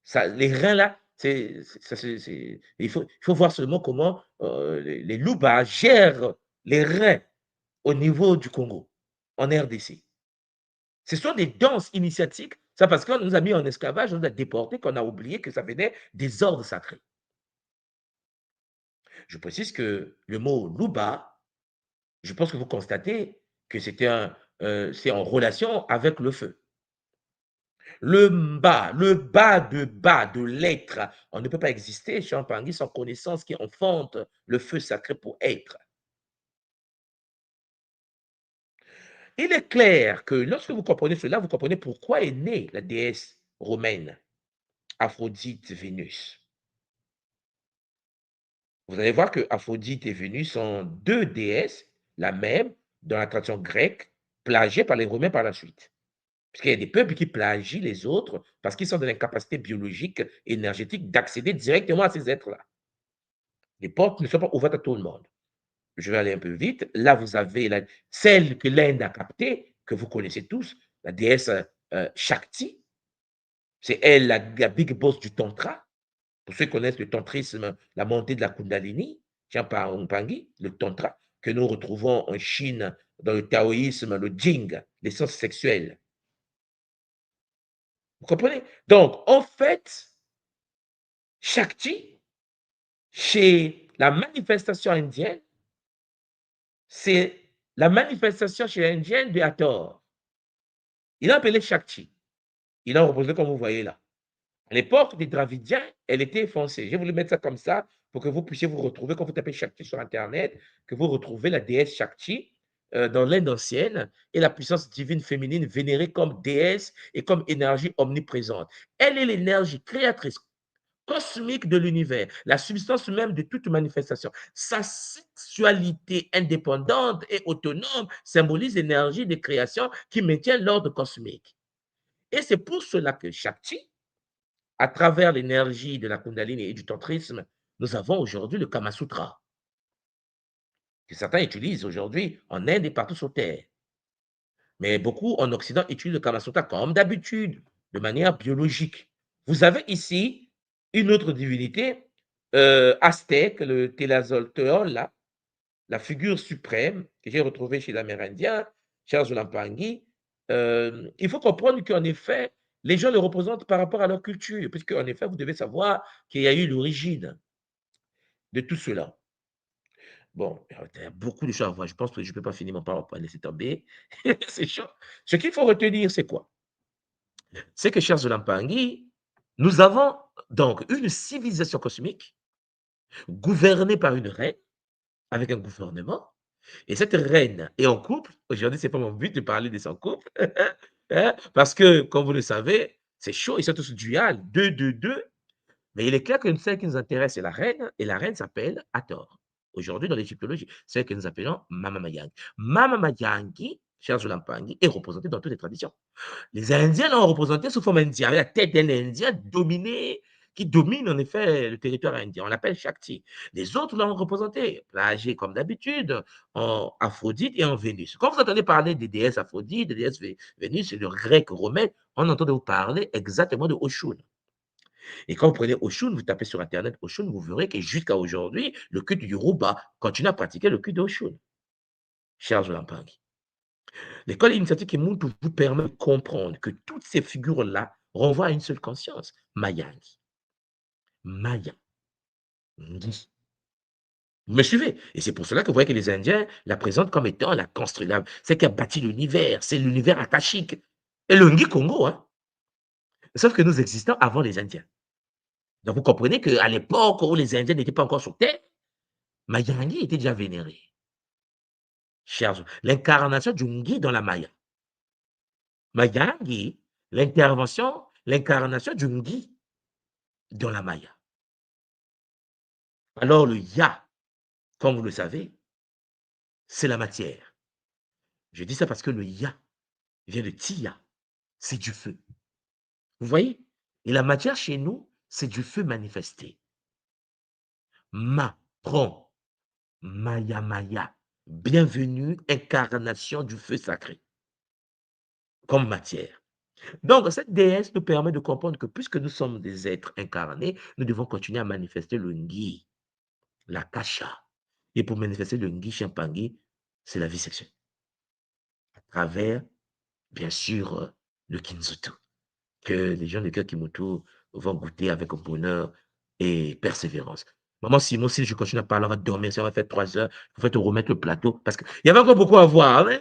Ça, les reins là, il faut voir seulement comment les Louba gèrent les reins au niveau du Congo, en RDC. Ce sont des danses initiatiques, ça parce qu'on nous a mis en esclavage, on nous a déportés, qu'on a oublié que ça venait des ordres sacrés. Je précise que le mot Luba, je pense que vous constatez que c'est en relation avec le feu. Le bas de l'être, on ne peut pas exister chez un Pangui sans connaissance qui enfante le feu sacré pour être. Il est clair que lorsque vous comprenez cela, vous comprenez pourquoi est née la déesse romaine, Aphrodite Vénus. Vous allez voir que Aphrodite et Vénus sont deux déesses, la même, dans la tradition grecque, plagiées par les Romains par la suite. Parce qu'il y a des peuples qui plagient les autres parce qu'ils sont dans l'incapacité biologique, énergétique d'accéder directement à ces êtres-là. Les portes ne sont pas ouvertes à tout le monde. Je vais aller un peu vite. Là, vous avez celle que l'Inde a captée, que vous connaissez tous, la déesse Shakti. C'est elle la big boss du Tantra. Pour ceux qui connaissent le tantrisme, la montée de la Kundalini, le Tantra, que nous retrouvons en Chine, dans le taoïsme, le Jing, l'essence sexuelle. Vous comprenez? Donc, en fait, Shakti, chez la manifestation indienne, c'est la manifestation chez l'Indienne de Hathor. Il a appelé Shakti. Il a représenté comme vous voyez là. À l'époque des Dravidiens, elle était foncée. J'ai voulu mettre ça comme ça pour que vous puissiez vous retrouver, quand vous tapez Shakti sur Internet, que vous retrouvez la déesse Shakti dans l'Inde ancienne et la puissance divine féminine vénérée comme déesse et comme énergie omniprésente. Elle est l'énergie créatrice cosmique de l'univers, la substance même de toute manifestation. Sa sexualité indépendante et autonome symbolise l'énergie de création qui maintient l'ordre cosmique. Et c'est pour cela que Shakti, à travers l'énergie de la Kundalini et du tantrisme, nous avons aujourd'hui le Kama Sutra, que certains utilisent aujourd'hui en Inde et partout sur Terre. Mais beaucoup en Occident utilisent le Kama Sutra comme d'habitude, de manière biologique. Vous avez ici une autre divinité aztèque, le Tlazolteotl, là, la figure suprême que j'ai retrouvée chez l'Amérindien, Charles Lampangi. Il faut comprendre qu'en effet, les gens le représentent par rapport à leur culture, puisque en effet, vous devez savoir qu'il y a eu l'origine de tout cela. Bon, il y a beaucoup de choses à voir. Je pense que je ne peux pas finir mon PowerPoint, laisser tomber. C'est chaud. Ce qu'il faut retenir, c'est quoi? C'est que, chers Lampangi, nous avons donc une civilisation cosmique gouvernée par une reine, avec un gouvernement, et cette reine est en couple. Aujourd'hui, ce n'est pas mon but de parler de son couple, hein, parce que, comme vous le savez, c'est chaud, ils sont tous dual, 2, 2, 2. Mais il est clair que celle qui nous intéresse, c'est la reine, et la reine s'appelle Hathor. Aujourd'hui, dans l'égyptologie, celle que nous appelons Mama Mayangi. Mama Mayangi, cher Zolampangi, est représentée dans toutes les traditions. Les Indiens l'ont représentée sous forme indienne, avec la tête d'un Indien dominée qui domine en effet le territoire indien. On l'appelle Shakti. Les autres l'ont représenté, plagé comme d'habitude, en Aphrodite et en Vénus. Quand vous entendez parler des déesses Aphrodite, des déesses Vénus et de grec romain, on entend vous parler exactement de Oshun. Et quand vous prenez Oshun, vous tapez sur Internet Oshun, vous verrez que jusqu'à aujourd'hui, le culte du Yoruba continue à pratiquer le culte d'Oshun. Charles Lampangi. L'école initiatique Kimuntu vous permet de comprendre que toutes ces figures-là renvoient à une seule conscience, Mayangi. Maya. Ngi. Vous me suivez? Et c'est pour cela que vous voyez que les Indiens la présentent comme étant la construction, c'est qui a bâti l'univers, c'est l'univers akashique. Et le Ngi Congo, hein? Sauf que nous existons avant les Indiens. Donc vous comprenez qu'à l'époque où les Indiens n'étaient pas encore sur Terre, Mayangi était déjà vénéré. Chers, l'incarnation du Ngi dans la Maya. Mayangi, l'incarnation du Ngi dans la Maya. Alors le Ya, comme vous le savez, c'est la matière. Je dis ça parce que le Ya vient de Tia, c'est du feu. Vous voyez? Et la matière chez nous, c'est du feu manifesté. Ma, prend, Maya Maya, bienvenue, incarnation du feu sacré, comme matière. Donc, cette déesse nous permet de comprendre que puisque nous sommes des êtres incarnés, nous devons continuer à manifester le Ngi, la Kasha. Et pour manifester le Ngi Champangi, c'est la vie sexuelle. À travers, bien sûr, le Kinzutu, que les gens de cœur Kimoto vont goûter avec bonheur et persévérance. Maman Simon, si je continue à parler, on va dormir, si on va faire 3 heures, il faut te remettre le plateau, parce qu'il y avait encore beaucoup à voir. Hein?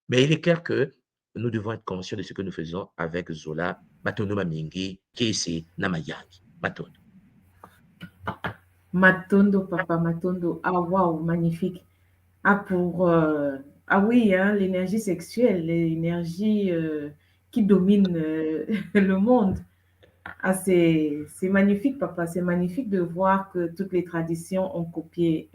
Mais il est clair que nous devons être conscients de ce que nous faisons avec Zola, Matondo Mamingi, Kese, Namayangi. Matondo. Matondo, papa, Matondo. Ah, waouh, magnifique. Ah, ah oui, hein, l'énergie sexuelle, l'énergie qui domine le monde. Ah, c'est magnifique, papa. C'est magnifique de voir que toutes les traditions ont copié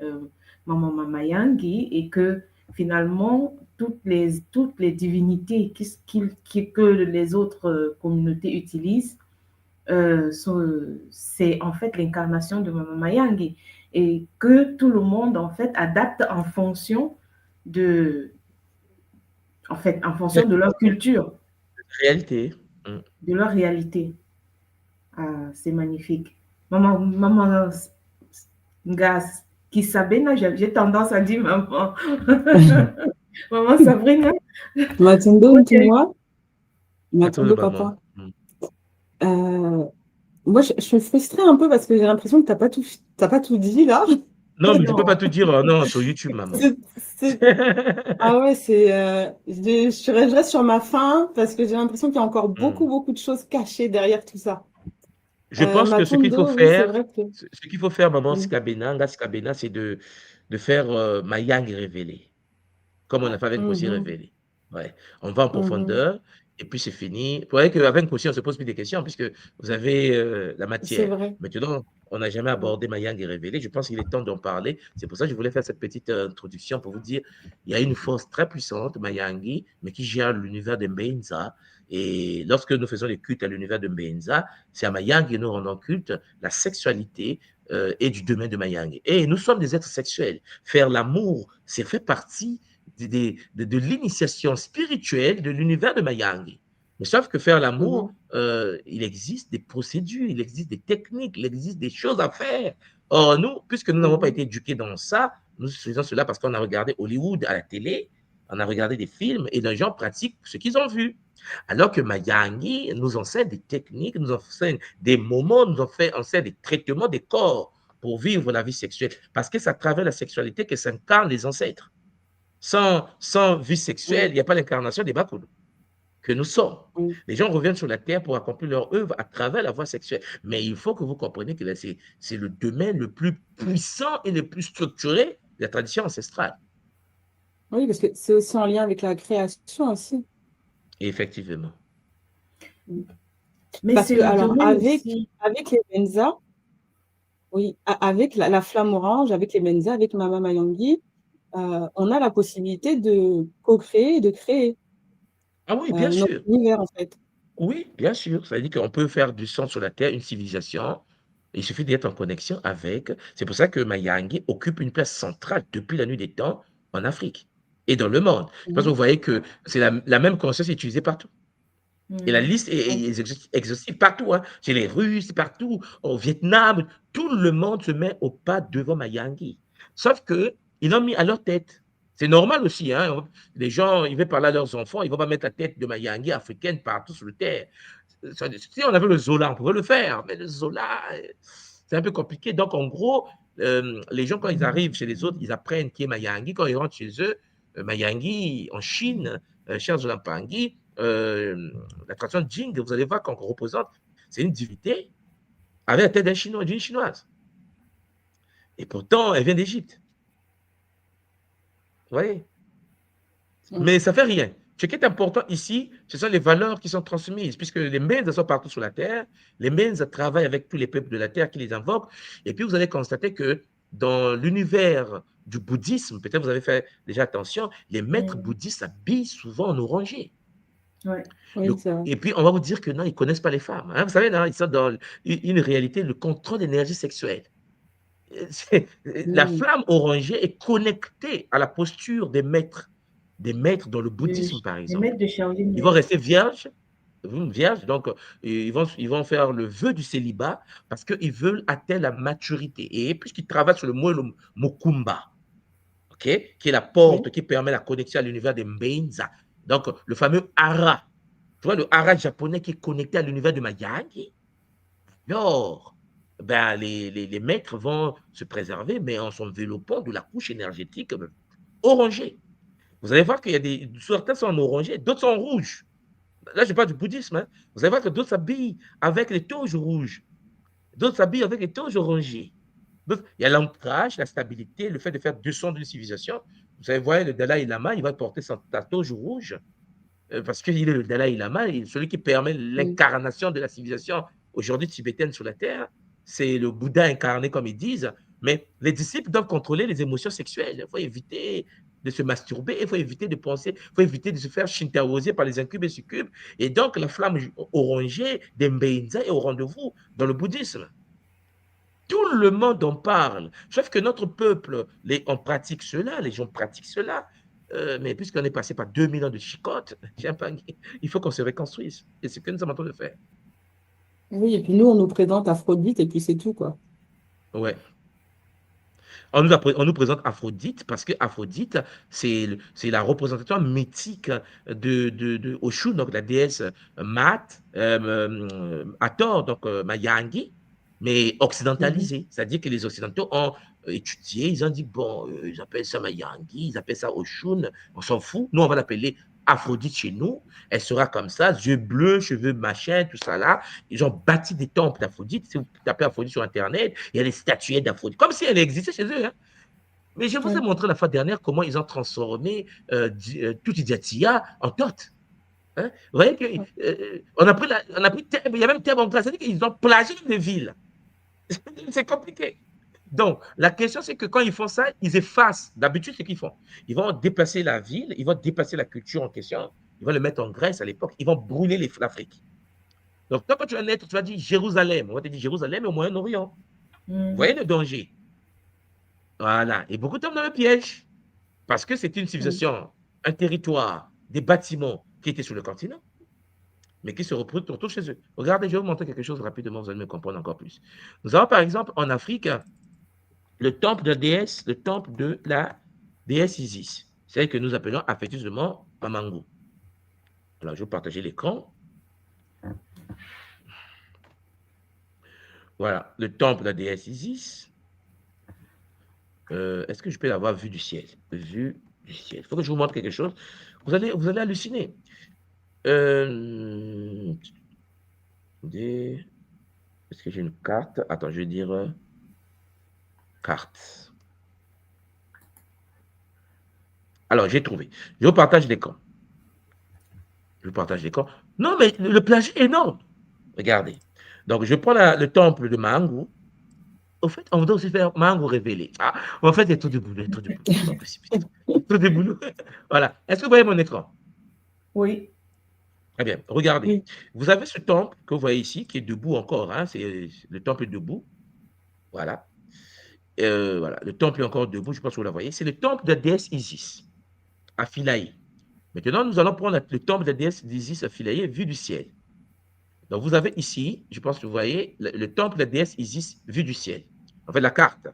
Maman Mamayangi et que finalement, toutes les divinités que les autres communautés utilisent, c'est en fait l'incarnation de Maman Mayangi et que tout le monde, en fait, adapte en fonction de, en fonction de leur culture, Réalité. de leur réalité. Ah, c'est magnifique. Maman Ngas, qui Sabina, j'ai tendance à dire maman. Maman Sabrina. Matondo, dis-moi. Matondo Matondo, maman. papa. Moi, je suis frustrée un peu parce que j'ai l'impression que t'as pas tout dit là. Non, mais tu peux pas tout dire non, sur YouTube, maman. Ah ouais, je reste sur ma faim parce que j'ai l'impression qu'il y a encore beaucoup de choses cachées derrière tout ça. Je pense que ce qu'il faut oui, c'est faire, vrai que... ce qu'il faut faire, maman Skabena, c'est de faire Mayang révélé, comme on a fait avec Kossi révélé. Ouais. On va en profondeur et puis c'est fini. Vous voyez qu'avec Kossi, on se pose plus de questions puisque vous avez la matière. Vrai. Maintenant, on n'a jamais abordé Mayang révélé. Je pense qu'il est temps d'en parler. C'est pour ça que je voulais faire cette petite introduction pour vous dire il y a une force très puissante, Mayangi, mais qui gère l'univers de Mbenza. Et lorsque nous faisons les cultes à l'univers de Mbenza, c'est à Mayangi que nous rendons culte la sexualité et du domaine de Mayangi. Et nous sommes des êtres sexuels. Faire l'amour, c'est fait partie de l'initiation spirituelle de l'univers de Mayangi. Mais sauf que faire l'amour, il existe des procédures, il existe des techniques, il existe des choses à faire. Or, nous, puisque nous n'avons pas été éduqués dans ça, nous faisons cela parce qu'on a regardé Hollywood à la télé, on a regardé des films et les gens pratiquent ce qu'ils ont vu. Alors que Mayangi nous enseigne des techniques, nous enseigne des moments, nous enseigne des traitements des corps pour vivre la vie sexuelle. Parce que c'est à travers la sexualité que s'incarnent les ancêtres. Sans vie sexuelle, il n'y a pas l'incarnation des Bakoulou que nous sommes. Les gens reviennent sur la terre pour accomplir leur œuvre à travers la voie sexuelle. Mais il faut que vous compreniez que c'est le domaine le plus puissant et le plus structuré de la tradition ancestrale. Oui, parce que c'est aussi en lien avec la création aussi. Effectivement. Mais parce que, alors, avec les Menza, oui, avec la flamme orange, avec les Menza, avec Mama Mayangi, on a la possibilité de co-créer et de créer. Ah oui, bien sûr. Notre univers, en fait. Oui, bien sûr. Ça veut dire qu'on peut faire du sang sur la terre une civilisation Il suffit d'être en connexion avec. C'est pour ça que Mayangi occupe une place centrale depuis la nuit des temps en Afrique et dans le monde. Parce que vous voyez que c'est la même conscience utilisée partout. Et la liste est exhaustive partout, hein. Chez les Russes, partout, au Vietnam, tout le monde se met au pas devant Mayangi. Sauf qu'ils l'ont mis à leur tête. C'est normal aussi, hein. Les gens, ils veulent parler à leurs enfants, ils ne vont pas mettre la tête de Mayangi africaine partout sur le terre. Si on avait le Zola, on pouvait le faire, mais le Zola, c'est un peu compliqué. Donc, en gros, les gens, quand ils arrivent chez les autres, ils apprennent qui est Mayangi. Quand ils rentrent chez eux, Mayangi, en Chine, cher Zola Mpangui, la tradition Jing, vous allez voir qu'on représente, c'est une divinité avec la tête d'un Chinois, d'une Chinoise. Et pourtant, elle vient d'Égypte. Vous voyez? Mais ça ne fait rien. Ce qui est important ici, ce sont les valeurs qui sont transmises, puisque les Mènes sont partout sur la terre. Les Mènes travaillent avec tous les peuples de la terre qui les invoquent. Et puis, vous allez constater que dans l'univers du bouddhisme, peut-être vous avez fait déjà attention, les maîtres bouddhistes s'habillent souvent en orangé. Ouais. Et puis, on va vous dire que non, ils ne connaissent pas les femmes. Hein. Vous savez, non, ils sont dans une réalité, le contrôle d'énergie sexuelle. La flamme orangée est connectée à la posture des maîtres dans le bouddhisme, par exemple. Les maîtres de Shaolin. Ils vont rester vierges, donc ils vont faire le vœu du célibat parce qu'ils veulent atteindre la maturité. Et puisqu'ils travaillent sur le mot Mokumba, qui est la porte qui permet la connexion à l'univers des Mbenza, donc le fameux hara. Tu vois, le hara japonais qui est connecté à l'univers de Mayangi. Alors, ben, les maîtres vont se préserver, mais en s'enveloppant de la couche énergétique orangée. Vous allez voir qu'il y a certains sont en orangé, d'autres sont en rouge. Là, je parle du bouddhisme. Hein. Vous allez voir que d'autres s'habillent avec les toges rouges, d'autres s'habillent avec les toges orangés. Il y a l'ancrage, la stabilité, le fait de faire deux sons d'une civilisation. Vous allez voir, le Dalai Lama, il va porter sa toge rouge parce qu'il est le Dalai Lama, celui qui permet l'incarnation de la civilisation aujourd'hui tibétaine sur la terre. C'est le Bouddha incarné, comme ils disent. Mais les disciples doivent contrôler les émotions sexuelles. Il faut éviter de se masturber, il faut éviter de penser, il faut éviter de se faire shintaoser par les incubes et succubes. Et donc, la flamme orangée des Mbenza est au rendez-vous dans le bouddhisme. Tout le monde en parle. Sauf que notre peuple, on pratique cela, les gens pratiquent cela. Mais puisqu'on est passé par 2000 ans de chicotte, il faut qu'on se reconstruise. Et c'est ce que nous sommes en train de faire. Oui, et puis nous, on nous présente Aphrodite et puis c'est tout, quoi. Ouais. On nous présente Aphrodite parce que Aphrodite, c'est la représentation mythique de Oshun, donc la déesse Mat, Hathor, donc Mayangi, mais occidentalisée. C'est-à-dire que les Occidentaux ont étudié, ils ont dit, bon, ils appellent ça Mayangi, ils appellent ça Oshun, on s'en fout. Nous, on va l'appeler Aphrodite chez nous. Elle sera comme ça, yeux bleus, cheveux machin, tout ça là. Ils ont bâti des temples d'Aphrodite. Si vous tapez Aphrodite sur Internet, il y a des statuettes d'Aphrodite, comme si elle existait chez eux. Hein. Mais je vous ai montré la fois dernière comment ils ont transformé Tuti-Diatia en Thoth. Hein? Vous voyez qu'il on a pris il y a même terme en classe, c'est-à-dire qu'ils ont plagié les villes. C'est compliqué. Donc, la question, c'est que quand ils font ça, ils effacent. D'habitude, ce qu'ils font, ils vont déplacer la ville, ils vont déplacer la culture en question, ils vont le mettre en Grèce à l'époque, ils vont brûler l'Afrique. Donc, toi, quand tu vas naître, tu vas dire Jérusalem. On va te dire Jérusalem au Moyen-Orient. Vous voyez le danger? Voilà. Et beaucoup tombent dans le piège. Parce que c'est une civilisation, un territoire, des bâtiments qui étaient sur le continent, mais qui se retrouvent chez eux. Regardez, je vais vous montrer quelque chose rapidement, vous allez me comprendre encore plus. Nous avons par exemple en Afrique le temple de la déesse Isis. C'est elle que nous appelons affectueusement Mamangu. Alors, je vais partager l'écran. Voilà, le temple de la déesse Isis. Est-ce que je peux l'avoir vue du ciel? Vue du ciel. Il faut que je vous montre quelque chose. Vous allez halluciner. Est-ce que j'ai une carte? Attends, je vais dire carte. Alors, j'ai trouvé. Je vous partage l'écran. Non, mais le plagiat est énorme. Regardez. Donc, je prends le temple de Mahangu. Au fait, on doit aussi faire Mahangu révélé. Ah, en fait, il y a trop de boulot, trop de boulot. Voilà. Est-ce que vous voyez mon écran? Oui. Très bien. Regardez. Vous avez ce temple que vous voyez ici, qui est debout encore. Hein, c'est le temple est debout. Voilà. Voilà. Le temple est encore debout, je pense que vous la voyez. C'est le temple de la déesse Isis, à Philae. Maintenant, nous allons prendre le temple de la déesse d'Isis à Philae, vu du ciel. Donc, vous avez ici, je pense que vous voyez, le temple de la déesse Isis vu du ciel. En fait, la carte.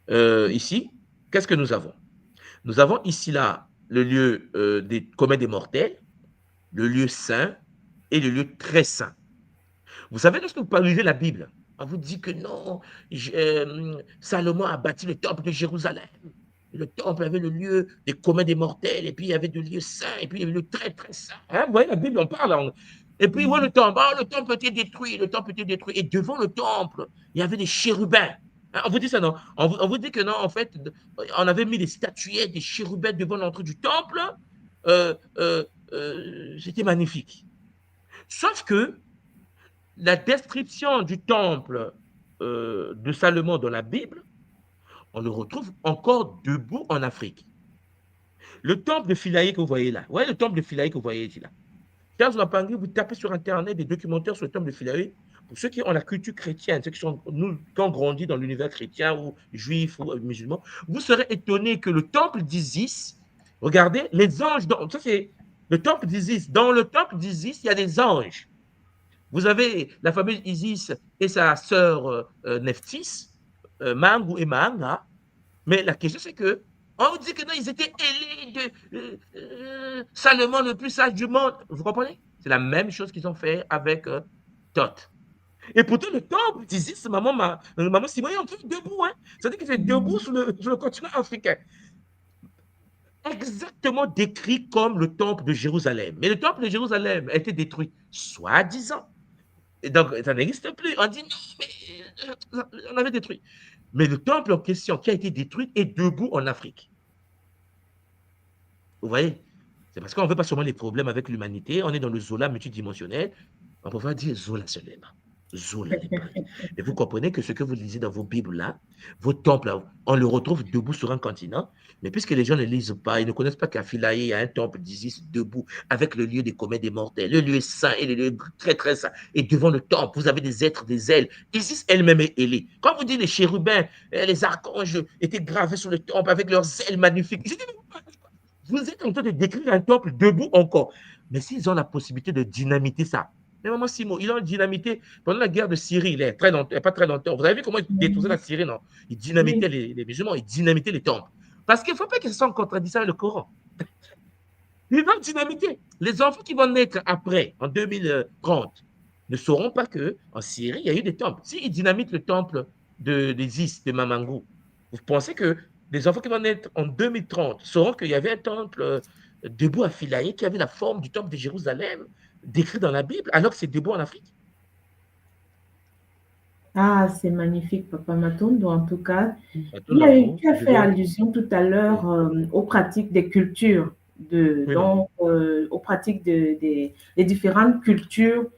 Ici, qu'est-ce que nous avons? Nous avons ici, là, le lieu des communs des mortels, le lieu saint et le lieu très saint. Vous savez, lorsque vous lisez la Bible, on vous dit que non, Salomon a bâti le temple de Jérusalem. Le temple avait le lieu des communs des mortels, et puis il y avait le lieu saint, et puis il y avait le très très saint. Hein, vous voyez, la Bible, on parle. Et puis, le temple, le temple était détruit, le temple était détruit. Et devant le temple, il y avait des chérubins. Hein, on vous dit ça, non? On vous dit que non, en fait, on avait mis des statuettes, des chérubins devant l'entrée du temple. C'était magnifique. Sauf que la description du temple de Salomon dans la Bible, on le retrouve encore debout en Afrique. Le temple de Philae que vous voyez là, le temple de Philae que vous voyez ici là. Dans vous tapez sur Internet des documentaires sur le temple de Philae. Pour ceux qui ont la culture chrétienne, ceux qui ont grandi dans l'univers chrétien ou juif ou musulman, vous serez étonnés que le temple d'Isis, regardez, les anges, ça c'est le temple d'Isis. Dans le temple d'Isis, il y a des anges. Vous avez la fameuse Isis et sa sœur Nephthys, Mangu et Maanga. Mais la question, c'est que on dit que non, ils étaient ailés de Salomon, le plus sage du monde. Vous comprenez? C'est la même chose qu'ils ont fait avec Thoth. Et pourtant, le temple d'Isis, maman Simon, est en train debout. Hein. C'est-à-dire qu'il est debout sur le continent africain. Exactement décrit comme le temple de Jérusalem. Mais le temple de Jérusalem a été détruit, soi-disant. Et donc, ça n'existe plus. On dit non, mais on avait détruit. Mais le temple en question qui a été détruit est debout en Afrique. Vous voyez? C'est parce qu'on ne veut pas seulement les problèmes avec l'humanité, on est dans le Zola multidimensionnel. On peut pas dire Zola seulement. Zola les paris. Et vous comprenez que ce que vous lisez dans vos Bibles là, vos temples là, on le retrouve debout sur un continent. Mais puisque les gens ne lisent pas, ils ne connaissent pas qu'à Philae, il y a un temple d'Isis debout avec le lieu des communs des mortels, le lieu saint et le lieu très très saint. Et devant le temple, vous avez des êtres, des ailes. Isis elle-même est ailée. Quand vous dites les chérubins, les archanges étaient gravés sur le temple avec leurs ailes magnifiques. Vous êtes en train de décrire un temple debout encore. Mais s'ils ont la possibilité de dynamiter ça, mais maman Simon, ils ont dynamité pendant la guerre de Syrie, il n'y a pas très longtemps. Vous avez vu comment ils détruisaient la Syrie, non? Ils dynamitaient les musulmans, ils dynamitaient les temples. Parce qu'il ne faut pas que ce soit en contradiction avec le Coran. Ils vont dynamiter. Les enfants qui vont naître après, en 2030, ne sauront pas qu'en Syrie, il y a eu des temples. S'ils dynamitent le temple d'Isis, de Mamangou, vous pensez que les enfants qui vont naître en 2030 sauront qu'il y avait un temple debout à Philae qui avait la forme du temple de Jérusalem, décrit dans la Bible, alors que c'est debout en Afrique? Ah, c'est magnifique, Papa Matondo. En tout cas, Matondo, tu as fait allusion tout à l'heure aux pratiques des cultures, aux pratiques des différentes cultures,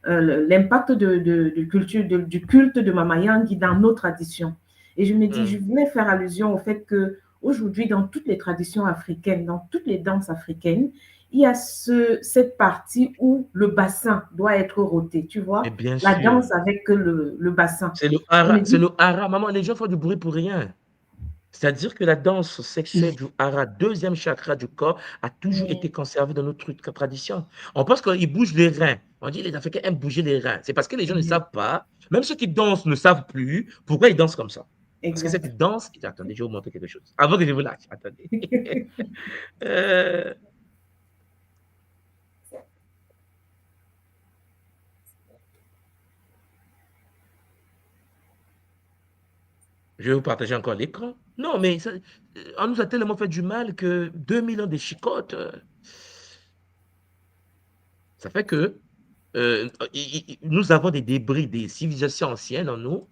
l'impact du culte de Mama Yangi dans nos traditions. Et je me dis, je voulais faire allusion au fait que aujourd'hui, dans toutes les traditions africaines, dans toutes les danses africaines, il y a cette partie où le bassin doit être roté, tu vois, la danse avec le bassin. C'est le hara. Maman, les gens font du bruit pour rien. C'est-à-dire que la danse sexuelle du hara, deuxième chakra du corps, a toujours été conservée dans notre tradition. On pense qu'ils bougent les reins. On dit les Africains aiment bouger les reins. C'est parce que les gens ne savent pas, même ceux qui dansent ne savent plus pourquoi ils dansent comme ça. Parce que cette danse... Attendez, je vais vous montrer quelque chose. Avant que je vous lâche, attendez. Je vais vous partager encore l'écran. Non, mais on nous a tellement fait du mal que 2000 ans de chicotes, ça fait que nous avons des débris des civilisations anciennes en nous,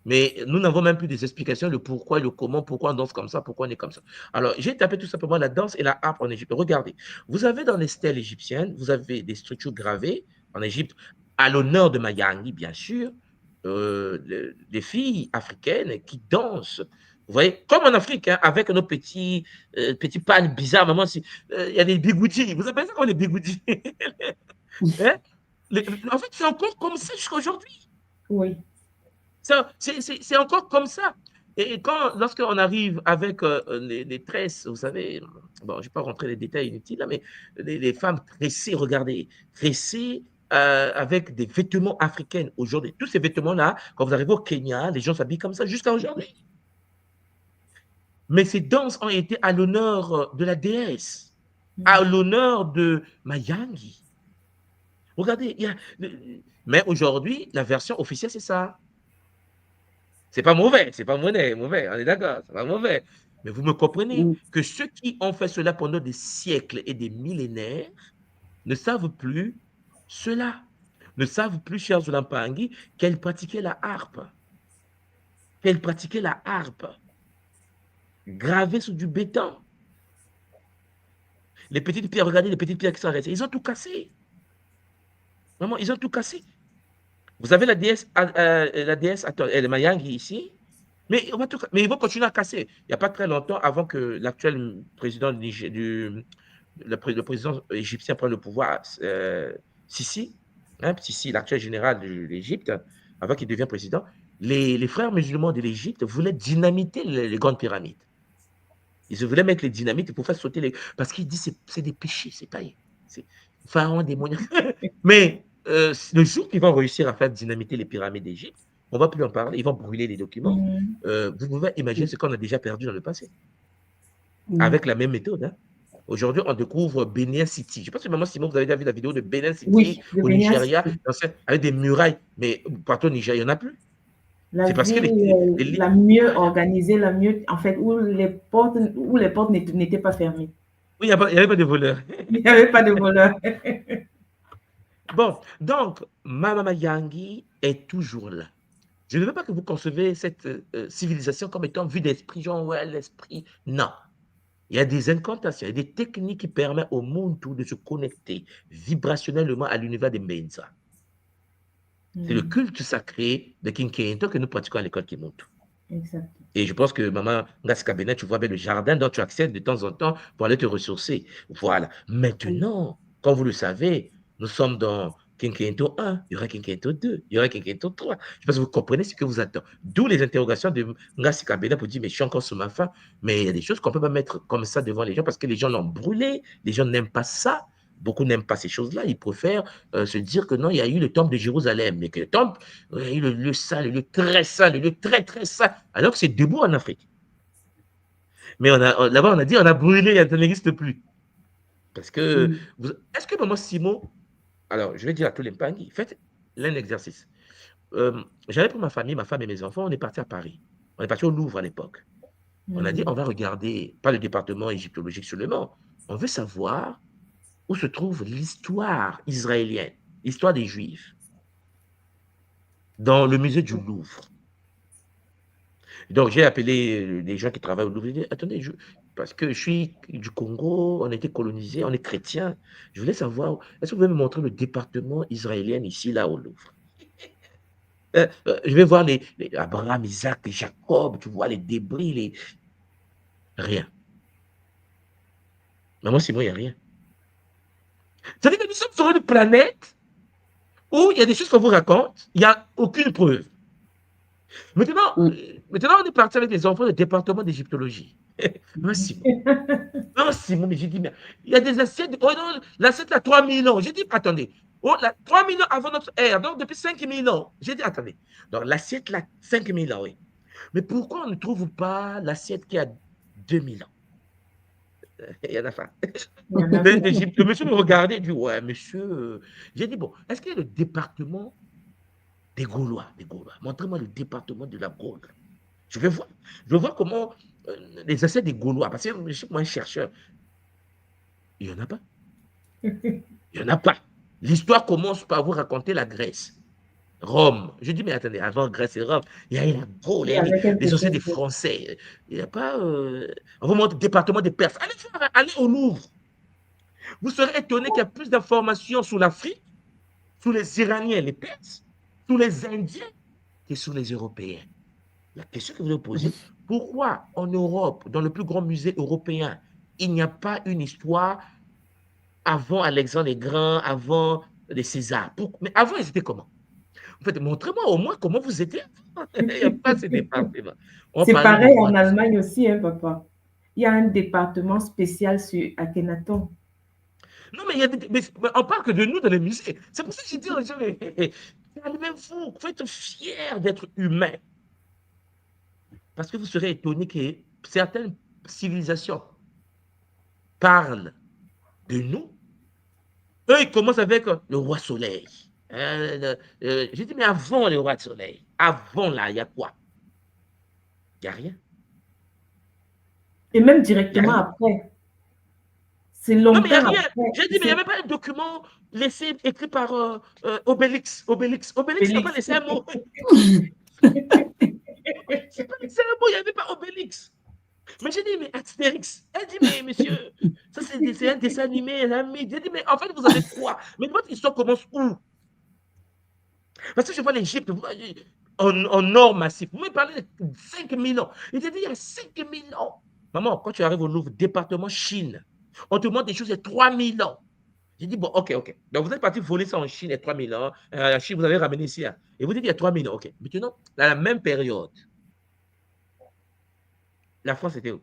mais nous n'avons même plus des explications de pourquoi, le comment, pourquoi on danse comme ça, pourquoi on est comme ça. Alors, j'ai tapé tout simplement la danse et la harpe en Égypte. Regardez, vous avez dans les stèles égyptiennes, vous avez des structures gravées en Égypte, à l'honneur de Mayangi, bien sûr, des filles africaines qui dansent. Vous voyez, comme en Afrique, hein, avec nos petits pans bizarres. Maman, il y a des bigoudis. Vous appelez ça comme les bigoudis? Hein? En fait, c'est encore comme ça jusqu'à aujourd'hui. Oui. C'est encore comme ça. Et lorsqu'on arrive avec les tresses, vous savez, bon, je ne vais pas rentrer dans les détails inutiles, là, mais les femmes tressées, regardez, tressées avec des vêtements africains aujourd'hui. Tous ces vêtements-là, quand vous arrivez au Kenya, les gens s'habillent comme ça jusqu'à aujourd'hui. Mais ces danses ont été à l'honneur de la déesse, à l'honneur de Mayangi. Regardez, mais aujourd'hui, la version officielle, c'est ça. C'est pas mauvais, c'est pas mauvais, on est d'accord, c'est pas mauvais. Mais vous me comprenez que ceux qui ont fait cela pendant des siècles et des millénaires ne savent plus cela, ne savent plus, chers Zulampangui, qu'elle pratiquait la harpe, gravée sur du béton. Les petites pierres, regardez les petites pierres qui sont restées, ils ont tout cassé. Vraiment, ils ont tout cassé. Vous avez la déesse, elle Mayangi ici, mais ils vont continuer à casser. Il n'y a pas très longtemps, avant que l'actuel président le président égyptien prenne le pouvoir, Sisi, Sisi, l'actuel général de l'Égypte, avant qu'il devienne président, les frères musulmans de l'Égypte voulaient dynamiter les grandes pyramides. Ils voulaient mettre les dynamites pour faire sauter les... Parce qu'ils disent que c'est des péchés, c'est pas... C'est pharaon démoniaque. Mais le jour qu'ils vont réussir à faire dynamiter les pyramides d'Égypte, on ne va plus en parler, ils vont brûler les documents. Vous pouvez imaginer ce qu'on a déjà perdu dans le passé. Avec la même méthode. Hein. Aujourd'hui, on découvre Benin City. Je ne sais pas si Maman Simon, vous avez déjà vu la vidéo de Benin City au Nigeria, avec des murailles. Mais partout au Nigeria, il n'y en a plus. C'est parce que la mieux organisée, la mieux, en fait, où les portes n'étaient pas fermées. Oui, il n'y avait pas de voleurs. Il n'y avait pas de voleurs. Bon, donc, Mama Mayangi est toujours là. Je ne veux pas que vous concevez cette civilisation comme étant vue d'esprit, genre, ouais, l'esprit. Non. Il y a des incantations, il y a des techniques qui permettent au monde tout de se connecter vibrationnellement à l'univers des Mensa. C'est le culte sacré de Kinkento que nous pratiquons à l'école Kimuntu. Exact. Et je pense que Maman Ngaskabena, tu vois bien le jardin dont tu accèdes de temps en temps pour aller te ressourcer. Voilà. Maintenant, comme vous le savez, nous sommes dans Kinkento 1, il y aura Kinkento 2, il y aura Kinkento 3. Je ne sais pas si vous comprenez ce que vous attendez. D'où les interrogations de Ngaskabena pour dire, mais je suis encore sur ma faim. Mais il y a des choses qu'on ne peut pas mettre comme ça devant les gens parce que les gens l'ont brûlé, les gens n'aiment pas ça. Beaucoup n'aiment pas ces choses-là. Ils préfèrent se dire que non, il y a eu le temple de Jérusalem, mais que le temple, il y a eu le lieu saint, le lieu très saint, le lieu très, très saint, alors que c'est debout en Afrique. Mais là-bas, on a dit, on a brûlé, ça n'existe plus. Parce que, est-ce que Maman Simon, alors je vais dire à tous les Mpangui, faites l'un exercice. J'avais pour ma famille, ma femme et mes enfants, on est parti à Paris. On est parti au Louvre à l'époque. On a dit, on va regarder, pas le département égyptologique seulement, on veut savoir où se trouve l'histoire israélienne, l'histoire des Juifs, dans le musée du Louvre. Donc, j'ai appelé les gens qui travaillent au Louvre. J'ai dit, attendez, parce que je suis du Congo, on a été colonisé, on est chrétien. Je voulais savoir, est-ce que vous pouvez me montrer le département israélien ici, là, au Louvre? Je vais voir les Abraham, Isaac, les Jacob, tu vois, les débris, rien. Maman Simon, il n'y a rien. C'est-à-dire que nous sommes sur une planète où il y a des choses qu'on vous raconte, il n'y a aucune preuve. Maintenant, on est parti avec les enfants du département d'égyptologie. Non, Simon, mais j'ai dit, mais il y a des assiettes, oh non, l'assiette a 3000 ans. J'ai dit, attendez, 3000 ans avant notre ère, donc depuis 5000 ans. J'ai dit, attendez, donc l'assiette là, 5000 ans, oui. Mais pourquoi on ne trouve pas l'assiette qui a 2000 ans? Il y en a pas. Le monsieur me regardait et dit, ouais, monsieur. J'ai dit, bon, est-ce qu'il y a le département des Gaulois? Montrez-moi le département de la Gaule. Je veux voir comment les assiettes des Gaulois, parce que je suis moi un chercheur. Il n'y en a pas. Il n'y en a pas. L'histoire commence par vous raconter la Grèce. Rome. Je dis, mais attendez, avant Grèce et Rome, il y a eu la Gaule, il y a les anciens des Français. Il n'y a pas. On vous montre le département des Perses. Allez au Louvre. Vous serez étonné qu'il y a plus d'informations sur l'Afrique, sur les Iraniens, les Perses, sur les Indiens que sur les Européens. La question que vous vous posez, pourquoi en Europe, dans le plus grand musée européen, il n'y a pas une histoire avant Alexandre le Grand, avant les Césars? Mais avant, ils étaient comment? fait, montrez-moi au moins comment vous étiez. Il n'y a pas ce département. On C'est parlait de pareil en rois. Allemagne aussi, hein, papa. Il y a un département spécial sur Akhenaton. Non, mais, mais on parle que de nous dans les musées. C'est pour ça que j'ai dit aux gens, calmez-vous, vous êtes fiers d'être humain. Parce que vous serez étonné que certaines civilisations parlent de nous. Eux, ils commencent avec le roi soleil. J'ai dit, mais avant le roi soleil, avant là, il y a quoi? Il n'y a rien. Et même Il n'y a directement rien. après. C'est Non, mais il n'y a longtemps rien. après. J'ai dit, mais il n'y a même pas un document laissé, écrit par Obélix. Obélix. Obélix n'a pas Félix. laissé un mot. Obélix n'a pas laissé un mot, il n'y avait pas Obélix. Mais j'ai dit, mais Astérix. Elle dit, mais monsieur, ça c'est un dessin animé, un mythe. J'ai dit, mais en fait, vous avez quoi? Mais votre histoire commence où? Parce que je vois l'Égypte en or massif. Vous me parlez de 5000 ans. Il te dit, il y a 5000 ans. Maman, quand tu arrives au Louvre, département Chine, on te montre des choses de 3000 ans. J'ai dit, bon, ok, ok. Donc, vous êtes parti voler ça en Chine il y a 3000 ans. En Chine, vous avez ramené ici. Hein. Et vous dites, il y a 3000 ans. Ok. Maintenant, dans la même période, la France était où?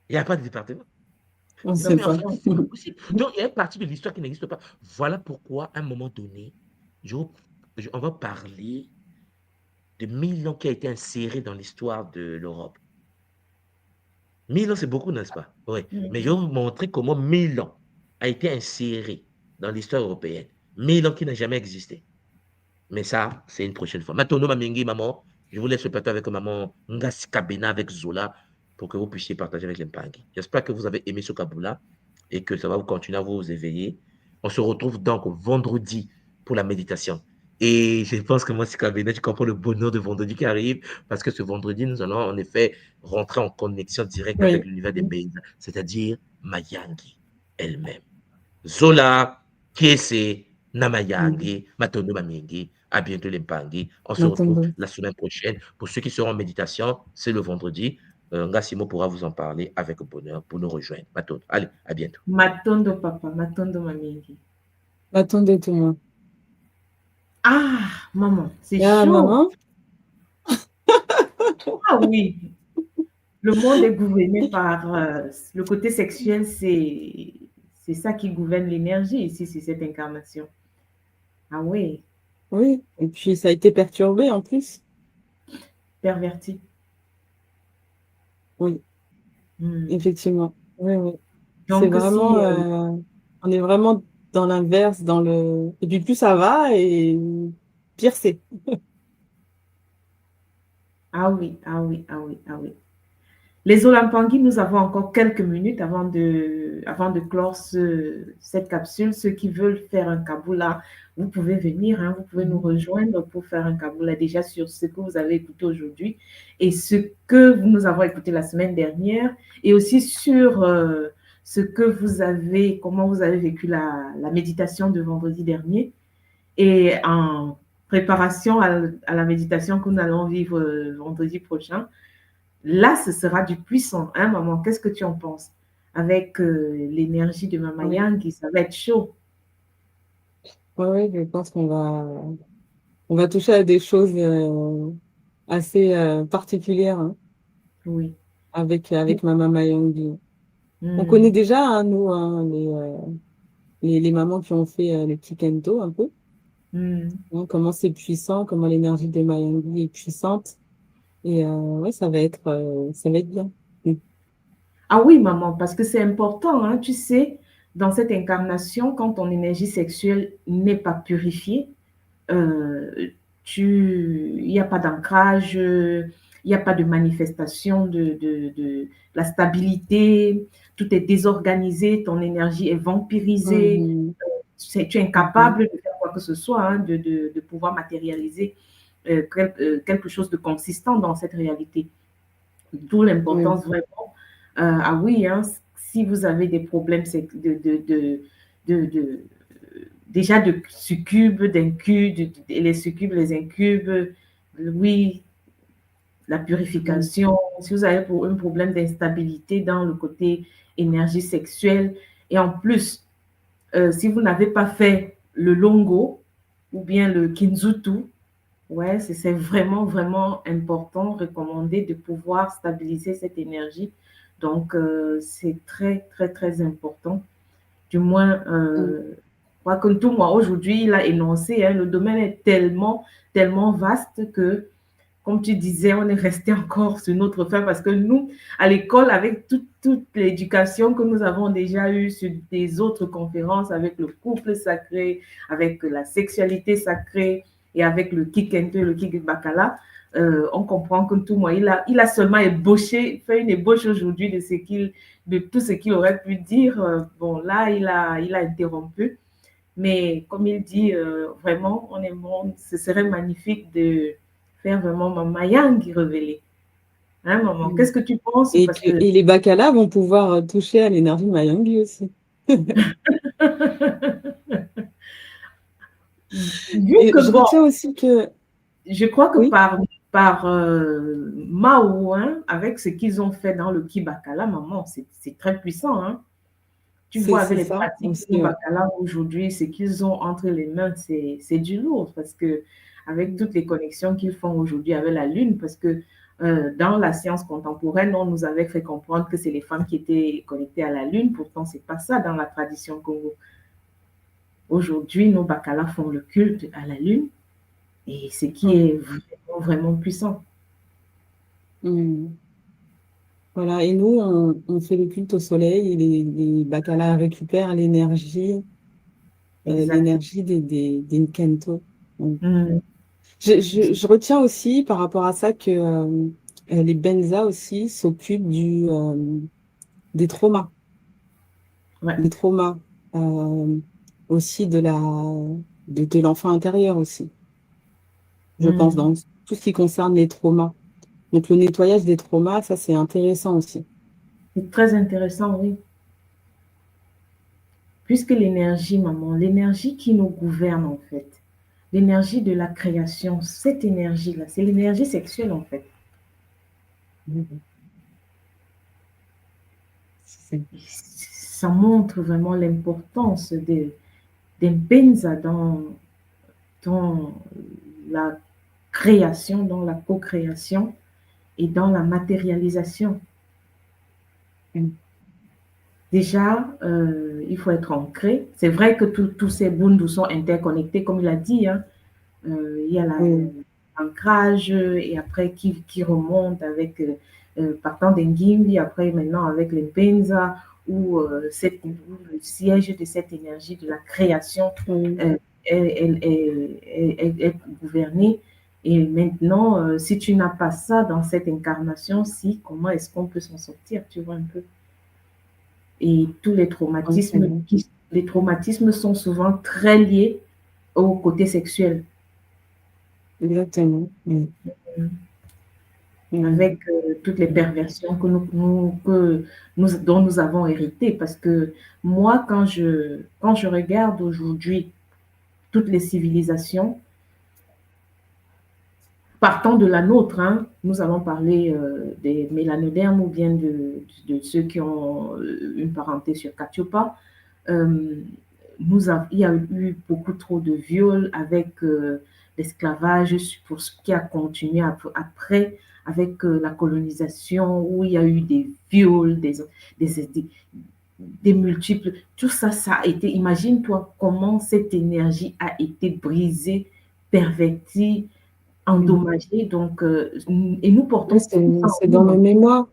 Il n'y a pas de département. On Non, sait mais en pas. fait, c'est pas possible. Donc, il y a une partie de l'histoire qui n'existe pas. Voilà pourquoi, à un moment donné, on va parler de 1000 ans qui a été inséré dans l'histoire de l'Europe. 1000 ans, c'est beaucoup, n'est-ce pas? Oui. Mais je vais vous montrer comment 1000 ans a été inséré dans l'histoire européenne. 1000 ans qui n'a jamais existé. Mais ça, c'est une prochaine fois. Matono Mamingi, maman, je vous laisse le plateau avec maman Ngassi Kabena avec Zola pour que vous puissiez partager avec les Mpangi. J'espère que vous avez aimé ce Kaboula et que ça va vous continuer à vous éveiller. On se retrouve donc vendredi pour la méditation. Et je pense que moi, si Kabena, tu comprends le bonheur de vendredi qui arrive parce que ce vendredi, nous allons en effet rentrer en connexion directe avec Oui. l'univers des Bays, c'est-à-dire Mayangi elle-même. Zola, Kiese, Namayangi, Matono Mamingi, à bientôt les Mpangi. On se retrouve Matombo. la semaine prochaine. Pour ceux qui seront en méditation, c'est le vendredi. Ngassimo pourra vous en parler avec bonheur pour nous rejoindre. Matono, allez, à bientôt. Matondo papa, matondo mamingi. Attendez tout le monde. Ah, maman, c'est Ah, chaud. maman. Ah oui, le monde est gouverné par le côté sexuel, c'est ça qui gouverne l'énergie ici, c'est cette incarnation. Ah oui, Oui. Et puis, ça a été perturbé en plus. perverti. Oui, Hmm. effectivement. Oui, oui. C'est Donc, vraiment, si, on est vraiment dans l'inverse, dans le. Et puis plus ça va, et pire c'est. ah oui, ah oui, ah oui, ah oui. Les Olampangui, nous avons encore quelques minutes avant de clore cette capsule. Ceux qui veulent faire un Kaboula, vous pouvez venir, hein, vous pouvez nous rejoindre pour faire un Kaboula déjà sur ce que vous avez écouté aujourd'hui et ce que nous avons écouté la semaine dernière et aussi sur ce que vous avez, comment vous avez vécu la méditation de vendredi dernier et en préparation à la méditation que nous allons vivre vendredi prochain. Là, ce sera du puissant, hein, maman? Qu'est-ce que tu en penses? Avec l'énergie de Mama Oui, Yang, ça va être chaud. oui, oui, je pense on va toucher à des choses assez particulières hein, Oui. avec Mama Mayongi. On connaît Mm. déjà, hein, nous, hein, les mamans qui ont fait les petits kento un peu, Mm. hein, comment c'est puissant, comment l'énergie de Mayongi est puissante. Et ouais, ça va être bien. Mm. Ah oui, maman, parce que c'est important, hein, tu sais, dans cette incarnation, quand ton énergie sexuelle n'est pas purifiée, euh, il n'y a pas d'ancrage, il n'y a pas de manifestation de la stabilité, tout est désorganisé, ton énergie est vampirisée, Mhm. tu es incapable de faire quoi que ce soit, hein, de pouvoir matérialiser quelque chose de consistant dans cette réalité. D'où Oui. l'importance vraiment. Ah oui, hein, si vous avez des problèmes de déjà de succubes, d'incubes, les succubes, les incubes, oui, la Mhm. purification, si vous avez un problème d'instabilité dans le côté énergie sexuelle, et en plus, si vous n'avez pas fait le longo, ou bien le Kinzutu. Ouais, c'est vraiment, vraiment important, recommandé de pouvoir stabiliser cette énergie. Donc, c'est très, très, très important. Du moins, Mm. je crois que tout moi, aujourd'hui, il a énoncé, hein, le domaine est tellement, tellement vaste que comme tu disais, on est resté encore sur notre fin parce que nous, à l'école, avec toute l'éducation que nous avons déjà eue sur des autres conférences, avec le couple sacré, avec la sexualité sacrée et avec le kikente, le kikbakala, on comprend que tout moi, il a seulement ébauché, fait une ébauche aujourd'hui de tout ce qu'il aurait pu dire. Bon, là, il a interrompu. Mais comme il dit, vraiment, honnêtement, ce serait magnifique de faire vraiment Mama Yang révélée. Hein, maman? Mm. Qu'est-ce que tu penses? Parce que Et les bacala vont pouvoir toucher à l'énergie Mayangi aussi. vu Et que je bon, retiens aussi que, je crois que oui, par Mao, hein, avec ce qu'ils ont fait dans le Kibakala, maman, c'est très puissant. Hein. Tu vois, avec c'est les ça pratiques aussi, ouais. Kibakala aujourd'hui, ce qu'ils ont entre les mains, c'est du lourd parce que avec Mm. toutes les connexions qu'ils font aujourd'hui avec la Lune, parce que dans la science contemporaine, on nous avait fait comprendre que c'est les femmes qui étaient connectées à la Lune. Pourtant, c'est pas ça dans la tradition Congo. Aujourd'hui, nos Bakala font le culte à la Lune et ce qui Ouais. est vraiment, vraiment puissant. Mm. Voilà, et nous, on fait le culte au soleil et les bacala récupèrent Exact. l'énergie des Nkento. Donc, Mm. je retiens aussi par rapport à ça que les Benza aussi s'occupent des traumas, Ouais. des traumas aussi de l'enfant intérieur aussi, je pense, Mm. dans tout ce qui concerne les traumas. Donc le nettoyage des traumas, ça c'est intéressant aussi. C'est très intéressant, oui. Puisque l'énergie, maman, l'énergie qui nous gouverne en fait, l'énergie de la création, cette énergie-là, c'est l'énergie sexuelle en fait. Mhm. C'est Ça montre vraiment l'importance des Benza dans la création, dans la co-création et dans la matérialisation. Déjà, il faut être ancré. C'est vrai que tous ces bundu sont interconnectés, comme il a dit. Hein. Il y a oui, l'ancrage et après qui remonte avec, partant d'Engimbi, après maintenant avec les Benza, où, où le siège de cette énergie de la création oui, euh, est gouverné. Et maintenant, si tu n'as pas ça dans cette incarnation, si, comment est-ce qu'on peut s'en sortir, tu vois un peu? Et tous oui, c'est vrai. les traumatismes sont souvent très liés au côté sexuel. Exactement. Oui. Avec Oui. toutes les perversions dont nous avons hérité. Parce que moi, quand je regarde aujourd'hui toutes les civilisations, partant de la nôtre, hein, nous allons parler des mélanodermes ou bien de ceux qui ont une parenté sur Cathiopa. Euh, il y a eu beaucoup trop de viols avec l'esclavage pour ce qui a continué après avec la colonisation où il y a eu des viols, des, des multiples. Tout ça, ça a été, imagine-toi comment cette énergie a été brisée, pervertie, Oui. endommagée. Donc, et nous Oui, portons tout ça en c'est nous, dans nos maman. mémoires,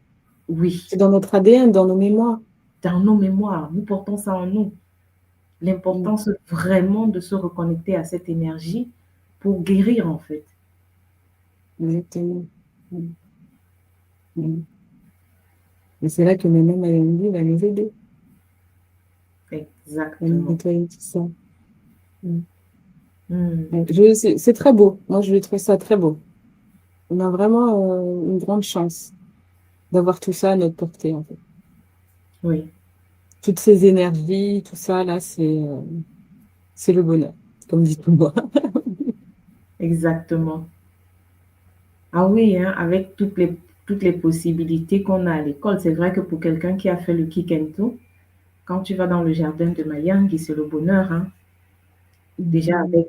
Oui, c'est dans notre ADN, dans nos mémoires. dans nos mémoires, nous portons ça en nous. Oui, L'importance vraiment de se reconnecter à cette énergie pour guérir en fait. exactement. Oui. Oui. Et c'est là que maintenant, Maëlie va nous aider à nous Exactement. nettoyer tout ça. Oui. Hmm. Ouais, c'est très beau. Moi, je trouve ça très beau. On a vraiment une grande chance d'avoir tout ça à notre portée, en fait. Oui, Toutes ces énergies, tout ça, là, c'est le bonheur, comme dit tout le monde. exactement. Ah oui, hein, avec toutes les possibilités qu'on a à l'école, c'est vrai que pour quelqu'un qui a fait le Kikento, quand tu vas dans le jardin de Mayangi, c'est le bonheur. Hein. déjà avec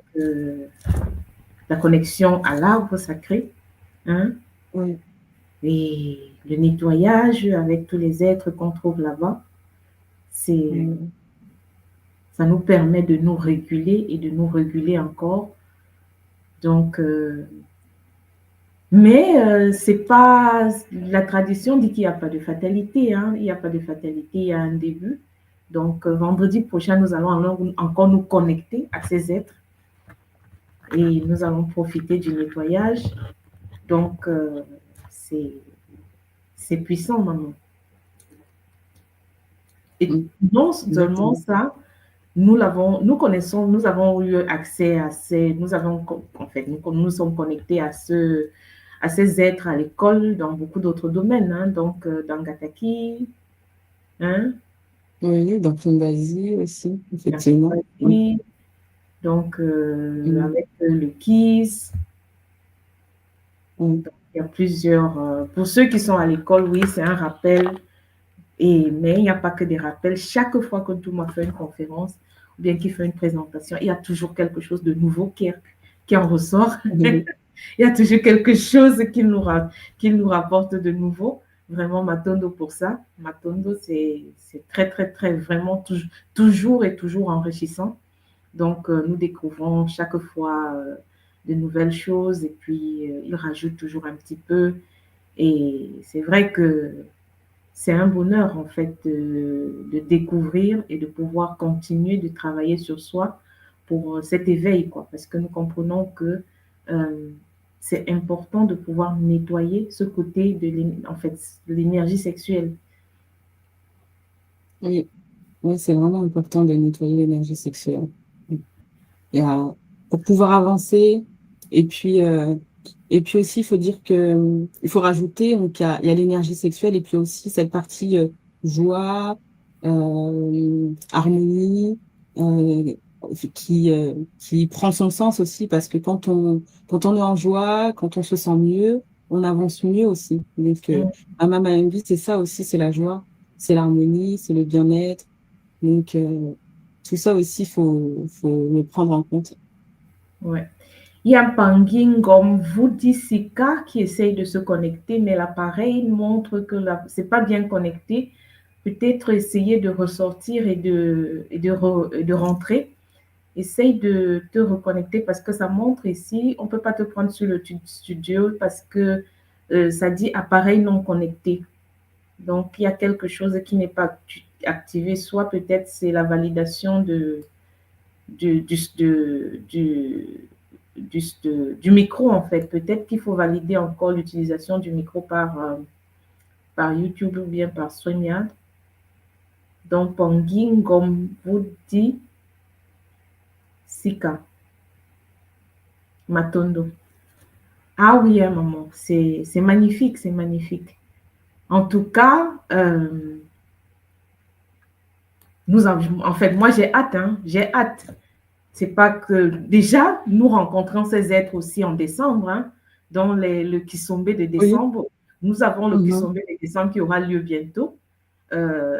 la connexion à l'arbre sacré, hein, Oui, et le nettoyage avec tous les êtres qu'on trouve là-bas. C'est, oui, ça nous permet de nous réguler et de nous réguler encore. Donc, mais c'est pas la tradition dit qu'il n'y a pas de fatalité, hein. Il n'y a pas de fatalité, il y a un début. Donc, vendredi prochain, nous allons encore nous connecter à ces êtres et nous allons profiter du nettoyage. Donc, c'est c'est puissant, maman. Et non seulement exactement. ça, nous connaissons, nous avons eu accès à ces, nous avons, en fait, nous sommes connectés à ces êtres à l'école dans beaucoup d'autres domaines, hein, donc dans Gataki, hein, Oui, dans Kimbasi aussi, effectivement. Oui. donc Mm. avec le KISS, Oui. il y a plusieurs, pour ceux qui sont à l'école, oui, c'est un rappel. Mais il n'y a pas que des rappels. Chaque fois que Touma fait une conférence ou bien qu'il fait une présentation, il y a toujours quelque chose de nouveau qui en ressort. Il y a toujours quelque chose qui nous rapporte de nouveau. Vraiment, Matondo pour ça. Matondo, c'est très, très, très, vraiment toujours et toujours enrichissant. Donc, nous découvrons chaque fois de nouvelles choses et puis il rajoute toujours un petit peu. Et c'est vrai que c'est un bonheur en fait de découvrir et de pouvoir continuer de travailler sur soi pour cet éveil, quoi, parce que nous comprenons que euh, c'est important de pouvoir nettoyer ce côté en fait, de l'énergie sexuelle. Oui, oui, c'est vraiment important de nettoyer l'énergie sexuelle. Et, pour pouvoir avancer. Et puis, euh, et puis aussi, il faut dire que il faut rajouter, donc il y a l'énergie sexuelle et puis aussi cette partie joie, harmonie, euh, qui prend son sens aussi parce que quand on est en joie, quand on se sent mieux, on avance mieux aussi. Donc, Mm. à ma vie, c'est ça aussi, c'est la joie, c'est l'harmonie, c'est le bien-être. Donc, tout ça aussi, faut le prendre en compte. Ouais. Il y a Pangin comme Sika qui essaye de se connecter, mais l'appareil montre que c'est pas bien connecté. Peut-être essayer de ressortir et de rentrer. Essaye de te reconnecter parce que ça montre ici, on ne peut pas te prendre sur le studio parce que ça dit appareil non connecté. Donc, il y a quelque chose qui n'est pas activé, soit peut-être c'est la validation du, du, de- du micro, en fait. Peut-être qu'il faut valider encore l'utilisation du micro par YouTube ou bien par StreamYard. Donc, Ponging, comme vous dit, Sika, Matondo. Ah oui, hein, maman, c'est magnifique, c'est magnifique. En tout cas, en fait, moi j'ai hâte, hein, j'ai hâte. C'est pas que déjà, nous rencontrons ces êtres aussi en décembre, hein, dans le Kisombe de Oui. décembre. Nous avons le Mhm. Kisombe de décembre qui aura lieu bientôt,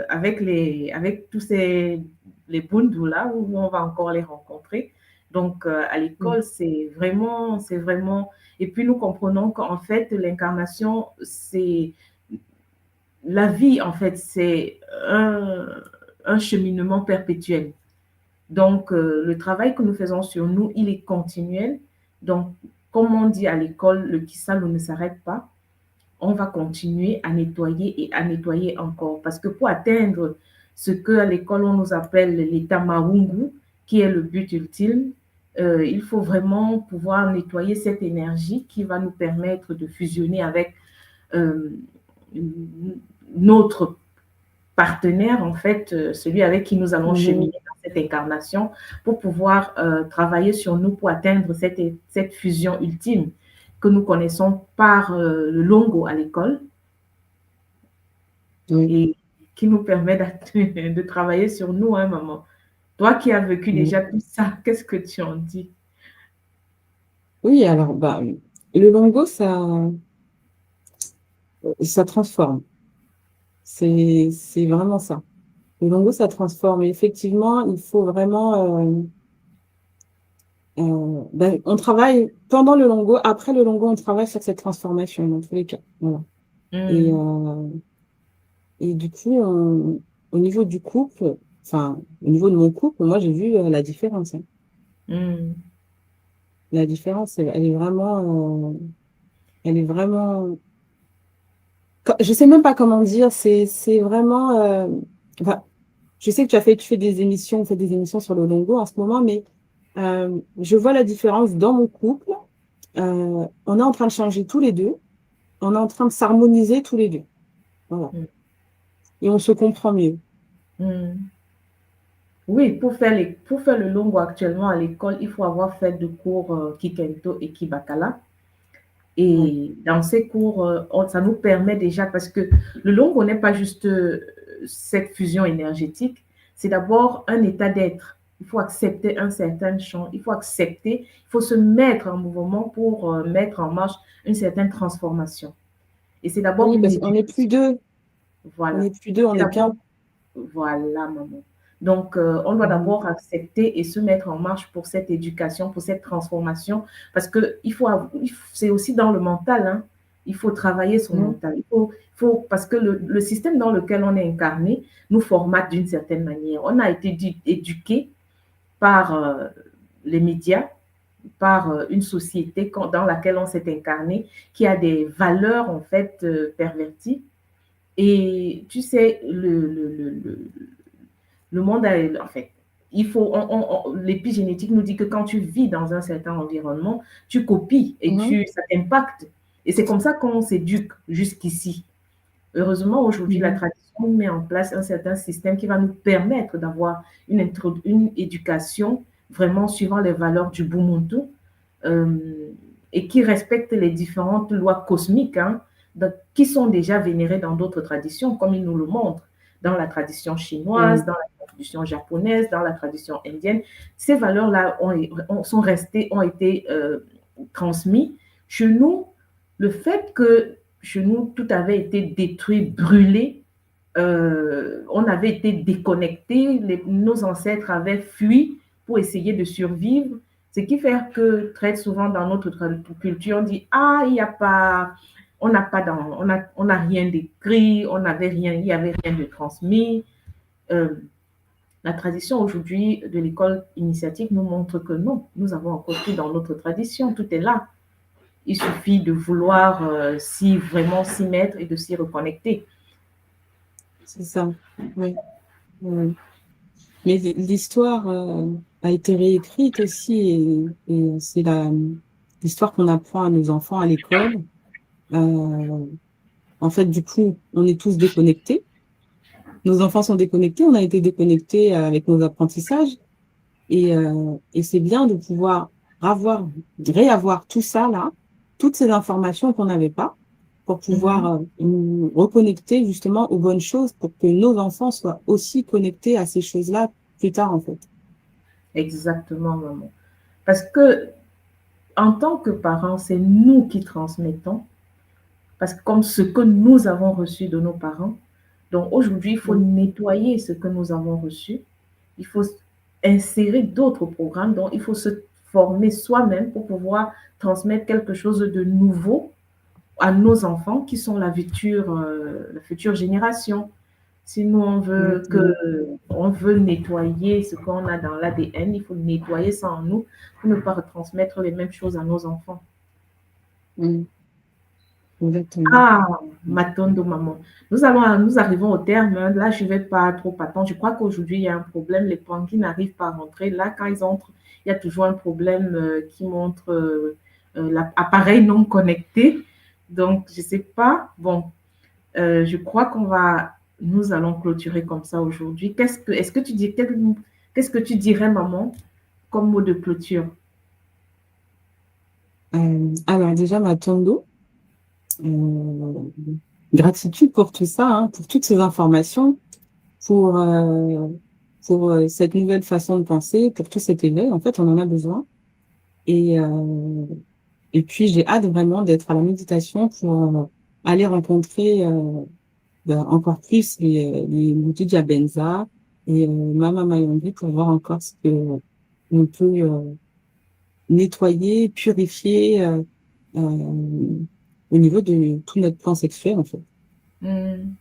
avec tous les Bundu là, où on va encore les rencontrer. Donc, à Mhm. l'école, c'est vraiment, et puis nous comprenons qu'en fait, l'incarnation, c'est la vie, en fait, c'est un cheminement perpétuel. Donc, le travail que nous faisons sur nous, il est continuel. Donc, comme on dit à l'école, le kisalo ne s'arrête pas. On va continuer à nettoyer et à nettoyer encore. Parce que pour atteindre ce que à l'école on nous appelle l'état marungu, qui est le but ultime, il faut vraiment pouvoir nettoyer cette énergie qui va nous permettre de fusionner avec euh, notre partenaire, en fait, celui avec qui nous allons Mhm. cheminer dans cette incarnation pour pouvoir travailler sur nous pour atteindre cette fusion ultime que nous connaissons par le longo à l'école Oui. et qui nous permet de travailler sur nous, hein, maman. Toi qui as vécu Mhm. déjà tout ça, qu'est-ce que tu en dis? Oui, alors, bah, le longo, ça transforme. C'est vraiment ça. Le longo, ça transforme. Et effectivement, il faut vraiment On travaille pendant le longo, après le longo, on travaille sur cette transformation dans tous les cas. Voilà. Et, Mm. et du coup, au niveau du couple, enfin, au niveau de mon couple, moi, j'ai vu la différence. Hein. Mm. La différence, elle est vraiment, je sais même pas comment dire, c'est vraiment, enfin, je sais que tu fais des émissions, vous faites des émissions sur le longo en ce moment, mais je vois la différence dans mon couple. On est en train de changer tous les deux. On est en train de s'harmoniser tous les deux. Voilà. Mm. Et on se comprend mieux. Mm. Oui, pour faire le longo actuellement à l'école, il faut avoir fait de cours Kikento et Kibakala. Ouais. Et dans ces cours, ça nous permet déjà, parce que le longo n'est pas juste cette fusion énergétique, c'est d'abord un état d'être. Il faut accepter un certain champ, il faut accepter, il faut se mettre en mouvement pour mettre en marche une certaine transformation. Et c'est d'abord Oui, une parce qu'on n'est plus éducation. deux. On Voilà. n'est plus deux, on C'est est d'abord qu'un. voilà, maman. Donc, on doit Mhm. d'abord accepter et se mettre en marche pour cette éducation, pour cette transformation, parce que c'est aussi dans le mental, hein. Il faut travailler son Mhm. mental. Parce que le système dans lequel on est incarné nous formate d'une certaine manière. On a été éduqué par les médias, par une société dans laquelle on s'est incarné, qui a des valeurs en fait perverties. Et tu sais, le monde a, en fait, l'épigénétique nous dit que quand tu vis dans un certain environnement, tu copies et Mhm. ça t'impacte. Et c'est comme ça qu'on s'éduque jusqu'ici. Heureusement, aujourd'hui, la Mhm. tradition met en place un certain système qui va nous permettre d'avoir une éducation vraiment suivant les valeurs du Ubuntu euh, et qui respecte les différentes lois cosmiques hein, qui sont déjà vénérées dans d'autres traditions, comme il nous le montre, dans la tradition chinoise, Oui. dans la tradition japonaise, dans la tradition indienne. Ces valeurs-là sont restées, ont été transmises. Chez nous, le fait que chez nous, tout avait été détruit, brûlé, on avait été déconnectés, nos ancêtres avaient fui pour essayer de survivre. Ce qui fait que très souvent dans notre culture, on dit ah, il n'y a pas, on n'a pas on n'a rien d'écrit, on n'avait rien, il n'y avait rien de transmis. Euh, la tradition aujourd'hui de l'école initiatique nous montre que non, nous avons encore tout dans notre tradition, tout est là. Il suffit de vouloir vraiment s'y mettre et de s'y reconnecter. C'est ça. Oui. Oui. Mais l'histoire a été réécrite aussi et c'est l'histoire qu'on apprend à nos enfants à l'école. Euh, En fait, du coup, on est tous déconnectés. Nos enfants sont déconnectés. On a été déconnectés avec nos apprentissages. Et c'est bien de pouvoir réavoir tout ça là, toutes ces informations qu'on n'avait pas, pour pouvoir Mhm. nous reconnecter justement aux bonnes choses, pour que nos enfants soient aussi connectés à ces choses-là plus tard, en fait. Exactement, maman. Parce que en tant que parents, c'est nous qui transmettons, parce que comme ce que nous avons reçu de nos parents. Donc aujourd'hui, il faut Mm. nettoyer ce que nous avons reçu. Il faut insérer d'autres programmes. Donc il faut se former soi-même pour pouvoir transmettre quelque chose de nouveau à nos enfants qui sont la future génération. Si nous, Exactement. on veut nettoyer ce qu'on a dans l'ADN, il faut nettoyer ça en nous pour ne pas retransmettre les mêmes choses à nos enfants. Mm. Exactement. Ah, Matondo, maman. Nous arrivons au terme. Hein. Là, je ne vais pas trop attendre. Je crois qu'aujourd'hui, il y a un problème. Les panquis n'arrivent pas à rentrer. Là, quand ils entrent, il y a toujours un problème qui montre l'appareil non connecté. Donc, je ne sais pas. Bon, je crois nous allons clôturer comme ça aujourd'hui. Qu'est-ce que tu dirais, maman, comme mot de clôture? Alors déjà, Matondo, euh, gratitude pour tout ça, hein, pour toutes ces informations, pour, euh, pour cette nouvelle façon de penser, pour tout cet éveil. En fait, on en a besoin. Et, euh, et puis, j'ai hâte vraiment d'être à la méditation pour aller rencontrer encore plus les Mutija Benza et Mama Mayombe pour voir encore ce que on peut nettoyer, purifier au niveau de tout notre plan sexuel, en fait. Hmm.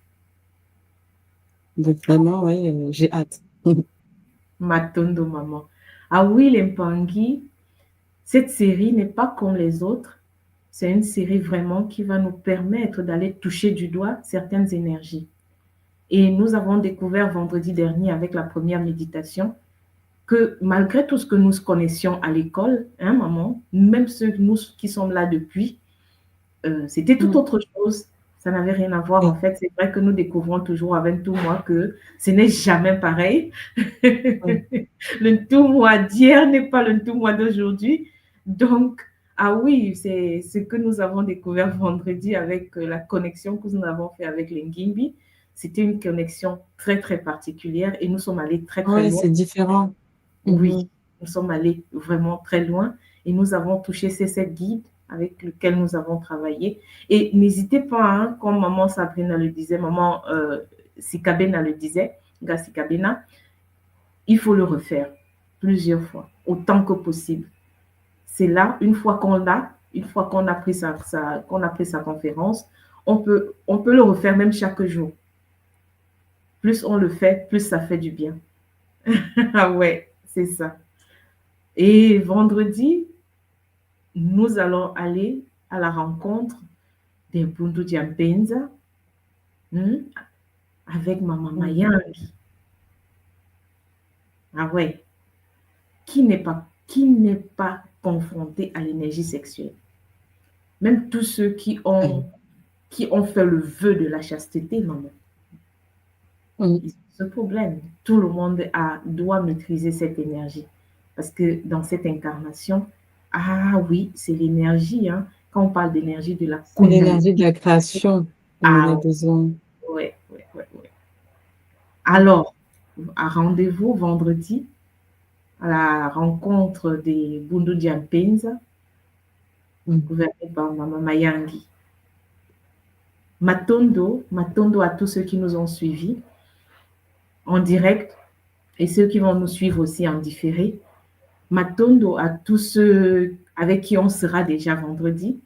Donc vraiment, ouais, j'ai hâte. Matondo maman. Ah oui, Lempangi, cette série n'est pas comme les autres. C'est une série vraiment qui va nous permettre d'aller toucher du doigt certaines énergies. Et nous avons découvert vendredi dernier avec la première méditation que malgré tout ce que nous connaissions à l'école, hein, maman, même ceux nous qui sommes là depuis, c'était tout Mm. autre chose. Ça n'avait rien à voir. En Oui, fait, c'est vrai que nous découvrons toujours avec tout moi que ce n'est jamais pareil. oui. Le tout moi d'hier n'est pas le tout moi d'aujourd'hui. Donc, ah oui, c'est ce que nous avons découvert vendredi avec la connexion que nous avons fait avec les Ngimbi. C'était une connexion très, très particulière et nous sommes allés très, très Ouais, loin. c'est différent. Oui, Mhm. nous sommes allés vraiment très loin et nous avons touché ces sept guides avec lesquels nous avons travaillé. Et n'hésitez pas, hein, comme maman Sabrina le disait, maman Sikabena le disait, Sikabena, il faut le refaire plusieurs fois, autant que possible. C'est là, une fois qu'on a pris qu'on a pris sa conférence, on peut le refaire même chaque jour. Plus on le fait, plus ça fait du bien. Ah ouais, c'est ça. Et vendredi, nous allons aller à la rencontre des Bundu Diampenza avec Maman Mm. Mayangi. Ah ouais, qui n'est pas confronté à l'énergie sexuelle? Même tous ceux Ouais. qui ont fait le vœu de la chasteté, maman, Mm. ils ont ce problème. Tout le monde doit maîtriser cette énergie. Parce que dans cette incarnation, ah oui, c'est l'énergie. Hein. Quand on parle d'énergie de la C'est Kundalini, l'énergie de la création. On en a ah besoin. ouais, ouais, ouais, ouais. Mm. Alors, à rendez-vous vendredi à la rencontre des Bundu Diampenza, Mm. gouvernée par Maman Mayangi. Matondo à tous ceux qui nous ont suivis en direct et ceux qui vont nous suivre aussi en différé. Matondo à tous ceux avec qui on sera déjà vendredi,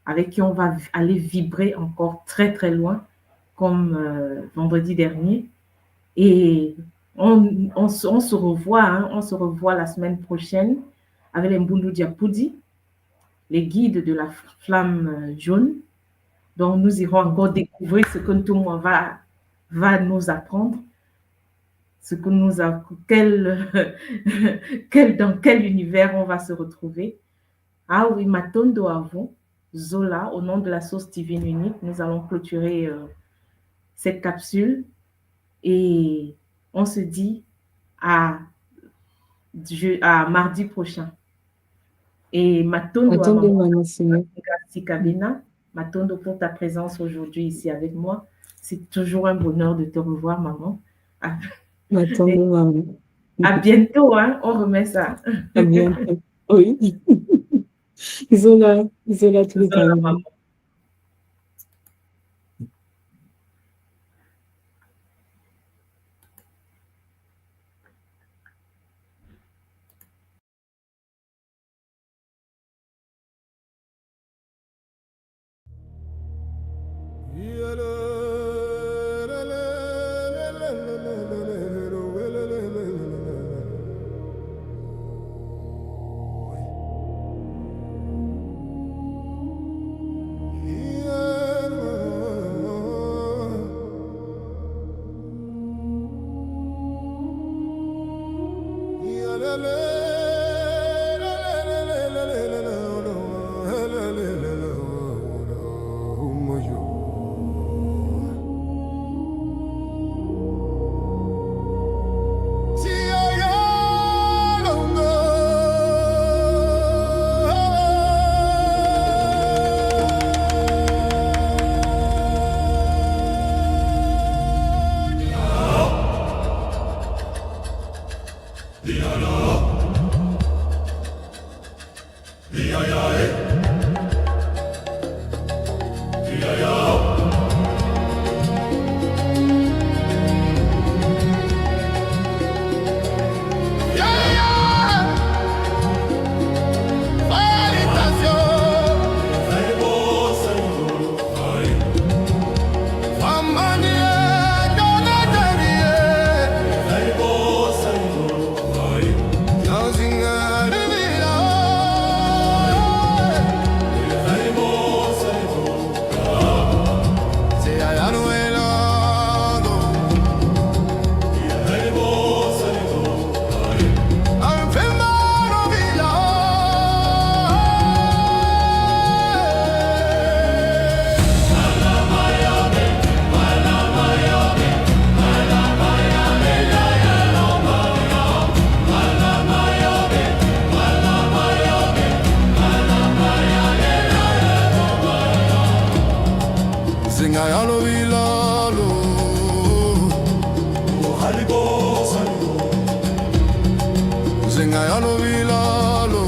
avec qui on va aller vibrer encore très très loin, comme vendredi dernier. Et on se revoit, hein, on se revoit la semaine prochaine avec les Mbundu Diapoudi, les guides de la flamme jaune. Donc nous irons Mm. encore découvrir ce que tout le monde va nous apprendre, ce que nous a, dans quel univers on va se retrouver. Ah oui, Matondo avant, Zola, au nom de la sauce divine unique, nous allons clôturer cette capsule et on se dit à, à mardi prochain. Et Matondo à Attendez, Maman maman, sinon. Mm. Kabina, Matondo pour ta présence aujourd'hui ici avec moi. C'est toujours un bonheur de te revoir, maman. À, Attendez, maman. à bientôt, hein, on remet ça. À bientôt. Oui. Isola, Isola tous les Zola, talents. maman. Zinga yalo vilalo Zinga yalo vilalo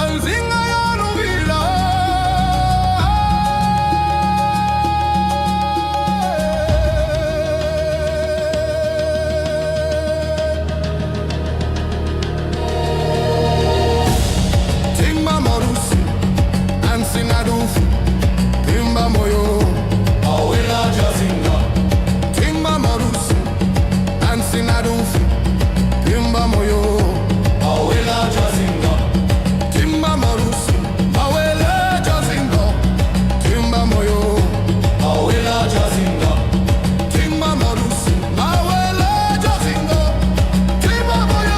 Alzinga yalo vilalo Timba morusi Ansinadufu Timba moyo Awela jazinga Timba morusi Ansinadufu Timba moyo Awela jazinga Timba morusi Awela jazinga Timba moyo Awela jazinga Timba morusi Awela jazinga Timba moyo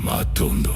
Matondo.